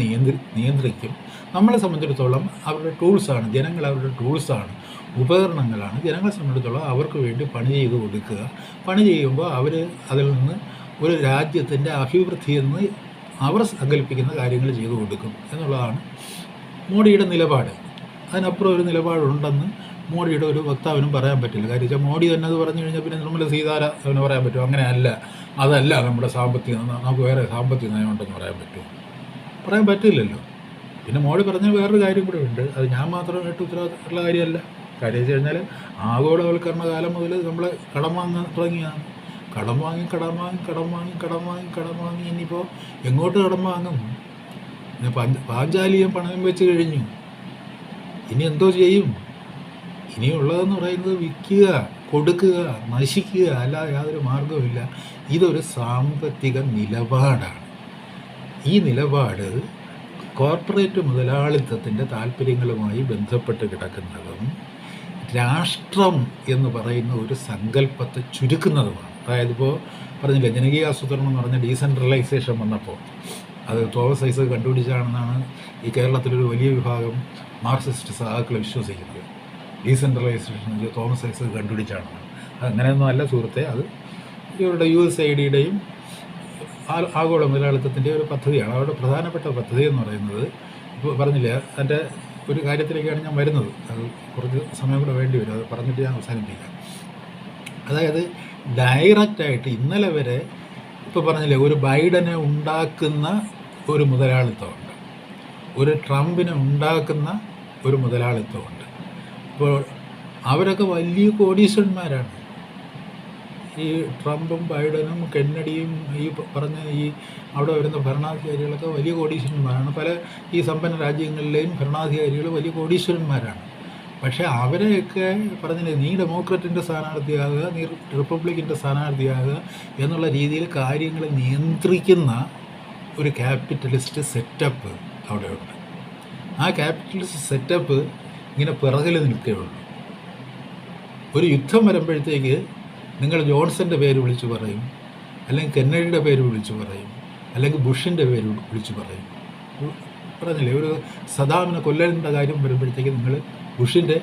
നിയന്ത്രിക്കും. നമ്മളെ സംബന്ധിച്ചിടത്തോളം അവരുടെ ടൂൾസാണ്, ജനങ്ങൾ അവരുടെ ടൂൾസാണ്. ഉപകരണങ്ങളാണ്. ജനങ്ങളെ സംബന്ധിച്ചിടത്തോളം അവർക്ക് വേണ്ടി പണി ചെയ്ത് കൊടുക്കുക. പണി ചെയ്യുമ്പോൾ അവർ അതിൽ നിന്ന് ഒരു രാജ്യത്തിൻ്റെ അഭിവൃദ്ധിയെന്ന് അവർ സങ്കല്പിക്കുന്ന കാര്യങ്ങൾ ചെയ്തു കൊടുക്കും എന്നുള്ളതാണ് മോഡിയുടെ നിലപാട്. അതിനപ്പുറം ഒരു നിലപാടുണ്ടെന്ന് മോഡിയുടെ ഒരു വക്താവിനും പറയാൻ പറ്റില്ല. കാര്യം വെച്ചാൽ മോഡി തന്നെ അത് പറഞ്ഞു കഴിഞ്ഞാൽ പിന്നെ നമ്മൾ സീതാരാമന് പറയാൻ പറ്റും അങ്ങനെയല്ല, അതല്ല നമ്മുടെ സാമ്പത്തിക, നമുക്ക് വേറെ സാമ്പത്തിക നയമുണ്ടെന്ന് പറയാൻ പറ്റുമോ? പറയാൻ പറ്റില്ലല്ലോ. പിന്നെ മോഡി പറഞ്ഞ വേറൊരു കാര്യം കൂടെ ഉണ്ട്, അത് ഞാൻ മാത്രമായിട്ട് ഉത്തരവാദിത്തമുള്ള കാര്യമല്ല. കാര്യം വെച്ച് കഴിഞ്ഞാൽ ആഗോളവൽക്കരണ കാലം മുതൽ നമ്മൾ കടം വാങ്ങാൻ തുടങ്ങിയാണ്. കടം വാങ്ങി ഇനിയിപ്പോൾ എങ്ങോട്ട് കടം വാങ്ങും? പാഞ്ചാലിയും പണയം വെച്ച് കഴിഞ്ഞു. ഇനി എന്തോ ചെയ്യും? ഇനിയുള്ളതെന്ന് പറയുന്നത് വിൽക്കുക, കൊടുക്കുക, നശിക്കുക, അല്ലാതെ യാതൊരു മാർഗവുമില്ല. ഇതൊരു സാമ്പത്തിക നിലപാടാണ്. ഈ നിലപാട് കോർപ്പറേറ്റ് മുതലാളിത്തത്തിൻ്റെ താല്പര്യങ്ങളുമായി ബന്ധപ്പെട്ട് കിടക്കുന്നതും രാഷ്ട്രം എന്ന് പറയുന്ന ഒരു സങ്കല്പത്തെ ചുരുക്കുന്നതുമാണ്. അതായത് ഇപ്പോൾ പറഞ്ഞില്ലേ, ജനകീയാസൂത്രണം എന്ന് പറഞ്ഞ ഡീസെൻട്രലൈസേഷൻ വന്നപ്പോൾ അത് തോമസ് ഐസക് കണ്ടുപിടിച്ചാണെന്നാണ് ഈ കേരളത്തിലൊരു വലിയ വിഭാഗം മാർക്സിസ്റ്റ് സഹാക്കൾ വിശ്വസിക്കുന്നത്. ഡീസെൻട്രലൈസേഷൻ തോമസ് ഐസക് കണ്ടുപിടിച്ചാണെന്നാണ്. അങ്ങനെയൊന്നും അല്ല സുഹൃത്തെ, അത് ഇവരുടെ USAIDയുടെയും ആഗോള മുതലാളിത്തത്തിൻ്റെ ഒരു പദ്ധതിയാണ്. അവരുടെ പ്രധാനപ്പെട്ട പദ്ധതി എന്ന് പറയുന്നത്, ഇപ്പോൾ പറഞ്ഞില്ല, അതിൻ്റെ ഒരു കാര്യത്തിലേക്കാണ് ഞാൻ വരുന്നത്. അത് കുറച്ച് സമയം കൂടെ വേണ്ടി വരും, അത് പറഞ്ഞിട്ട് ഞാൻ അവസാനിപ്പിക്കാം. അതായത് ഡയറക്റ്റായിട്ട് ഇന്നലെ വരെ ഇപ്പോൾ പറഞ്ഞില്ലേ, ഒരു ബൈഡനെ ഉണ്ടാക്കുന്ന ഒരു മുതലാളിത്തമുണ്ട്, ഒരു ട്രംപിനെ ഉണ്ടാക്കുന്ന ഒരു മുതലാളിത്തമുണ്ട്. ഇപ്പോൾ അവരൊക്കെ വലിയ കോടീശ്വരന്മാരാണ്. ഈ ട്രംപും ബൈഡനും കെന്നഡിയും ഈ പറഞ്ഞ ഈ അവിടെ വരുന്ന ഭരണാധികാരികളൊക്കെ വലിയ കോടീശ്വരന്മാരാണ്. പല ഈ സമ്പന്ന രാജ്യങ്ങളിലെയും ഭരണാധികാരികൾ വലിയ കോടീശ്വരന്മാരാണ്. പക്ഷേ അവരെയൊക്കെ പറഞ്ഞില്ലേ, നീ ഡെമോക്രറ്റിൻ്റെ സ്ഥാനാർത്ഥിയാകുക, നീ റിപ്പബ്ലിക്കിൻ്റെ സ്ഥാനാർത്ഥിയാകുക എന്നുള്ള രീതിയിൽ കാര്യങ്ങൾ നിയന്ത്രിക്കുന്ന ഒരു ക്യാപിറ്റലിസ്റ്റ് സെറ്റപ്പ് അവിടെയുണ്ട്. ആ ക്യാപിറ്റലിസ്റ്റ് സെറ്റപ്പ് ഇങ്ങനെ പിറകിൽ നിൽക്കുകയുള്ളൂ. ഒരു യുദ്ധം വരുമ്പോഴത്തേക്ക് നിങ്ങൾ ജോൺസൻ്റെ പേര് വിളിച്ചു പറയും, അല്ലെങ്കിൽ കെന്നഡിയുടെ പേര് വിളിച്ചു പറയും, അല്ലെങ്കിൽ ബുഷിൻ്റെ പേര് വിളിച്ചു പറയും. പറഞ്ഞില്ലേ, ഒരു സദാമിനെ കൊല്ലേണ്ട കാര്യം വരുമ്പോഴത്തേക്ക് നിങ്ങൾ ബുഷിൻ്റെ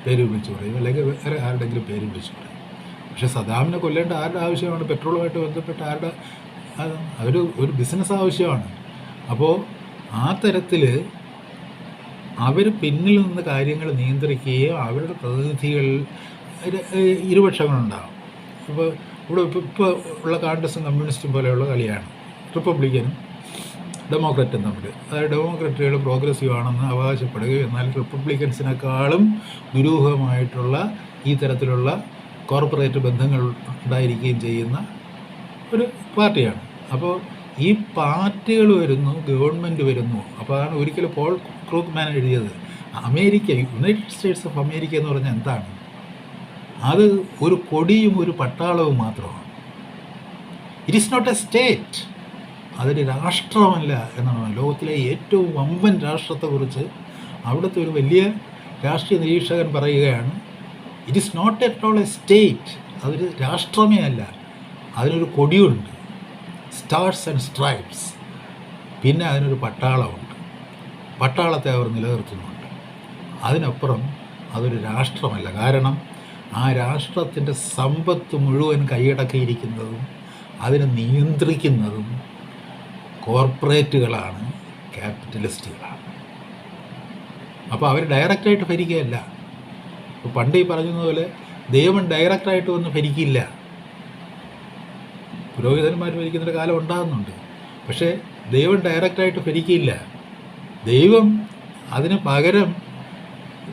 പേര് വിളിച്ചു പറയും, അല്ലെങ്കിൽ വേറെ ആരുടെങ്കിലും പേര് വിളിച്ചു പറയും. പക്ഷേ സദാമിനെ കൊല്ലേണ്ട ആരുടെ ആവശ്യമാണ്? പെട്രോളുമായിട്ട് ബന്ധപ്പെട്ട ആരുടെ? ഒരു ബിസിനസ് ആവശ്യമാണ്. അപ്പോൾ ആ തരത്തിൽ അവർ പിന്നിൽ നിന്ന് കാര്യങ്ങൾ നിയന്ത്രിക്കുകയും അവരുടെ പ്രതിനിധികൾ ഇരുപക്ഷങ്ങളുണ്ടാകും. ഇപ്പോൾ ഇപ്പോൾ ഉള്ള കോൺഗ്രസും കമ്മ്യൂണിസ്റ്റും പോലെയുള്ള കളിയാണ് റിപ്പബ്ലിക്കനും ഡെമോക്രാറ്റും തമ്മിൽ. അതായത് ഡെമോക്രാറ്റുകൾ പ്രോഗ്രസീവ് ആണെന്ന് അവകാശപ്പെടുകയും എന്നാൽ റിപ്പബ്ലിക്കൻസിനേക്കാളും ദുരൂഹമായിട്ടുള്ള ഈ തരത്തിലുള്ള കോർപ്പറേറ്റ് ബന്ധങ്ങൾ ഉണ്ടായിരിക്കുകയും ചെയ്യുന്ന ഒരു പാർട്ടിയാണ്. അപ്പോൾ ഈ പാർട്ടികൾ വരുന്നു, ഗവൺമെൻറ് വരുന്നു. അപ്പോൾ അതാണ് ഒരിക്കലും പോൾ ക്രൂഗ്മാൻ എഴുതിയത്, യുണൈറ്റഡ് സ്റ്റേറ്റ്സ് ഓഫ് അമേരിക്ക എന്ന് പറഞ്ഞാൽ എന്താണ്? അത് ഒരു കൊടിയും ഒരു പട്ടാളവും മാത്രമാണ്. It is not a state. അതൊരു രാഷ്ട്രമല്ല എന്നാണ്. ലോകത്തിലെ ഏറ്റവും വമ്പൻ രാഷ്ട്രത്തെക്കുറിച്ച് അവിടുത്തെ ഒരു വലിയ രാഷ്ട്രീയ നിരീക്ഷകൻ പറയുകയാണ്, it is not at all a state. അതൊരു രാഷ്ട്രമേ അല്ല, അതിനൊരു കൊടിയുണ്ട്, സ്റ്റാർസ് ആൻഡ് സ്ട്രൈപ്സ്. പിന്നെ അതിനൊരു പട്ടാളമുണ്ട്, പട്ടാളത്തെ അവർ നിലനിർത്തുന്നുണ്ട്. അതിനപ്പുറം അതൊരു രാഷ്ട്രമല്ല. കാരണം ആ രാഷ്ട്രത്തിൻ്റെ സമ്പത്ത് മുഴുവൻ കൈയടക്കിയിരിക്കുന്നതും അതിനെ നിയന്ത്രിക്കുന്നതും കോർപ്പറേറ്റുകളാണ്, ക്യാപിറ്റലിസ്റ്റുകളാണ്. അപ്പോൾ അവർ ഡയറക്റ്റായിട്ട് ഭരിക്കുകയല്ല. ഇപ്പോൾ പണ്ട് ഈ പറഞ്ഞതുപോലെ ദൈവം ഡയറക്റ്റായിട്ട് വന്ന് ഭരിക്കില്ല. പുരോഹിതന്മാർ ഭരിക്കുന്നൊരു കാലം ഉണ്ടാകുന്നുണ്ട്, പക്ഷേ ദൈവം ഡയറക്റ്റായിട്ട് ഭരിക്കില്ല. ദൈവം അതിന് പകരം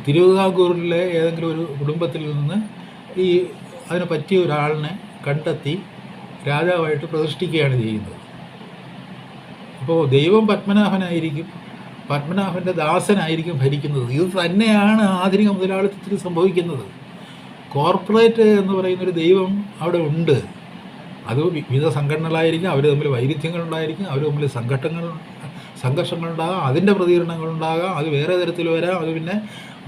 തിരുവിതാംകൂറിലെ ഏതെങ്കിലും ഒരു കുടുംബത്തിൽ നിന്ന് അതിന് പറ്റിയ ഒരാളിനെ കണ്ടെത്തി രാജാവായിട്ട് പ്രതിഷ്ഠിക്കുകയാണ് ചെയ്യുന്നത്. അപ്പോൾ ദൈവം പത്മനാഭനായിരിക്കും, പത്മനാഭൻ്റെ ദാസനായിരിക്കും ഭരിക്കുന്നത്. ഇത് തന്നെയാണ് ആധുനിക മുതലാളിത്തത്തിൽ സംഭവിക്കുന്നത്. കോർപ്പറേറ്റ് എന്ന് പറയുന്നൊരു ദൈവം അവിടെ ഉണ്ട്. അത് വിവിധ സംഘടനകളായിരിക്കും, അവർ തമ്മിൽ വൈരുദ്ധ്യങ്ങളുണ്ടായിരിക്കും, അവർ തമ്മിൽ സംഘർഷങ്ങളുണ്ടാകാം, അതിൻ്റെ പ്രതികരണങ്ങളുണ്ടാകാം, അത് വേറെ തരത്തിൽ വരാം. അത് പിന്നെ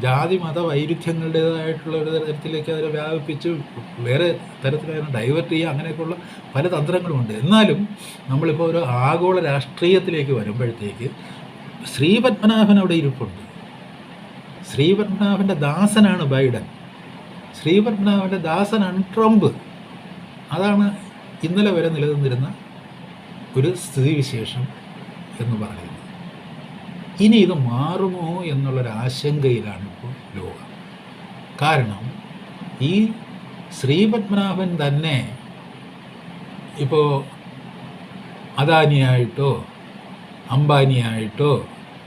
ജാതി മത വൈരുദ്ധ്യങ്ങളുടേതായിട്ടുള്ള ഒരു തരത്തിലേക്ക് അതിനെ വ്യാപിപ്പിച്ച് വേറെ തരത്തിൽ അതിനെ ഡൈവേർട്ട് ചെയ്യുക, അങ്ങനെയൊക്കെയുള്ള പല തന്ത്രങ്ങളുമുണ്ട്. എന്നാലും നമ്മളിപ്പോൾ ഒരു ആഗോള രാഷ്ട്രീയത്തിലേക്ക് വരുമ്പോഴത്തേക്ക് ശ്രീ പത്മനാഭൻ അവിടെ ഇരിപ്പുണ്ട്. ശ്രീപത്മനാഭൻ്റെ ദാസനാണ് ബൈഡൻ, ശ്രീപത്മനാഭൻ്റെ ദാസനാണ് ട്രംപ്. അതാണ് ഇന്നലെ വരെ നിലനിന്നിരുന്ന ഒരു സ്ഥിതിവിശേഷം എന്ന് പറയുന്നത്. ഇനി ഇത് മാറുമോ എന്നുള്ളൊരാശങ്കയിലാണ് ഇപ്പോൾ ലോകം. കാരണം ഈ ശ്രീപത്മനാഭൻ തന്നെ ഇപ്പോൾ അദാനിയായിട്ടോ അംബാനിയായിട്ടോ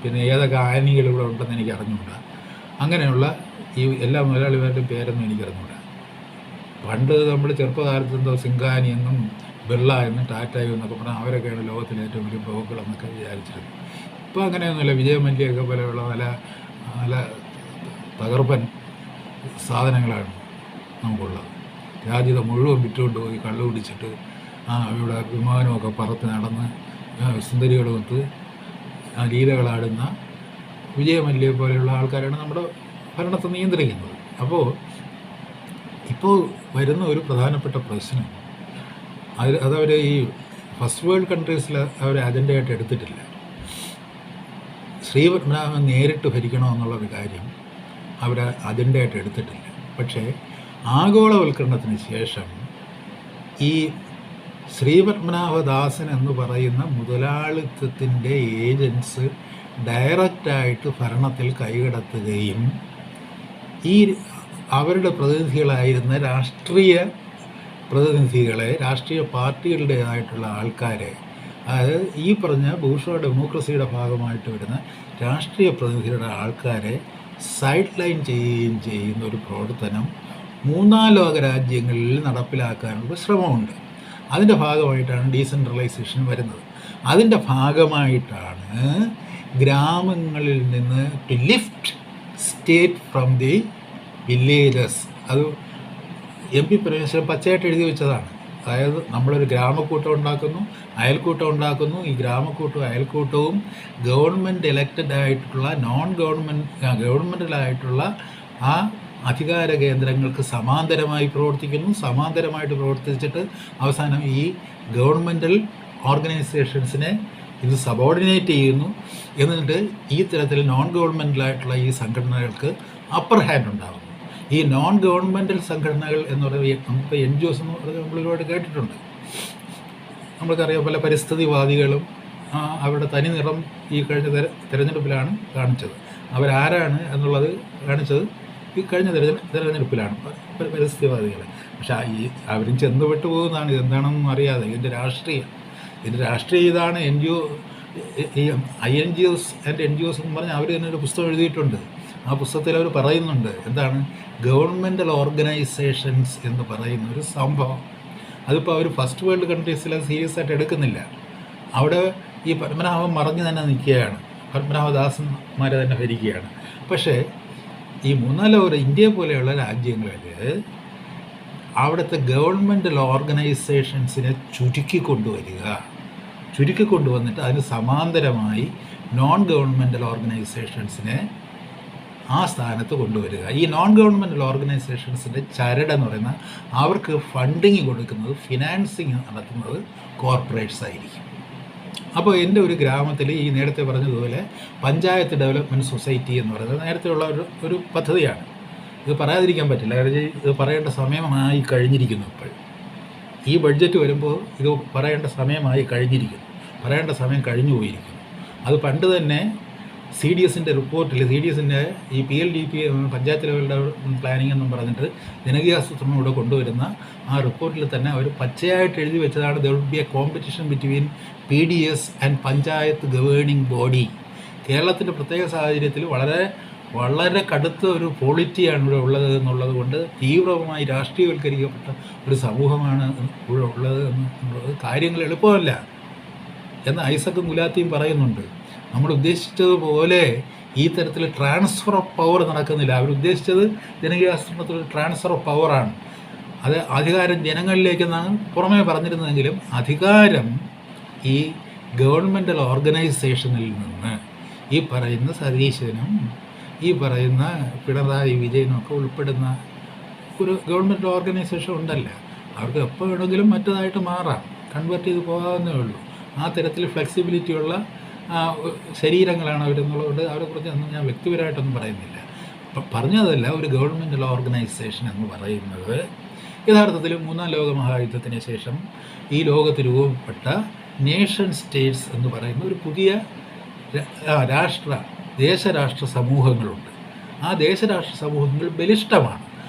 പിന്നെ ഏതൊക്കെ ആനികളിവിടെ ഉണ്ടെന്ന് എനിക്ക് അറിഞ്ഞുകൂടാ, അങ്ങനെയുള്ള ഈ എല്ലാ മുതലാളിമാരുടെയും പേരൊന്നും എനിക്കറിഞ്ഞുകൂടാ. പണ്ട് നമ്മൾ ചെറുപ്പകാലത്ത് എന്തോ സിംഗാനി എന്നും ബിർള എന്നും ടാറ്റായും എന്നൊക്കെ പറഞ്ഞാൽ അവരൊക്കെയാണ് ലോകത്തിലെ ഏറ്റവും വലിയ പ്രഭുക്കളെന്നൊക്കെ വിചാരിച്ചിരുന്നത്. ഇപ്പോൾ അങ്ങനെയൊന്നുമില്ല. വിജയമല്യൊക്കെ പോലെയുള്ള നല്ല നല്ല തകർപ്പൻ സാധനങ്ങളാണ് നമുക്കുള്ളത്. രാജ്യത്തെ മുഴുവൻ വിറ്റുകൊണ്ട് പോയി കള്ളു കുടിച്ചിട്ട് ഇവിടെ വിമാനമൊക്കെ പറത്ത് നടന്ന് സുന്ദരികളുമൊത്ത് ലീലകളാടുന്ന വിജയമല്യെ പോലെയുള്ള ആൾക്കാരാണ് നമ്മുടെ ഭരണത്തെ നിയന്ത്രിക്കുന്നത്. അപ്പോൾ ഇപ്പോൾ വരുന്ന ഒരു പ്രധാനപ്പെട്ട പ്രശ്നം അതവർ ഈ ഫസ്റ്റ് വേൾഡ് കൺട്രീസിൽ അവർ അജണ്ടയായിട്ട് എടുത്തിട്ടില്ല. ശ്രീപത്മനാഭൻ നേരിട്ട് ഭരിക്കണമെന്നുള്ളൊരു കാര്യം അവർ അജണ്ടയായിട്ട് എടുത്തിട്ടില്ല. പക്ഷേ ആഗോളവൽക്കരണത്തിന് ശേഷം ഈ ശ്രീപത്മനാഭദാസൻ എന്ന് പറയുന്ന മുതലാളിത്തത്തിൻ്റെ ഏജൻസ് ഡയറക്റ്റായിട്ട് ഭരണത്തിൽ കൈകടത്തുകയും ഈ അവരുടെ പ്രതിനിധികളായിരുന്ന രാഷ്ട്രീയ പ്രതിനിധികളെ, രാഷ്ട്രീയ പാർട്ടികളുടേതായിട്ടുള്ള ആൾക്കാരെ, അതായത് ഈ പറഞ്ഞ ബൂർഷ്വാ ഡെമോക്രസിയുടെ ഭാഗമായിട്ട് വരുന്ന രാഷ്ട്രീയ പ്രതിനിധികളുടെ ആൾക്കാരെ സൈഡ് ലൈൻ ചെയ്യുകയും ചെയ്യുന്ന ഒരു പ്രവർത്തനം മൂന്നാം ലോക രാജ്യങ്ങളിൽ നടപ്പിലാക്കാനുള്ള ശ്രമമുണ്ട്. അതിൻ്റെ ഭാഗമായിട്ടാണ് ഡീസെൻട്രലൈസേഷൻ വരുന്നത്. അതിൻ്റെ ഭാഗമായിട്ടാണ് ഗ്രാമങ്ങളിൽ നിന്ന് to lift state from the villages. അത് MP പരമേശ്വരൻ പച്ചയായിട്ട് എഴുതി വെച്ചതാണ്. അതായത് നമ്മളൊരു ഗ്രാമക്കൂട്ടം ഉണ്ടാക്കുന്നു, അയൽക്കൂട്ടം ഉണ്ടാക്കുന്നു. ഈ ഗ്രാമക്കൂട്ടവും അയൽക്കൂട്ടവും ഗവൺമെൻറ് എലക്റ്റഡ് ആയിട്ടുള്ള ഗവൺമെൻറ്റിലായിട്ടുള്ള ആ അധികാര കേന്ദ്രങ്ങൾക്ക് സമാന്തരമായി പ്രവർത്തിക്കുന്നു. സമാന്തരമായിട്ട് പ്രവർത്തിച്ചിട്ട് അവസാനം ഈ ഗവൺമെൻറ്റൽ ഓർഗനൈസേഷൻസിനെ ഇത് സബോർഡിനേറ്റ് ചെയ്യുന്നു. എന്നിട്ട് ഈ തരത്തിൽ നോൺ ഗവൺമെൻറ്റലായിട്ടുള്ള ഈ സംഘടനകൾക്ക് അപ്പർ ഹാൻഡ് ഉണ്ടാകും. ഈ നോൺ ഗവൺമെൻറ്റൽ സംഘടനകൾ എന്ന് പറയുന്നത് നമുക്ക് NGOs എന്ന് പറയുന്നത് നമ്മൾ ഒരുപാട് കേട്ടിട്ടുണ്ട്. നമ്മൾക്കറിയാം, പല പരിസ്ഥിതിവാദികളും അവരുടെ തനി നിറം ഈ കഴിഞ്ഞ തിരഞ്ഞെടുപ്പിലാണ് കാണിച്ചത്. അവരാരാണ് എന്നുള്ളത് കാണിച്ചത് ഈ കഴിഞ്ഞ തിരഞ്ഞെടുപ്പിലാണ്, പരിസ്ഥിതിവാദികൾ. പക്ഷേ അവരും ചെന്നുപെട്ടു പോകുന്നതാണ്. ഇതെന്താണെന്നൊന്നും അറിയാതെ ഇതിൻ്റെ രാഷ്ട്രീയം ഇതാണ്. INGOs ആൻഡ് NGOs എന്ന് പറഞ്ഞാൽ അവർ തന്നെ ഒരു പുസ്തകം എഴുതിയിട്ടുണ്ട്. ആ പുസ്തകത്തിൽ അവർ പറയുന്നുണ്ട് എന്താണ് ഗവൺമെൻറ്റൽ ഓർഗനൈസേഷൻസ് എന്ന് പറയുന്ന ഒരു സംഭവം. അതിപ്പോൾ അവർ ഫസ്റ്റ് വേൾഡ് കൺട്രീസിൽ സീരിയസ് ആയിട്ട് എടുക്കുന്നില്ല. അവിടെ ഈ പത്മനാഭൻ മറഞ്ഞു തന്നെ നിൽക്കുകയാണ്, പത്മനാഭദാസന്മാരെ തന്നെ ഭരിക്കുകയാണ്. പക്ഷേ ഈ മൂന്നാം ലോക ഇന്ത്യ പോലെയുള്ള രാജ്യങ്ങളിൽ അവിടുത്തെ ഗവൺമെൻറ്റൽ ഓർഗനൈസേഷൻസിനെ ചുരുക്കിക്കൊണ്ടുവന്നിട്ട് അതിന് സമാന്തരമായി നോൺ ഗവൺമെൻറ്റൽ ഓർഗനൈസേഷൻസിനെ ആ സ്ഥാനത്ത് കൊണ്ടുവരിക. ഈ നോൺ ഗവൺമെൻറ്റൽ ഓർഗനൈസേഷൻസിൻ്റെ ചരടെന്ന് പറയുന്ന അവർക്ക് ഫണ്ടിങ് കൊടുക്കുന്നത്, ഫിനാൻസിങ് നടത്തുന്നത് കോർപ്പറേറ്റ്സ് ആയിരിക്കും. അപ്പോൾ എൻ്റെ ഒരു ഗ്രാമത്തിൽ ഈ നേരത്തെ പറഞ്ഞതുപോലെ പഞ്ചായത്ത് ഡെവലപ്മെൻറ്റ് സൊസൈറ്റി എന്ന് പറയുന്നത് നേരത്തെയുള്ള ഒരു പദ്ധതിയാണ്. ഇത് പറയാതിരിക്കാൻ പറ്റില്ല, കാരണം ഇത് പറയേണ്ട സമയമായി കഴിഞ്ഞിരിക്കുന്നു. ഇപ്പോൾ ഈ ബഡ്ജറ്റ് വരുമ്പോൾ ഇത് പറയേണ്ട സമയമായി കഴിഞ്ഞിരിക്കുന്നു, പറയേണ്ട സമയം കഴിഞ്ഞു പോയിരിക്കുന്നു. അത് പണ്ട് തന്നെ CDSൻ്റെ റിപ്പോർട്ടിൽ, CDSൻ്റെ ഈ PLDP പഞ്ചായത്ത് ലെവൽ പ്ലാനിംഗ് എന്നും പറഞ്ഞിട്ട് ജനകീയാസൂത്രണം ഇവിടെ കൊണ്ടുവരുന്ന ആ റിപ്പോർട്ടിൽ തന്നെ അവർ പച്ചയായിട്ട് എഴുതി വെച്ചതാണ് there would be a competition between PDS and panchayat governing body. കേരളത്തിൻ്റെ പ്രത്യേക സാഹചര്യത്തിൽ വളരെ കടുത്ത ഒരു പോളിറ്റിയാണ് ഇവിടെ ഉള്ളത് എന്നുള്ളത് കൊണ്ട് തീവ്രമായി രാഷ്ട്രീയവൽക്കരിക്കപ്പെട്ട ഒരു സമൂഹമാണ് ഇവിടെ ഉള്ളത് എന്നുള്ളത് കാര്യങ്ങൾ എളുപ്പമല്ല എന്ന് ഐസക്കും ഗുലാത്തിയും പറയുന്നുണ്ട്. നമ്മൾ ഉദ്ദേശിച്ചതുപോലെ ഈ തരത്തിൽ ട്രാൻസ്ഫർ ഓഫ് പവർ നടക്കുന്നില്ല. അവരുദ്ദേശിച്ചത് ജനകീയാസൂത്രണത്തിൽ ട്രാൻസ്ഫർ ഓഫ് പവറാണ്. അത് അധികാരം ജനങ്ങളിലേക്കെന്നാണ് പുറമേ പറഞ്ഞിരുന്നതെങ്കിലും അധികാരം ഈ ഗവൺമെൻറ്റൽ ഓർഗനൈസേഷനിൽ നിന്ന് ഈ പറയുന്ന സതീശനും ഈ പറയുന്ന പിണറായി വിജയനും ഒക്കെ ഉൾപ്പെടുന്ന ഒരു ഗവൺമെൻറ് ഓർഗനൈസേഷൻ ഉണ്ടല്ല, അവർക്ക് എപ്പോൾ വേണമെങ്കിലും മറ്റേതായിട്ട് മാറാം, കൺവേർട്ട് ചെയ്ത് പോകാവുന്നേ ഉള്ളൂ. ആ തരത്തിൽ ഫ്ലെക്സിബിലിറ്റിയുള്ള ശരീരങ്ങളാണ് അവരെന്നുള്ളതുകൊണ്ട് അവരെക്കുറിച്ച് ഒന്നും ഞാൻ വ്യക്തിപരമായിട്ടൊന്നും പറയുന്നില്ല. പറഞ്ഞതല്ല, ഒരു ഗവൺമെൻറ്റൽ ഓർഗനൈസേഷൻ എന്ന് പറയുന്നത് യഥാർത്ഥത്തിൽ മൂന്നാം ലോക മഹായുദ്ധത്തിന് ശേഷം ഈ ലോകത്ത് രൂപപ്പെട്ട നേഷൻ സ്റ്റേറ്റ്സ് എന്ന് പറയുന്ന ഒരു പുതിയ ദേശരാഷ്ട്ര സമൂഹങ്ങളുണ്ട്. ആ ദേശരാഷ്ട്ര സമൂഹങ്ങൾ ബലിഷ്ഠമാണ്.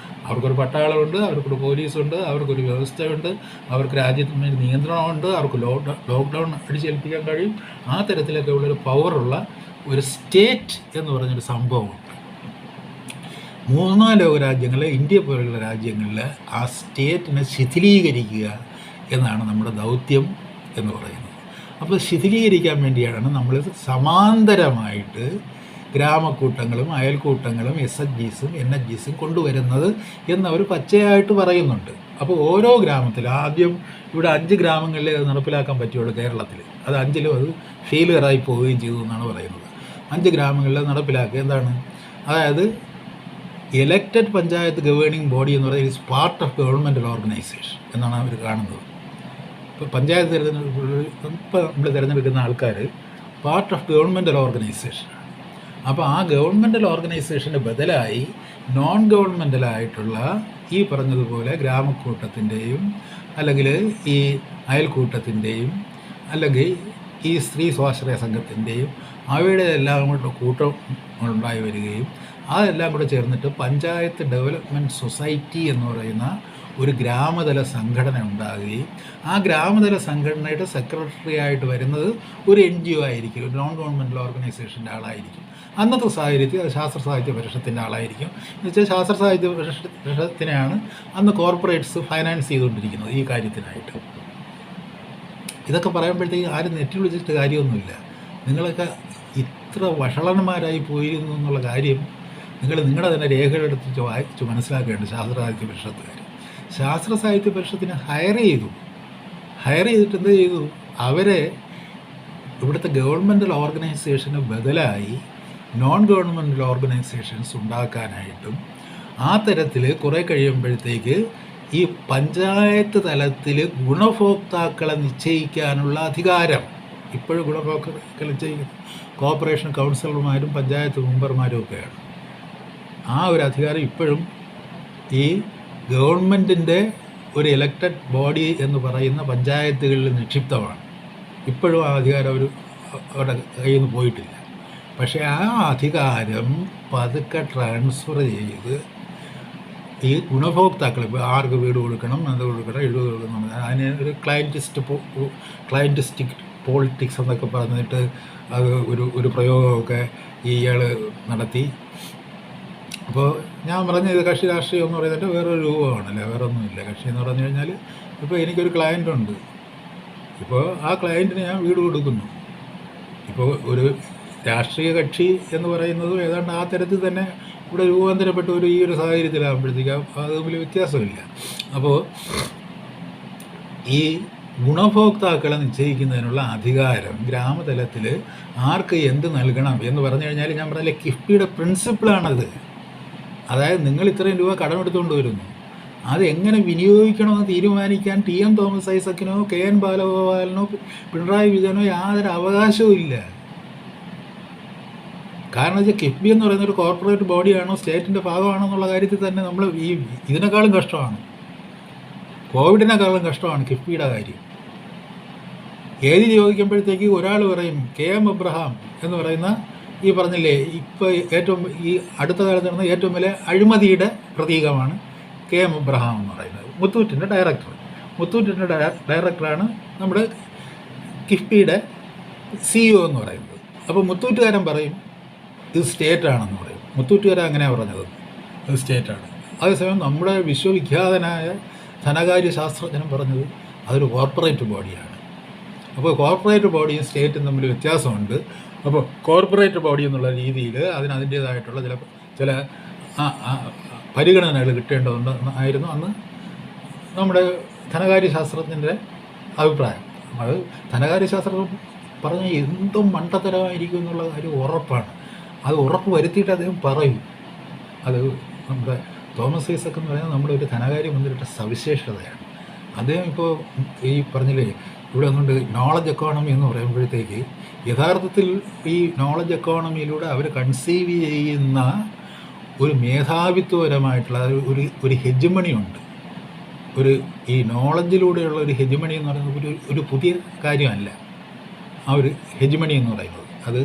അവർക്കൊരു പട്ടാളമുണ്ട്, അവർക്കൊരു പോലീസുണ്ട്, അവർക്കൊരു വ്യവസ്ഥയുണ്ട്, അവർക്ക് രാജ്യത്തിന് നിയന്ത്രണമുണ്ട്, അവർക്ക് ലോക്ക്ഡൗൺ അടിച്ചേൽപ്പിക്കാൻ കഴിയും. ആ തരത്തിലൊക്കെ ഉള്ളൊരു പവറുള്ള ഒരു സ്റ്റേറ്റ് എന്ന് പറഞ്ഞൊരു സംഭവമുണ്ട്. മൂന്നാം ലോക രാജ്യങ്ങളിൽ, ഇന്ത്യ പോലുള്ള രാജ്യങ്ങളിൽ ആ സ്റ്റേറ്റിനെ ശിഥിലീകരിക്കുക എന്നാണ് നമ്മുടെ ദൗത്യം എന്ന് പറയുന്നത്. അപ്പോൾ ശിഥിലീകരിക്കാൻ വേണ്ടിയാണ് നമ്മൾ സമാന്തരമായിട്ട് ഗ്രാമക്കൂട്ടങ്ങളും അയൽക്കൂട്ടങ്ങളും SHGs-ഉം NHGs-ഉം കൊണ്ടുവരുന്നത് എന്നവർ പച്ചയായിട്ട് പറയുന്നുണ്ട്. അപ്പോൾ ഓരോ ഗ്രാമത്തിലും ആദ്യം ഇവിടെ 5 ഗ്രാമങ്ങളിൽ അത് നടപ്പിലാക്കാൻ പറ്റുള്ളൂ കേരളത്തിൽ. അത് 5ലും അത് ഫെയിലിയറായി പോവുകയും ചെയ്തു എന്നാണ് പറയുന്നത്. 5 ഗ്രാമങ്ങളിൽ നടപ്പിലാക്കുക എന്താണ്, അതായത് എലക്റ്റഡ് പഞ്ചായത്ത് ഗവേണിംഗ് ബോഡി എന്ന് പറയുന്നത് is part of governmental organisation എന്നാണ് അവർ കാണുന്നത്. ഇപ്പോൾ പഞ്ചായത്ത് നമ്മൾ തിരഞ്ഞെടുക്കുന്ന ആൾക്കാർ പാർട്ട് ഓഫ് ഗവൺമെൻറ്റൽ ഓർഗനൈസേഷൻ. അപ്പോൾ ആ ഗവൺമെൻറ്റൽ ഓർഗനൈസേഷന് ബദലായി നോൺ ഗവൺമെൻറ്റലായിട്ടുള്ള ഈ പറഞ്ഞതുപോലെ ഗ്രാമക്കൂട്ടത്തിൻ്റെയും അല്ലെങ്കിൽ ഈ അയൽക്കൂട്ടത്തിൻ്റെയും അല്ലെങ്കിൽ ഈ സ്ത്രീ സ്വാശ്രയ സംഘത്തിൻ്റെയും അവയുടെ എല്ലാം കൂടെ കൂട്ടം ഉണ്ടായി വരികയും അതെല്ലാം കൂടെ ചേർന്നിട്ട് പഞ്ചായത്ത് ഡെവലപ്മെൻറ്റ് സൊസൈറ്റി എന്ന് പറയുന്ന ഒരു ഗ്രാമതല സംഘടന ഉണ്ടാകുകയും ആ ഗ്രാമതല സംഘടനയുടെ സെക്രട്ടറി ആയിട്ട് വരുന്നത് ഒരു NGO ആയിരിക്കും, ഒരു നോൺ ഗവൺമെൻറ്റൽ ഓർഗനൈസേഷൻ്റെ ആളായിരിക്കും. അന്നത്തെ സാഹചര്യത്തിൽ അത് ശാസ്ത്ര സാഹിത്യ പരിഷത്തിൻ്റെ ആളായിരിക്കും. എന്ന് വെച്ചാൽ ശാസ്ത്ര സാഹിത്യ പരിഷത്തിനെയാണ് അന്ന് കോർപ്പറേറ്റ്സ് ഫൈനാൻസ് ചെയ്തുകൊണ്ടിരിക്കുന്നത് ഈ കാര്യത്തിനായിട്ട്. ഇതൊക്കെ പറയുമ്പോഴത്തേക്ക് ആരും നെറ്റിൽ വിളിച്ചിട്ട് കാര്യമൊന്നുമില്ല. നിങ്ങളൊക്കെ ഇത്ര വഷളന്മാരായി പോയിരുന്നു എന്നുള്ള കാര്യം നിങ്ങളുടെ തന്നെ രേഖകളെടുത്ത് വായിച്ച് മനസ്സിലാക്കേണ്ട. ശാസ്ത്ര സാഹിത്യ പരിഷത്തുകാർ ശാസ്ത്ര സാഹിത്യ പരിഷത്തിനെ ഹയർ ചെയ്തിട്ട് എന്ത് ചെയ്തു, അവരെ ഇവിടുത്തെ ഗവൺമെൻറ്റൽ ഓർഗനൈസേഷന് ബദലായി നോൺ ഗവൺമെൻറ്റൽ ഓർഗനൈസേഷൻസ് ഉണ്ടാക്കാനായിട്ടും ആ തരത്തിൽ കുറേ കഴിയുമ്പോഴത്തേക്ക് ഈ പഞ്ചായത്ത് തലത്തിൽ ഗുണഭോക്താക്കളെ നിശ്ചയിക്കാനുള്ള അധികാരം ഇപ്പോഴും ഗുണഭോക്താക്കളെ നിശ്ചയിക്കുന്നത് കോർപ്പറേഷൻ കൗൺസിലർമാരും പഞ്ചായത്ത് മെമ്പർമാരും ഒക്കെയാണ്. ആ ഒരു അധികാരം ഇപ്പോഴും ഈ ഗവൺമെൻറ്റിൻ്റെ ഒരു ഇലക്റ്റഡ് ബോഡി എന്ന് പറയുന്ന പഞ്ചായത്തുകളിൽ നിക്ഷിപ്തമാണ്. ഇപ്പോഴും ആ അധികാരം അവരുടെ കയ്യിൽ നിന്ന് പോയിട്ടില്ല. പക്ഷേ ആ അധികാരം പതുക്കെ ട്രാൻസ്ഫർ ചെയ്ത് ഈ ഗുണഭോക്താക്കൾ, ഇപ്പോൾ ആർക്ക് വീട് കൊടുക്കണം, എന്ത് കൊടുക്കണം, എഴുപത് കൊടുക്കണം, അതിന് ഒരു ക്ലയൻറ്റിസ്റ്റിക് പോളിറ്റിക്സ് എന്നൊക്കെ പറഞ്ഞിട്ട് അത് ഒരു പ്രയോഗമൊക്കെ ഇയാൾ നടത്തി. അപ്പോൾ ഞാൻ പറഞ്ഞ ഇത് കക്ഷി രാഷ്ട്രീയം എന്ന് പറയുന്നതിൻ്റെ വേറൊരു രൂപമാണല്ലേ, വേറെ ഒന്നുമില്ല. കക്ഷി എന്ന് പറഞ്ഞു കഴിഞ്ഞാൽ ഇപ്പോൾ എനിക്കൊരു ക്ലയൻറ്റുണ്ട്, ഇപ്പോൾ ആ ക്ലയൻറ്റിന് ഞാൻ വീട് കൊടുക്കുന്നു. ഇപ്പോൾ ഒരു രാഷ്ട്രീയ കക്ഷി എന്ന് പറയുന്നതും ഏതാണ്ട് ആ തരത്തിൽ തന്നെ ഇവിടെ രൂപാന്തരപ്പെട്ട ഈ ഒരു സാഹചര്യത്തിലാകുമ്പോഴത്തേക്കും അത് തമ്മിൽ വ്യത്യാസമില്ല. അപ്പോൾ ഈ ഗുണഭോക്താക്കളെ നിശ്ചയിക്കുന്നതിനുള്ള അധികാരം ഗ്രാമതലത്തിൽ ആർക്ക് എന്ത് നൽകണം എന്ന് പറഞ്ഞു കഴിഞ്ഞാൽ ഞാൻ പറഞ്ഞില്ലേ, കിഫ്ബിയുടെ പ്രിൻസിപ്പിളാണത്. അതായത് നിങ്ങൾ ഇത്രയും രൂപ കടമെടുത്തുകൊണ്ട് വരുന്നു, അത് എങ്ങനെ വിനിയോഗിക്കണമെന്ന് തീരുമാനിക്കാൻ TM തോമസ് ഐസക്കിനോ KN ബാലഗോപാലനോ പിണറായി വിജയനോ യാതൊരു അവകാശവും ഇല്ല. കാരണം വെച്ചാൽ കിഫ്ബി എന്ന് പറയുന്ന ഒരു കോർപ്പറേറ്റ് ബോഡിയാണോ സ്റ്റേറ്റിൻ്റെ ഭാഗമാണോ എന്നുള്ള കാര്യത്തിൽ തന്നെ നമ്മൾ ഇതിനേക്കാളും കഷ്ടമാണ്, കോവിഡിനേക്കാളും കഷ്ടമാണ് കിഫ്ബിയുടെ കാര്യം. ഏത് ചോദിക്കുമ്പോഴത്തേക്ക് ഒരാൾ പറയും KM എബ്രഹാം എന്ന് പറയുന്ന ഈ പറഞ്ഞില്ലേ, ഇപ്പോൾ ഏറ്റവും ഈ അടുത്ത കാലത്ത് നടന്ന ഏറ്റവും വലിയ അഴിമതിയുടെ പ്രതീകമാണ് KM എബ്രഹാം എന്ന് പറയുന്നത്. മുത്തൂറ്റിൻ്റെ ഡയറക്ടറാണ് നമ്മുടെ കിഫ്ബിയുടെ CEO എന്ന് പറയുന്നത്. അപ്പോൾ മുത്തൂറ്റുകാരൻ പറയും ഇത് സ്റ്റേറ്റാണെന്ന് പറയും. മുത്തൂറ്റുകാരൻ അങ്ങനെയാണ് പറഞ്ഞത്, ഇത് സ്റ്റേറ്റാണ്. അതേസമയം നമ്മുടെ വിശ്വവിഖ്യാതനായ ധനകാര്യ ശാസ്ത്രജ്ഞനും പറഞ്ഞത് അതൊരു കോർപ്പറേറ്റ് ബോഡിയാണ്. അപ്പോൾ കോർപ്പറേറ്റ് ബോഡിയും സ്റ്റേറ്റും തമ്മിൽ വ്യത്യാസമുണ്ട്. അപ്പോൾ കോർപ്പറേറ്റ് ബോഡി എന്നുള്ള രീതിയിൽ അതിൻ്റേതായിട്ടുള്ള ചില പരിഗണനകൾ കിട്ടേണ്ടതുണ്ടായിരുന്നു അന്ന് നമ്മുടെ ധനകാര്യ ശാസ്ത്രജ്ഞൻ്റെ അഭിപ്രായം. അത് ധനകാര്യ ശാസ്ത്രം പറഞ്ഞ എന്തും മണ്ടത്തരമായിരിക്കും എന്നുള്ള കാര്യം ഉറപ്പാണ്. അത് ഉറപ്പ് വരുത്തിയിട്ട് അദ്ദേഹം പറയും. അത് നമ്മുടെ തോമസ് ഐസക് എന്ന് പറയുന്നത് നമ്മുടെ ഒരു ധനകാര്യ മന്ത്രിയുടെ സവിശേഷതയാണ്. അദ്ദേഹം ഇപ്പോൾ ഈ പറഞ്ഞില്ലേ ഇവിടെ വന്നുകൊണ്ട് നോളജ് എക്കോണമി എന്ന് പറയുമ്പോഴത്തേക്ക് യഥാർത്ഥത്തിൽ ഈ നോളജ് എക്കോണമിയിലൂടെ അവർ കൺസീവ് ചെയ്യുന്ന ഒരു മേധാവിത്വപരമായിട്ടുള്ള ഒരു ഒരു ഹെജമണിയുണ്ട്. ഈ നോളജിലൂടെയുള്ള ഒരു ഹെജമണി എന്ന് പറയുന്നത് ഒരു പുതിയ കാര്യമല്ല. ആ ഒരു ഹെജമണി എന്ന് പറയുന്നത് അത്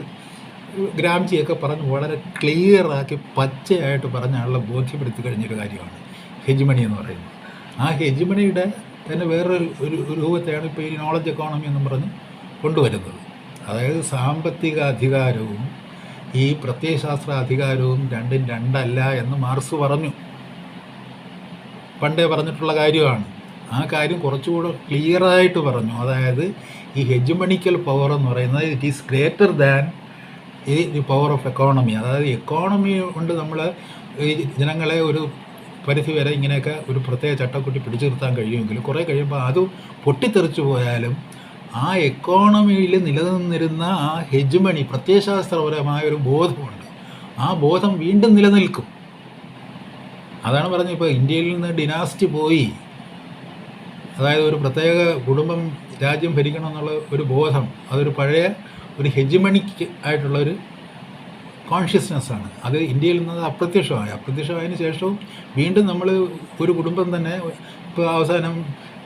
ഗ്രാംജിയൊക്കെ പറഞ്ഞ് വളരെ ക്ലിയറാക്കി പച്ചയായിട്ട് പറഞ്ഞ ആളെ ബോധ്യപ്പെടുത്തി കഴിഞ്ഞൊരു കാര്യമാണ് ഹെജമണി എന്ന് പറയുന്നത്. ആ ഹെജമണിയുടെ തന്നെ വേറൊരു രൂപത്തെയാണ് ഇപ്പോൾ ഈ നോളജ് എക്കോണമി എന്നും പറഞ്ഞ് കൊണ്ടുവരുന്നത്. അതായത് സാമ്പത്തിക അധികാരവും ഈ പ്രത്യയശാസ്ത്ര അധികാരവും രണ്ടും രണ്ടല്ല എന്ന് മാർക്സ് പറഞ്ഞു, പണ്ടേ പറഞ്ഞിട്ടുള്ള കാര്യമാണ്. ആ കാര്യം കുറച്ചുകൂടെ ക്ലിയറായിട്ട് പറഞ്ഞു. അതായത് ഈ ഹെജമണിക്കൽ പവർ എന്ന് പറയുന്നത് ഇറ്റ് ഈസ് ഗ്രേറ്റർ ദാൻ ഈ പവർ ഓഫ് എക്കോണമി. അതായത് എക്കോണമി കൊണ്ട് നമ്മൾ ഈ ജനങ്ങളെ ഒരു പരിധി വരെ ഇങ്ങനെയൊക്കെ ഒരു പ്രത്യേക ചട്ടക്കുട്ടി പിടിച്ചു നിർത്താൻ കഴിയുമെങ്കിലും കുറേ കഴിയുമ്പോൾ അത് പൊട്ടിത്തെറിച്ചു പോയാലും ആ എക്കോണമിയിൽ നിലനിന്നിരുന്ന ആ ഹെജമണി പ്രത്യയശാസ്ത്രപരമായ ഒരു ബോധമുണ്ട്. ആ ബോധം വീണ്ടും നിലനിൽക്കും. അതാണ് പറഞ്ഞത്. ഇപ്പോൾ ഇന്ത്യയിൽ നിന്ന് ഡിനാസ്റ്റി പോയി, അതായത് ഒരു പ്രത്യേക കുടുംബം രാജ്യം ഭരിക്കണം എന്നുള്ള ഒരു ബോധം, അതൊരു പഴയ ഒരു ഹെജമണിക്ക് ആയിട്ടുള്ളൊരു കോൺഷ്യസ്നെസ്സാണ്. അത് ഇന്ത്യയിൽ നിന്ന് അപ്രത്യക്ഷമായതിന് ശേഷവും വീണ്ടും നമ്മൾ ഒരു കുടുംബം തന്നെ ഇപ്പോൾ അവസാനം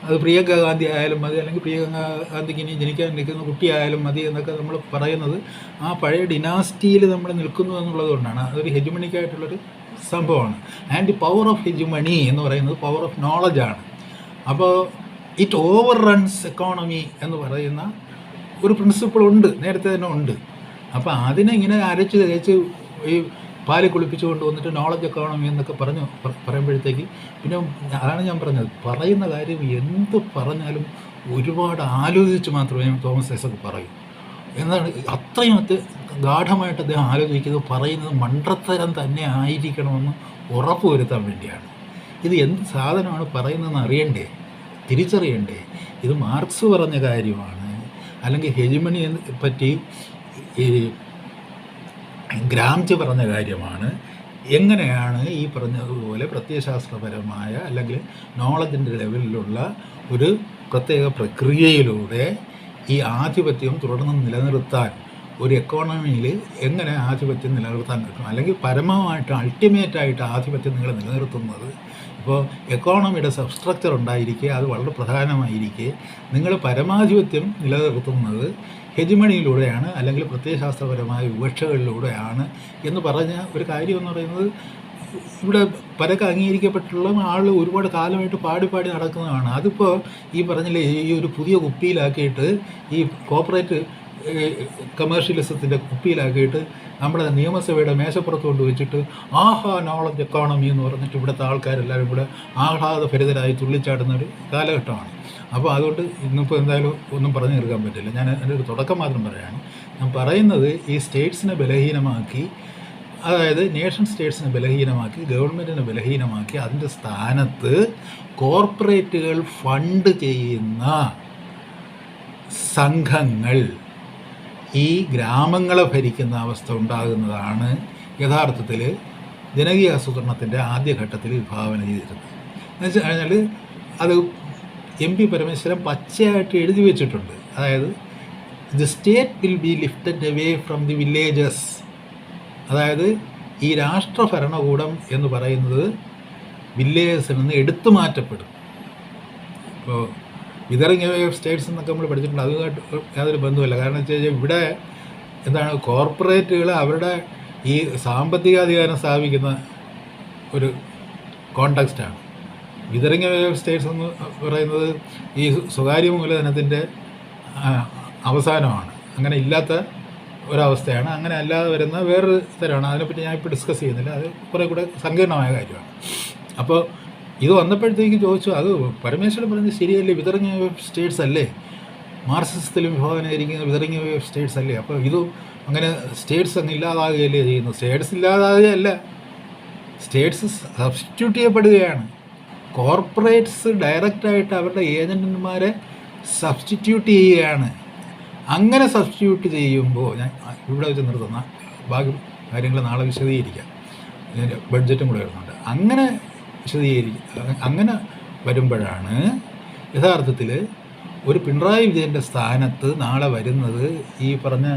അത് പ്രിയങ്ക ഗാന്ധി ആയാലും മതി, അല്ലെങ്കിൽ പ്രിയങ്ക ഗാന്ധിക്ക് ഇനി ജനിക്കാൻ നിൽക്കുന്ന കുട്ടിയായാലും മതി എന്നൊക്കെ നമ്മൾ പറയുന്നത് ആ പഴയ ഡിനാസ്റ്റിയിൽ നമ്മൾ നിൽക്കുന്നു എന്നുള്ളത് കൊണ്ടാണ്. അതൊരു ഹെജമണിക്കായിട്ടുള്ളൊരു സംഭവമാണ്. ആൻഡ് ദി പവർ ഓഫ് ഹെജമണി എന്ന് പറയുന്നത് പവർ ഓഫ് നോളജാണ്. അപ്പോൾ ഇറ്റ് ഓവർ റൺസ് എക്കോണമി എന്ന് പറയുന്ന ഒരു പ്രിൻസിപ്പിൾ ഉണ്ട്, നേരത്തെ തന്നെ ഉണ്ട്. അപ്പോൾ അതിനെ ഇങ്ങനെ അരച്ച് തേച്ച് ഈ പാല് കുളിപ്പിച്ച് കൊണ്ടുവന്നിട്ട് നോളജ് എക്കോണമി എന്നൊക്കെ പറയുമ്പോഴത്തേക്ക് പിന്നെ അതാണ് ഞാൻ പറഞ്ഞത്, പറയുന്ന കാര്യം എന്ത് പറഞ്ഞാലും ഒരുപാട് ആലോചിച്ച് മാത്രമേ തോമസ് ഐസക് പറയൂ. എന്നാണ് അത്രയും ഗാഠമായിട്ട് അദ്ദേഹം ആലോചിക്കുന്നത്, പറയുന്നത് മണ്ടത്തരം തന്നെ ആയിരിക്കണമെന്ന് ഉറപ്പ് വരുത്താൻ വേണ്ടിയാണ്. ഇത് എന്ത് സാധനമാണ് പറയുന്നതെന്ന് അറിയണ്ടേ, തിരിച്ചറിയണ്ടേ. ഇത് മാർക്സ് പറഞ്ഞ കാര്യമാണ്, അല്ലെങ്കിൽ ഹെജമണിയെ പറ്റി ഈ ഗ്രാംജി പറഞ്ഞ കാര്യമാണ്. എങ്ങനെയാണ് ഈ പറഞ്ഞതുപോലെ പ്രത്യയശാസ്ത്രപരമായ അല്ലെങ്കിൽ നോളജിൻ്റെ ലെവലിലുള്ള ഒരു പ്രത്യേക പ്രക്രിയയിലൂടെ ഈ ആധിപത്യം തുടർന്ന് നിലനിർത്താൻ ഒരു എക്കോണമിയിൽ എങ്ങനെ ആധിപത്യം നിലനിർത്താൻ പറ്റും, അല്ലെങ്കിൽ പരമമായിട്ട് അൾട്ടിമേറ്റായിട്ട് ആധിപത്യം നിങ്ങൾ നിലനിർത്തുന്നത്. ഇപ്പോൾ എക്കോണമിയുടെ സബ്സ്ട്രക്ചർ ഉണ്ടായിരിക്കെ, അത് വളരെ പ്രധാനമായിരിക്കെ നിങ്ങൾ പരമാധിപത്യം നിലനിർത്തുന്നത് ഹെജമണിയിലൂടെയാണ്, അല്ലെങ്കിൽ പ്രത്യയശാസ്ത്രപരമായ വിവക്ഷകളിലൂടെയാണ് എന്ന് പറഞ്ഞ ഒരു കാര്യം എന്ന് പറയുന്നത് ഇവിടെ പരക്കെ അംഗീകരിക്കപ്പെട്ടുള്ള ആൾ ഒരുപാട് കാലമായിട്ട് പാടി നടക്കുന്നതാണ്. അതിപ്പോൾ ഈ പറഞ്ഞില്ലേ, ഈ ഒരു പുതിയ കുപ്പിയിലാക്കിയിട്ട് ഈ കോർപ്പറേറ്റ് കമേഴ്ഷ്യലിസത്തിൻ്റെ കുപ്പിയിലാക്കിയിട്ട് നമ്മുടെ നിയമസഭയുടെ മേശപ്പുറത്ത് കൊണ്ട് വെച്ചിട്ട് ആഹാ നോളജ് എക്കോണമി എന്ന് പറഞ്ഞിട്ട് ഇവിടുത്തെ ആൾക്കാരെല്ലാവരും കൂടെ ആഹ്ലാദഭരിതരായി തുള്ളിച്ചാടുന്ന ഒരു കാലഘട്ടമാണ്. അപ്പോൾ അതുകൊണ്ട് ഇന്നിപ്പോൾ എന്തായാലും ഒന്നും പറഞ്ഞു തീർക്കാൻ പറ്റില്ല. ഞാൻ എൻ്റെ ഒരു തുടക്കം മാത്രം പറയുകയാണ്. ഞാൻ പറയുന്നത് ഈ സ്റ്റേറ്റ്സിനെ ബലഹീനമാക്കി, അതായത് നേഷൻ സ്റ്റേറ്റ്സിനെ ബലഹീനമാക്കി, ഗവൺമെൻറ്റിനെ ബലഹീനമാക്കി, അതിൻ്റെ സ്ഥാനത്ത് കോർപ്പറേറ്റുകൾ ഫണ്ട് ചെയ്യുന്ന സംഘങ്ങൾ ഈ ഗ്രാമങ്ങളെ ഭരിക്കുന്ന അവസ്ഥ ഉണ്ടാകുന്നതാണ് യഥാർത്ഥത്തിൽ ജനകീയ ആസൂത്രണത്തിൻ്റെ ആദ്യഘട്ടത്തിൽ വിഭാവന ചെയ്തിരുന്നത്. എന്ന് വെച്ച് കഴിഞ്ഞാൽ അത് MP പരമേശ്വരൻ പച്ചയായിട്ട് എഴുതി വെച്ചിട്ടുണ്ട്. അതായത് the state will be lifted away from the villages. അതായത് ഈ രാഷ്ട്രഭരണകൂടം എന്ന് പറയുന്നത് വില്ലേജസിൽ നിന്ന് എടുത്തു മാറ്റപ്പെടും. ഇപ്പോൾ വിതറിങ് അവേ ഓഫ് സ്റ്റേറ്റ്സ് എന്നൊക്കെ നമ്മൾ പഠിച്ചിട്ടുണ്ട്. അതുമായിട്ട് യാതൊരു ബന്ധമില്ല. കാരണം വെച്ച് കഴിഞ്ഞാൽ ഇവിടെ എന്താണ്, കോർപ്പറേറ്റുകൾ അവരുടെ ഈ സാമ്പത്തികാധികാരം സ്ഥാപിക്കുന്ന ഒരു കോണ്ടെക്സ്റ്റാണ്. വിതറിങ് അവേ ഓഫ് സ്റ്റേറ്റ്സ് എന്ന് പറയുന്നത് ഈ സ്വകാര്യ മൂലധനത്തിൻ്റെ അവസാനമാണ്. അങ്ങനെ ഇല്ലാത്ത ഒരവസ്ഥയാണ്. അങ്ങനെ അല്ലാതെ വരുന്ന വേറൊരു തരമാണ്. അതിനെപ്പറ്റി ഞാൻ ഇപ്പോൾ ഡിസ്കസ് ചെയ്യുന്നില്ല, അത് കുറേ കൂടെ സങ്കീർണമായ കാര്യമാണ്. അപ്പോൾ ഇത് വന്നപ്പോഴത്തേക്ക് ചോദിച്ചു, അത് പരമേശ്വരൻ പറഞ്ഞത് ശരിയല്ലേ, വിതറിങ് അവേ ഓഫ് സ്റ്റേറ്റ്സ് അല്ലേ, മാർക്സിസത്തിലും വിഭാവനയിരിക്കുന്ന വിതറിങ് അവേ ഓഫ് സ്റ്റേറ്റ്സ് അല്ലേ. അപ്പോൾ ഇത് അങ്ങനെ സ്റ്റേറ്റ്സ് അങ്ങ് ഇല്ലാതാകുകയല്ലേ ചെയ്യുന്നത്. സ്റ്റേറ്റ്സ് ഇല്ലാതാകുകയല്ല, സ്റ്റേറ്റ്സ് സബ്സ്റ്റിറ്റ്യൂട്ട് ചെയ്യപ്പെടുകയാണ്. കോർപ്പറേറ്റ്സ് ഡയറക്റ്റായിട്ട് അവരുടെ ഏജൻറ്റന്മാരെ സബ്സ്റ്റിറ്റ്യൂട്ട് ചെയ്യുകയാണ്. അങ്ങനെ സബ്സ്റ്റിറ്റ്യൂട്ട് ചെയ്യുമ്പോൾ, ഞാൻ ഇവിടെ വെച്ച് നിർത്തുന്ന ബാക്കി കാര്യങ്ങൾ നാളെ വിശദീകരിക്കാം, ഇതിൻ്റെ ബഡ്ജറ്റും കൂടെ വരുന്നുണ്ട്. അങ്ങനെ അങ്ങനെ വരുമ്പോഴാണ് യഥാർത്ഥത്തിൽ ഒരു പിണറായി വിജയൻ്റെ സ്ഥാനത്ത് നാളെ വരുന്നത് ഈ പറഞ്ഞ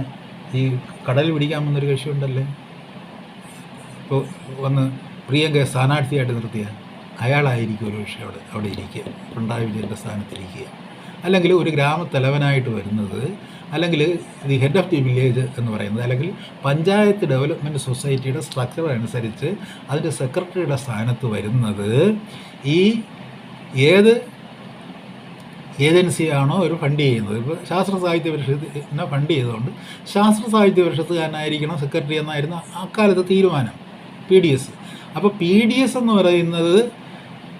ഈ കടൽ പിടിക്കാൻ വന്നൊരു കക്ഷി ഉണ്ടല്ലേ, ഇപ്പോൾ വന്ന് പ്രിയങ്ക സ്ഥാനാർത്ഥിയായിട്ട് നിർത്തിയ അയാളായിരിക്കും ഒരു പക്ഷേ അവിടെ ഇരിക്കുക, പിണറായി വിജയൻ്റെ സ്ഥാനത്തിരിക്കുക. അല്ലെങ്കിൽ ഒരു ഗ്രാമത്തലവനായിട്ട് വരുന്നത്, അല്ലെങ്കിൽ the head of the village എന്ന് പറയുന്നത്, അല്ലെങ്കിൽ പഞ്ചായത്ത് ഡെവലപ്മെൻറ്റ് സൊസൈറ്റിയുടെ സ്ട്രക്ചർ അനുസരിച്ച് അതിൻ്റെ സെക്രട്ടറിയുടെ സ്ഥാനത്ത് വരുന്നത് ഈ ഏത് ഏജൻസിയാണോ ഒരു ഫണ്ട് ചെയ്യുന്നത്. ഇപ്പോൾ ശാസ്ത്ര സാഹിത്യ പരിഷത്തിനെ ഫണ്ട് ചെയ്തുകൊണ്ട് ശാസ്ത്ര സാഹിത്യ പരിഷത്തുകാരനായിരിക്കണം സെക്രട്ടറി എന്നായിരുന്നു അക്കാലത്ത് തീരുമാനം, PDS. അപ്പോൾ PDS എന്ന് പറയുന്നത്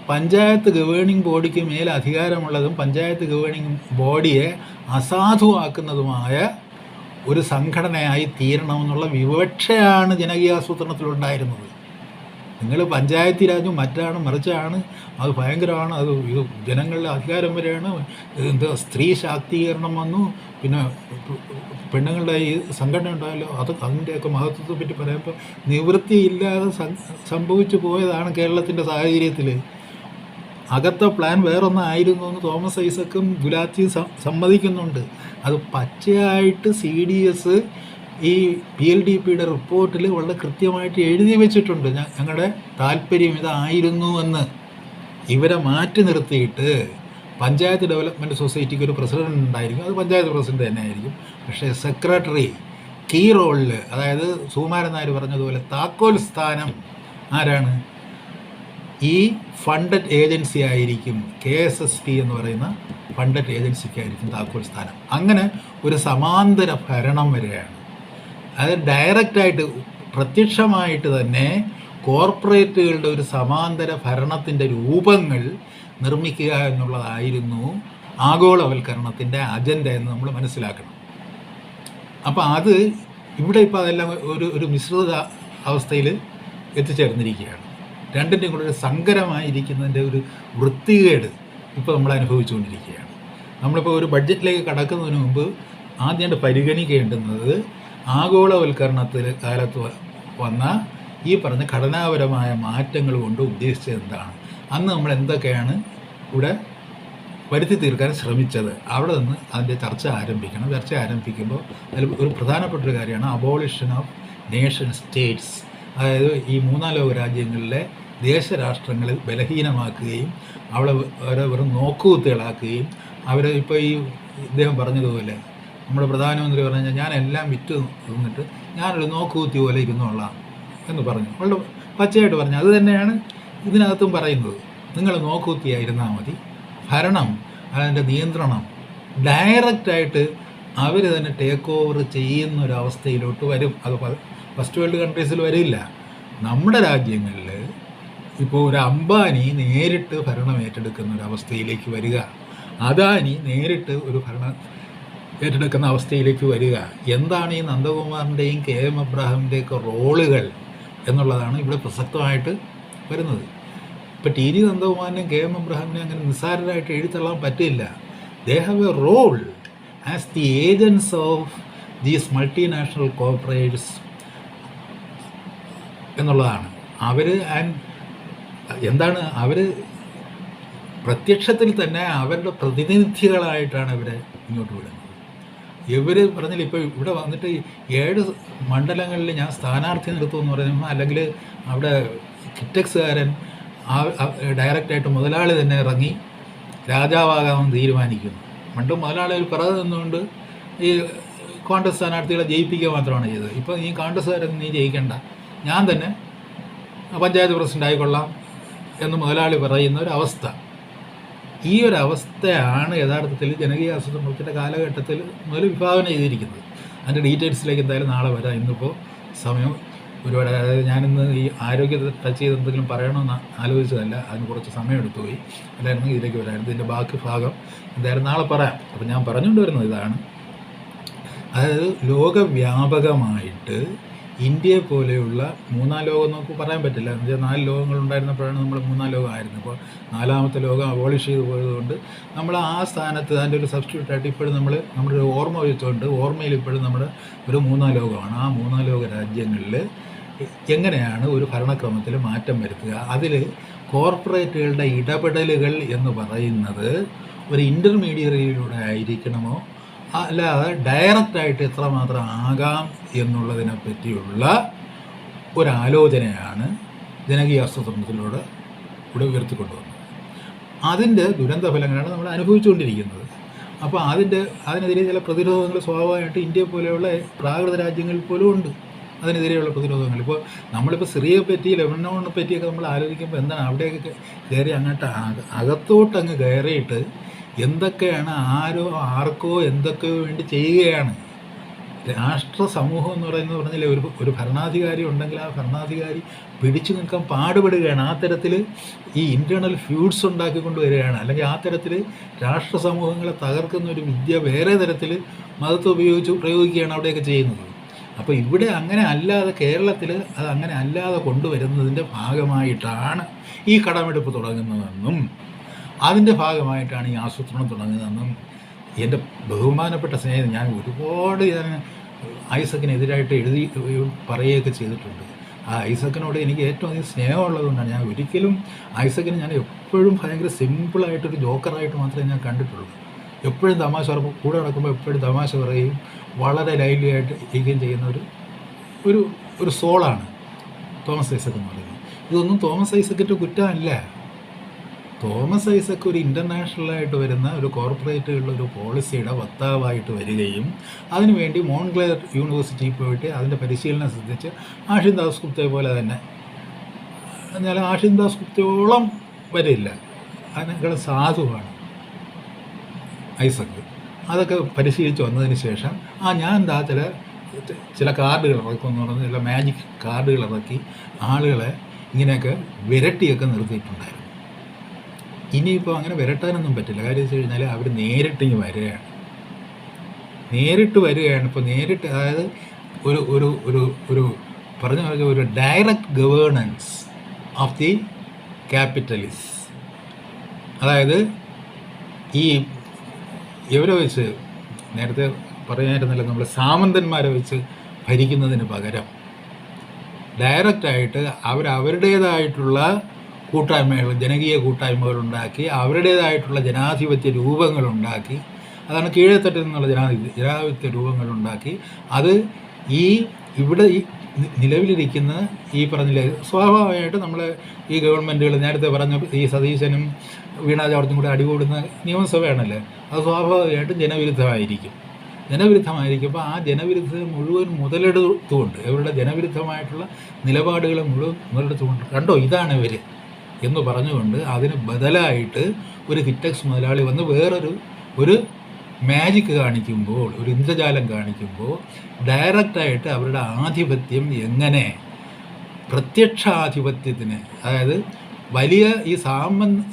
പഞ്ചായത്ത് ഗവേണിംഗ് ബോഡിക്ക് മേൽ അധികാരമുള്ളതും പഞ്ചായത്ത് ഗവേണിംഗ് ബോഡിയെ അസാധുവാക്കുന്നതുമായ ഒരു സംഘടനയായി തീരണമെന്നുള്ള വിവക്ഷയാണ് ജനകീയാസൂത്രണത്തിലുണ്ടായിരുന്നത്. നിങ്ങൾ പഞ്ചായത്ത് രാജും മറ്റാണ് മറിച്ചാണ്, അത് ഭയങ്കരമാണ്, അത് ഇത് ജനങ്ങളുടെ അധികാരം വരെയാണ്, എന്താ സ്ത്രീ ശാക്തീകരണം വന്നു, പിന്നെ പെണ്ണുങ്ങളുടെ ഈ സംഘടന ഉണ്ടായല്ലോ, അതിൻ്റെയൊക്കെ മഹത്വത്തെ പറ്റി പറയുമ്പോൾ നിവൃത്തിയില്ലാതെ സംഭവിച്ചു പോയതാണ് കേരളത്തിൻ്റെ സാഹചര്യത്തിൽ. അകത്തെ പ്ലാൻ വേറൊന്നായിരുന്നു എന്ന് തോമസ് ഐസക്കും ഗുലാത്തിയും സമ്മതിക്കുന്നുണ്ട്. അത് പച്ചയായിട്ട് CDS ഈ PLDPയുടെ റിപ്പോർട്ടിൽ വളരെ കൃത്യമായിട്ട് എഴുതി വെച്ചിട്ടുണ്ട്. ഞങ്ങളുടെ താല്പര്യം ഇതായിരുന്നു എന്ന്. ഇവരെ മാറ്റി നിർത്തിയിട്ട് പഞ്ചായത്ത് ഡെവലപ്മെൻറ്റ് സൊസൈറ്റിക്ക് ഒരു പ്രസിഡന്റ് ഉണ്ടായിരിക്കും, അത് പഞ്ചായത്ത് പ്രസിഡന്റ് തന്നെ ആയിരിക്കും. പക്ഷേ സെക്രട്ടറി കീ റോളിൽ, അതായത് സുകുമാരൻ നായർ പറഞ്ഞതുപോലെ താക്കോൽ സ്ഥാനം ആരാണ്? ഈ ഫണ്ടഡ് ഏജൻസി ആയിരിക്കും. KSSP എന്ന് പറയുന്ന ഫണ്ടഡ് ഏജൻസിക്കായിരിക്കും താക്കോൽ സ്ഥാനം. അങ്ങനെ ഒരു സമാന്തര ഭരണം വരികയാണ്. അത് ഡയറക്റ്റായിട്ട് പ്രത്യക്ഷമായിട്ട് തന്നെ കോർപ്പറേറ്റുകളുടെ ഒരു സമാന്തര ഭരണത്തിൻ്റെ രൂപങ്ങൾ നിർമ്മിക്കുക എന്നുള്ളതായിരുന്നു ആഗോളവൽക്കരണത്തിൻ്റെ അജണ്ട എന്ന് നമ്മൾ മനസ്സിലാക്കണം. അപ്പോൾ അത് ഇവിടെ ഇപ്പോൾ അതെല്ലാം ഒരു മിശ്രിത അവസ്ഥയിൽ എത്തിച്ചേർന്നിരിക്കുകയാണ്. രണ്ടിൻ്റെയും കൂടെ ഒരു സങ്കരമായിരിക്കുന്നതിൻ്റെ ഒരു വൃത്തികേട് ഇപ്പോൾ നമ്മൾ അനുഭവിച്ചുകൊണ്ടിരിക്കുകയാണ്. നമ്മളിപ്പോൾ ഒരു ബഡ്ജറ്റിലേക്ക് കടക്കുന്നതിന് മുമ്പ് ആദ്യമായിട്ട് പരിഗണിക്കേണ്ടുന്നത് ആഗോളവൽക്കരണത്തിൽ കാലത്ത് വന്ന ഈ പറഞ്ഞ ഘടനാപരമായ മാറ്റങ്ങൾ കൊണ്ട് ഉദ്ദേശിച്ചത് എന്താണ്, അന്ന് നമ്മൾ എന്തൊക്കെയാണ് ഇവിടെ വരുത്തി തീർക്കാൻ ശ്രമിച്ചത്, അവിടെ നിന്ന് അതിൻ്റെ ചർച്ച ആരംഭിക്കണം. ചർച്ച ആരംഭിക്കുമ്പോൾ അതിൽ ഒരു പ്രധാനപ്പെട്ടൊരു കാര്യമാണ് അബോളിഷൻ ഓഫ് നേഷൻ സ്റ്റേറ്റ്സ്. അതായത് ഈ മൂന്നാം ലോക രാജ്യങ്ങളിലെ ദേശരാഷ്ട്രങ്ങളെ ബലഹീനമാക്കുകയും അവരെ വെറും നോക്കുകുത്തികളാക്കുകയും അവരെ ഇപ്പോൾ ഈ ഇദ്ദേഹം പറഞ്ഞതുപോലെ നമ്മുടെ പ്രധാനമന്ത്രി പറഞ്ഞു ഞാൻ എല്ലാം വിറ്റ് നിന്നിട്ട് ഞാനൊരു നോക്കുകുത്തി പോലെ ഇരുന്നോളാം എന്ന് പറഞ്ഞു. വളരെ പച്ചയായിട്ട് പറഞ്ഞു. അത് തന്നെയാണ് ഇതിനകത്തും പറയുന്നത്. നിങ്ങൾ നോക്കുകുത്തിയായിരുന്നാൽ മതി, ഭരണം അതിൻ്റെ നിയന്ത്രണം ഡയറക്റ്റായിട്ട് അവർ തന്നെ ടേക്ക് ഓവർ ചെയ്യുന്നൊരവസ്ഥയിലോട്ട് വരും. അത് ഫസ്റ്റ് വേൾഡ് കൺട്രീസിൽ വരില്ല. നമ്മുടെ രാജ്യങ്ങളിൽ ഇപ്പോൾ ഒരു അംബാനി നേരിട്ട് ഭരണം ഏറ്റെടുക്കുന്ന ഒരവസ്ഥയിലേക്ക് വരിക, അദാനി നേരിട്ട് ഒരു ഭരണം ഏറ്റെടുക്കുന്ന അവസ്ഥയിലേക്ക് വരിക. എന്താണ് ഈ നന്ദകുമാറിൻ്റെയും KM എബ്രഹാമിൻ്റെയൊക്കെ റോളുകൾ എന്നുള്ളതാണ് ഇവിടെ പ്രസക്തമായിട്ട് വരുന്നത്. ഇപ്പോൾ TG നന്ദകുമാറിനെയും KM എബ്രഹാമിനെയും അങ്ങനെ നിസ്സാരരായിട്ട് എഴുതിത്തള്ളാൻ പറ്റില്ല. They have a role as the agents of these multinational corporates എന്നുള്ളതാണ്. അവർ എന്താണ്, അവർ പ്രത്യക്ഷത്തിൽ തന്നെ അവരുടെ പ്രതിനിധികളായിട്ടാണ് ഇവരെ ഇങ്ങോട്ട് വിടുന്നത്. ഇവർ പറഞ്ഞില്ല, ഇപ്പോൾ ഇവിടെ വന്നിട്ട് 7 മണ്ഡലങ്ങളിൽ ഞാൻ സ്ഥാനാർത്ഥി നിർത്തുമെന്ന് പറയുമ്പോൾ, അല്ലെങ്കിൽ അവിടെ കിറ്റക്സുകാരൻ ഡയറക്റ്റായിട്ട് മുതലാളി തന്നെ ഇറങ്ങി രാജാവാകാമെന്ന് തീരുമാനിക്കുന്നു. പണ്ട് മുതലാളികൾ പിറകെ നിന്നുകൊണ്ട് ഈ കോൺഗ്രസ് സ്ഥാനാർത്ഥികളെ ജയിപ്പിക്കുക മാത്രമാണ് ചെയ്തത്. ഇപ്പോൾ ഈ കോൺഗ്രസ്സുകാരൊന്നും നീ ജയിക്കണ്ട, ഞാൻ തന്നെ പഞ്ചായത്ത് പ്രസിഡന്റ് ആയിക്കൊള്ളാം എന്ന് മുതലാളി പറയുന്ന ഒരവസ്ഥ. ഈ ഒരവസ്ഥയാണ് യഥാർത്ഥത്തിൽ ജനകീയ ആസൂത്രണത്തിൻ്റെ കാലഘട്ടത്തിൽ മുതൽ വിഭാവന ചെയ്തിരിക്കുന്നത്. അതിൻ്റെ ഡീറ്റെയിൽസിലേക്ക് എന്തായാലും നാളെ വരാം. ഇന്നിപ്പോൾ സമയം ഒരുപാട്, അതായത് ഞാനിന്ന് ഈ ആരോഗ്യത്തെ ടച്ച് ചെയ്ത് എന്തെങ്കിലും പറയണമെന്ന് ആലോചിച്ചതല്ല, അതിന് കുറച്ച് സമയം എടുത്തു പോയി. അല്ലായിരുന്നു ഇതിലേക്ക് വരായിരുന്നു. ഇതിൻ്റെ ബാക്കി ഭാഗം എന്തായാലും നാളെ പറയാം. അപ്പോൾ ഞാൻ പറഞ്ഞുകൊണ്ട് വരുന്നത് ഇതാണ്, അതായത് ലോകവ്യാപകമായിട്ട് ഇന്ത്യയെ പോലെയുള്ള മൂന്നാം ലോകം നമുക്ക് പറയാൻ പറ്റില്ല. എന്ന് വെച്ചാൽ 4 ലോകങ്ങളുണ്ടായിരുന്നപ്പോഴാണ് നമ്മൾ മൂന്നാം ലോകമായിരുന്നു. അപ്പോൾ 4ാമത്തെ ലോകം അബോളിഷ് ചെയ്ത് പോയതുകൊണ്ട് നമ്മൾ ആ സ്ഥാനത്ത് അതിൻ്റെ ഒരു സബ്സ്റ്റിറ്റ്യൂട്ടായിട്ട് ഇപ്പോഴും നമ്മുടെ ഓർമ്മ വെച്ചുകൊണ്ട് ഓർമ്മയിൽ ഇപ്പോഴും നമ്മുടെ ഒരു മൂന്നാം ലോകമാണ്. ആ മൂന്നാം ലോക രാജ്യങ്ങളിൽ എങ്ങനെയാണ് ഒരു ഭരണക്രമത്തിൽ മാറ്റം വരുത്തുക, അതിൽ കോർപ്പറേറ്റുകളുടെ ഇടപെടലുകൾ എന്ന് പറയുന്നത് ഒരു ഇൻ്റർമീഡിയറിയിലൂടെ ആയിരിക്കണമോ അല്ലാതെ ഡയറക്റ്റായിട്ട് എത്രമാത്രം ആകാം എന്നുള്ളതിനെ പറ്റിയുള്ള ഒരാലോചനയാണ് ജനകീയ ആസൂത്രണത്തിലൂടെ ഇവിടെ ഉയർത്തിക്കൊണ്ടുവന്നത്. അതിൻ്റെ ദുരന്ത ഫലങ്ങളാണ് നമ്മൾ അനുഭവിച്ചുകൊണ്ടിരിക്കുന്നത്. അപ്പോൾ അതിനെതിരെ ചില പ്രതിരോധങ്ങൾ സ്വാഭാവികമായിട്ട് ഇന്ത്യയെ പോലെയുള്ള പ്രാകൃത രാജ്യങ്ങളിൽ പോലും ഉണ്ട്. അതിനെതിരെയുള്ള പ്രതിരോധങ്ങൾ ഇപ്പോൾ നമ്മളിപ്പോൾ സിറിയയെ പറ്റി ലെബനോണിനെ പറ്റിയൊക്കെ നമ്മൾ ആലോചിക്കുമ്പോൾ എന്താണ് അവിടെയൊക്കെ കയറി അങ്ങോട്ട് അകത്തോട്ട് അങ്ങ് കയറിയിട്ട് എന്തൊക്കെയാണ് ആർക്കോ എന്തൊക്കെയോ വേണ്ടി ചെയ്യുകയാണ്. രാഷ്ട്ര സമൂഹം എന്ന് പറഞ്ഞാൽ ഒരു ഭരണാധികാരി ഉണ്ടെങ്കിൽ ആ ഭരണാധികാരി പിടിച്ചു നിൽക്കാൻ പാടുപെടുകയാണ്. ആ തരത്തിൽ ഈ ഇൻറ്റേർണൽ ഫ്യൂഡ്സ് ഉണ്ടാക്കിക്കൊണ്ട് വരികയാണ്. അല്ലെങ്കിൽ ആ തരത്തിൽ രാഷ്ട്ര സമൂഹങ്ങളെ തകർക്കുന്ന ഒരു വിദ്യ വേറെ തരത്തിൽ മതത്തെ ഉപയോഗിച്ച് പ്രയോഗിക്കുകയാണ് അവിടെയൊക്കെ ചെയ്യുന്നത്. അപ്പോൾ ഇവിടെ അങ്ങനെ അല്ലാതെ കേരളത്തിൽ അത് അങ്ങനെ അല്ലാതെ കൊണ്ടുവരുന്നതിൻ്റെ ഭാഗമായിട്ടാണ് ഈ കടമെടുപ്പ് തുടങ്ങുന്നതെന്നും അതിൻ്റെ ഭാഗമായിട്ടാണ് ഈ ആസൂത്രണം തുടങ്ങുന്നതെന്നും എൻ്റെ ബഹുമാനപ്പെട്ട സ്നേഹിതൻ, ഞാൻ ഒരുപാട് ഐസക്കിനെതിരായിട്ട് എഴുതി പറയുകയൊക്കെ ചെയ്തിട്ടുണ്ട്. ആ ഐസക്കിനോട് എനിക്ക് ഏറ്റവും അധികം സ്നേഹമുള്ളതുകൊണ്ടാണ് ഞാൻ ഒരിക്കലും ഐസക്കിനെ ഞാൻ എപ്പോഴും ഭയങ്കര സിമ്പിളായിട്ടൊരു ജോക്കറായിട്ട് മാത്രമേ ഞാൻ കണ്ടിട്ടുള്ളൂ. എപ്പോഴും തമാശ കൂടെ നടക്കുമ്പോൾ എപ്പോഴും തമാശ പറയുകയും വളരെ ലൈവ്ലി ആയിട്ട് ഇരിക്കുകയും ചെയ്യുന്ന ഒരു സോളാണ് തോമസ് ഐസക് എന്ന് പറയുന്നത്. ഇതൊന്നും തോമസ് ഐസക്കിൻ്റെ കുറ്റമല്ല. തോമസ് ഐസക് ഒരു ഇൻ്റർനാഷണലായിട്ട് വരുന്ന ഒരു കോർപ്പറേറ്റുകളുടെ ഒരു പോളിസിയുടെ വക്താവായിട്ട് വരികയും അതിനുവേണ്ടി മോൺക്ലെയർ യൂണിവേഴ്സിറ്റിയിൽ പോയിട്ട് അതിൻ്റെ പരിശീലനം ശ്രദ്ധിച്ച് ആഷിൻ ദാസ് ഗുപ്തയെ പോലെ തന്നെ, എന്നാൽ ആഷിൻ ദാസ് ഗുപ്തയോളം വരില്ല, അതിനേക്കാളും സാധുവാണ് ഐസക്. അതൊക്കെ പരിശീലിച്ച് വന്നതിന് ശേഷം ഞാൻ ചില കാർഡുകൾ ഇറക്കുമെന്ന് പറഞ്ഞ് ചില മാജിക് കാർഡുകൾ ഇറക്കി ആളുകളെ ഇങ്ങനെയൊക്കെ വിരട്ടിയൊക്കെ നിർത്തിയിട്ടുണ്ടായിരുന്നു. ഇനിയിപ്പോൾ അങ്ങനെ വിരട്ടാനൊന്നും പറ്റില്ല. കാര്യം വെച്ച് കഴിഞ്ഞാൽ അവർ നേരിട്ടിങ്ങ് വരികയാണ്. ഇപ്പോൾ നേരിട്ട്, അതായത് ഒരു ഒരു ഒരു ഒരു പറഞ്ഞ ഒരു direct governance of the capitalist. അതായത് ഇവരെ വെച്ച് നേരത്തെ പറയായിരുന്നല്ലോ, നമ്മൾ സാമന്തന്മാരെ വെച്ച് ഭരിക്കുന്നതിന് പകരം ഡയറക്റ്റായിട്ട് അവരുടേതായിട്ടുള്ള കൂട്ടായ്മകൾ, ജനകീയ കൂട്ടായ്മകളുണ്ടാക്കി അവരുടേതായിട്ടുള്ള ജനാധിപത്യ രൂപങ്ങളുണ്ടാക്കി, അതാണ് കീഴത്തട്ടിൽ നിന്നുള്ള ജനാധിപത്യ രൂപങ്ങളുണ്ടാക്കി അത് ഇവിടെ നിലവിലിരിക്കുന്ന പറഞ്ഞില്ലേ, സ്വാഭാവികമായിട്ട് നമ്മൾ ഈ ഗവൺമെൻറ്റുകൾ നേരത്തെ പറഞ്ഞ ഈ സതീശനും വീണ ജോർജും കൂടെ അടികൂടുന്ന നിയമസഭയാണല്ലേ, അത് സ്വാഭാവികമായിട്ടും ജനവിരുദ്ധമായിരിക്കുമ്പോൾ ആ ജനവിരുദ്ധത മുഴുവൻ മുതലെടുത്തുകൊണ്ട്, ഇവരുടെ ജനവിരുദ്ധമായിട്ടുള്ള നിലപാടുകളെ മുഴുവൻ മുതലെടുത്തുകൊണ്ട് കണ്ടോ ഇതാണ് ഇവർ എന്ന് പറഞ്ഞുകൊണ്ട് അതിന് ബദലായിട്ട് ഒരു ഹിറ്റക്സ് മുതലാളി വന്ന് വേറൊരു മാജിക് കാണിക്കുമ്പോൾ, ഒരു ഇന്ദ്രജാലം കാണിക്കുമ്പോൾ ഡയറക്റ്റായിട്ട് അവരുടെ ആധിപത്യം എങ്ങനെ പ്രത്യക്ഷാധിപത്യത്തിന്, അതായത് വലിയ ഈ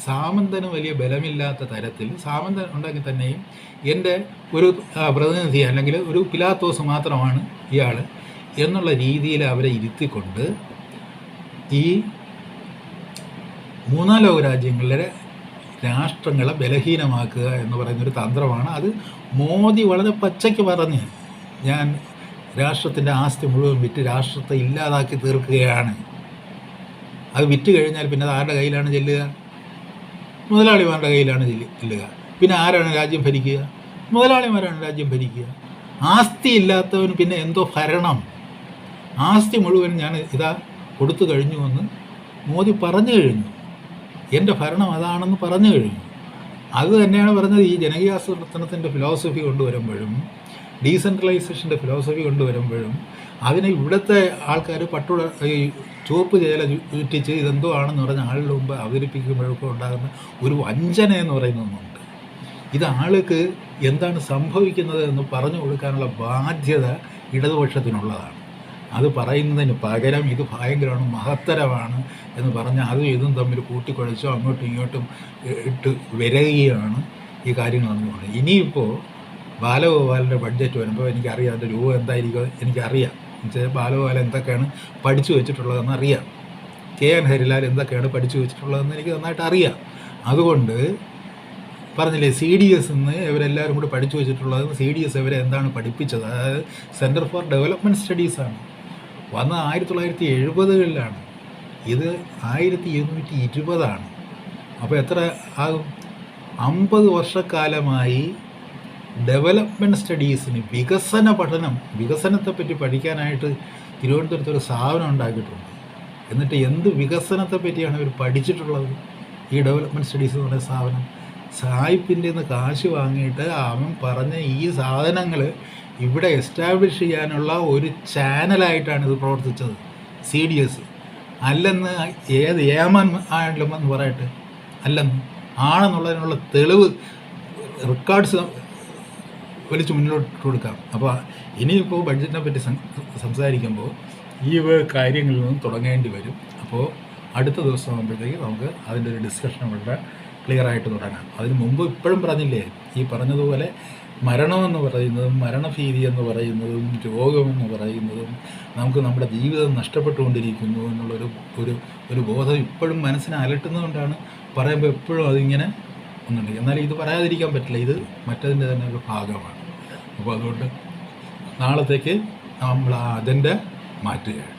സാമന്തന് വലിയ ബലമില്ലാത്ത തരത്തിൽ, സാമന്തൻ ഉണ്ടെങ്കിൽ തന്നെയും എൻ്റെ ഒരു പ്രതിനിധി അല്ലെങ്കിൽ ഒരു പിലാത്തോസ് മാത്രമാണ് ഇയാൾ എന്നുള്ള രീതിയിൽ അവരെ ഇരുത്തിക്കൊണ്ട് ഈ മൂന്നാം ലോക രാജ്യങ്ങളിലെ രാഷ്ട്രങ്ങളെ ബലഹീനമാക്കുക എന്ന് പറയുന്നൊരു തന്ത്രമാണ്. അത് മോദി വളരെ പച്ചയ്ക്ക് പറഞ്ഞ്, ഞാൻ രാഷ്ട്രത്തിൻ്റെ ആസ്തി മുഴുവൻ വിറ്റ് രാഷ്ട്രത്തെ ഇല്ലാതാക്കി തീർക്കുകയാണ്. അത് വിറ്റ് കഴിഞ്ഞാൽ പിന്നെ അത് ആരുടെ കയ്യിലാണ് ചെല്ലുക? മുതലാളിമാരുടെ കയ്യിലാണ് ചെല്ലുക. പിന്നെ ആരാണ് രാജ്യം ഭരിക്കുക? മുതലാളിമാരാണ് രാജ്യം ഭരിക്കുക. ആസ്തി ഇല്ലാത്തവന് പിന്നെ എന്തോ ഭരണം? ആസ്തി മുഴുവൻ ഞാൻ കൊടുത്തു കഴിഞ്ഞു എന്ന് മോദി പറഞ്ഞു കഴിഞ്ഞു. എൻ്റെ ഭരണം അതാണെന്ന് പറഞ്ഞു കഴിഞ്ഞു. അത് തന്നെയാണ് പറഞ്ഞത്. ഈ ജനകീയാസൂത്രണത്തിൻ്റെ ഫിലോസഫി കൊണ്ടുവരുമ്പോഴും ഡീസെൻട്രലൈസേഷൻ്റെ ഫിലോസഫി കൊണ്ടുവരുമ്പോഴും അതിനെ ഇവിടുത്തെ ആൾക്കാർ ഈ ചുവപ്പ് ചേല ചുറ്റിച്ച് ഇതെന്തോ ആണെന്ന് പറഞ്ഞ ആളുടെ മുമ്പ് അവതരിപ്പിക്കുമ്പോഴൊക്കെ ഉണ്ടാകുന്ന ഒരു വഞ്ചന എന്ന് പറയുന്ന ഒന്നുണ്ട്. ഇത് ആൾക്ക് എന്താണ് സംഭവിക്കുന്നത് എന്ന് പറഞ്ഞു കൊടുക്കാനുള്ള ബാധ്യത ഇടതുപക്ഷത്തിനുള്ളതാണ്. അത് പറയുന്നതിന് പകരം ഇത് ഭയങ്കരമാണ്, മഹത്തരമാണ് എന്ന് പറഞ്ഞാൽ അതും ഇതും തമ്മിൽ കൂട്ടിക്കുഴച്ചോ അങ്ങോട്ടും ഇങ്ങോട്ടും ഇട്ട് വിരകുകയാണ് ഈ കാര്യങ്ങൾ നടന്നുകൊണ്ട്. ഇനിയിപ്പോൾ ബാലഗോപാലിൻ്റെ ബഡ്ജറ്റ് വരുമ്പോൾ എനിക്കറിയാം അതിൻ്റെ രൂപം എന്തായിരിക്കും, എനിക്കറിയാം. എന്നുവെച്ചാൽ ബാലഗോപാൽ എന്തൊക്കെയാണ് പഠിച്ചു വെച്ചിട്ടുള്ളതെന്ന് അറിയാം, KN ഹരിലാൽ എന്തൊക്കെയാണ് പഠിച്ചു വെച്ചിട്ടുള്ളതെന്ന് എനിക്ക് നന്നായിട്ട് അറിയാം. അതുകൊണ്ട് പറഞ്ഞില്ലേ, CDS എന്ന് ഇവരെല്ലാവരും കൂടി പഠിച്ചു വെച്ചിട്ടുള്ളത്. CDS ഇവരെ എന്താണ് പഠിപ്പിച്ചത്? അതായത് സെൻറ്റർ ഫോർ ഡെവലപ്മെൻറ്റ് സ്റ്റഡീസാണ്. വന്നത് 1970-കളിലാണ്. ഇത് 1220 അപ്പോൾ എത്ര ആകും? 50 വർഷക്കാലമായി ഡെവലപ്മെൻറ്റ് സ്റ്റഡീസിന്, വികസനത്തെപ്പറ്റി പഠിക്കാനായിട്ട് തിരുവനന്തപുരത്ത് ഒരു സ്ഥാപനം ഉണ്ടാക്കിയിട്ടുണ്ട്. എന്നിട്ട് എന്ത് വികസനത്തെ പറ്റിയാണ് ഇവർ പഠിച്ചിട്ടുള്ളത്? ഈ ഡെവലപ്മെൻറ്റ് സ്റ്റഡീസ് എന്ന് പറയുന്ന സ്ഥാപനം സായിപ്പിൻ്റെ നിന്ന് കാശ് വാങ്ങിയിട്ട് അവൻ പറഞ്ഞ ഈ സാധനങ്ങൾ ഇവിടെ എസ്റ്റാബ്ലിഷ് ചെയ്യാനുള്ള ഒരു ചാനലായിട്ടാണ് ഇത് പ്രവർത്തിച്ചത്. CDS അല്ലെന്ന് ഏത് ഏമാൻ ആണെന്ന് പറയട്ടെ, അല്ലെന്ന് ആണെന്നുള്ളതിനുള്ള തെളിവ് റെക്കോർഡ്സ് വലിച്ച് മുന്നോട്ട് കൊടുക്കാം. അപ്പോൾ ഇനിയിപ്പോൾ ബഡ്ജറ്റിനെ പറ്റി സംസാരിക്കുമ്പോൾ ഈ കാര്യങ്ങളിൽ നിന്നും തുടങ്ങേണ്ടി വരും. അപ്പോൾ അടുത്ത ദിവസം ആകുമ്പോഴത്തേക്ക് നമുക്ക് അതിൻ്റെ ഒരു ഡിസ്കഷൻ വളരെ ക്ലിയറായിട്ട് തുടങ്ങാം. അതിന് മുമ്പ് ഇപ്പോഴും പറഞ്ഞില്ലേ, ഈ പറഞ്ഞതുപോലെ മരണമെന്ന് പറയുന്നതും മരണഭീതി എന്ന് പറയുന്നതും രോഗമെന്ന് പറയുന്നതും നമുക്ക് നമ്മുടെ ജീവിതം നഷ്ടപ്പെട്ടുകൊണ്ടിരിക്കുന്നു എന്നുള്ളൊരു ഒരു ബോധം ഇപ്പോഴും മനസ്സിനെ അലട്ടുന്നതുകൊണ്ടാണ് പറയുമ്പോൾ എപ്പോഴും അതിങ്ങനെ ഒന്നുണ്ട്. എന്നാലും ഇത് പറയാതിരിക്കാൻ പറ്റില്ല, ഇത് മറ്റതിൻ്റെ തന്നെ ഒരു ഭാഗമാണ്. അപ്പോൾ അതുകൊണ്ട് നാളത്തേക്ക് നമ്മൾ അജണ്ട മാറ്റുകയാണ്.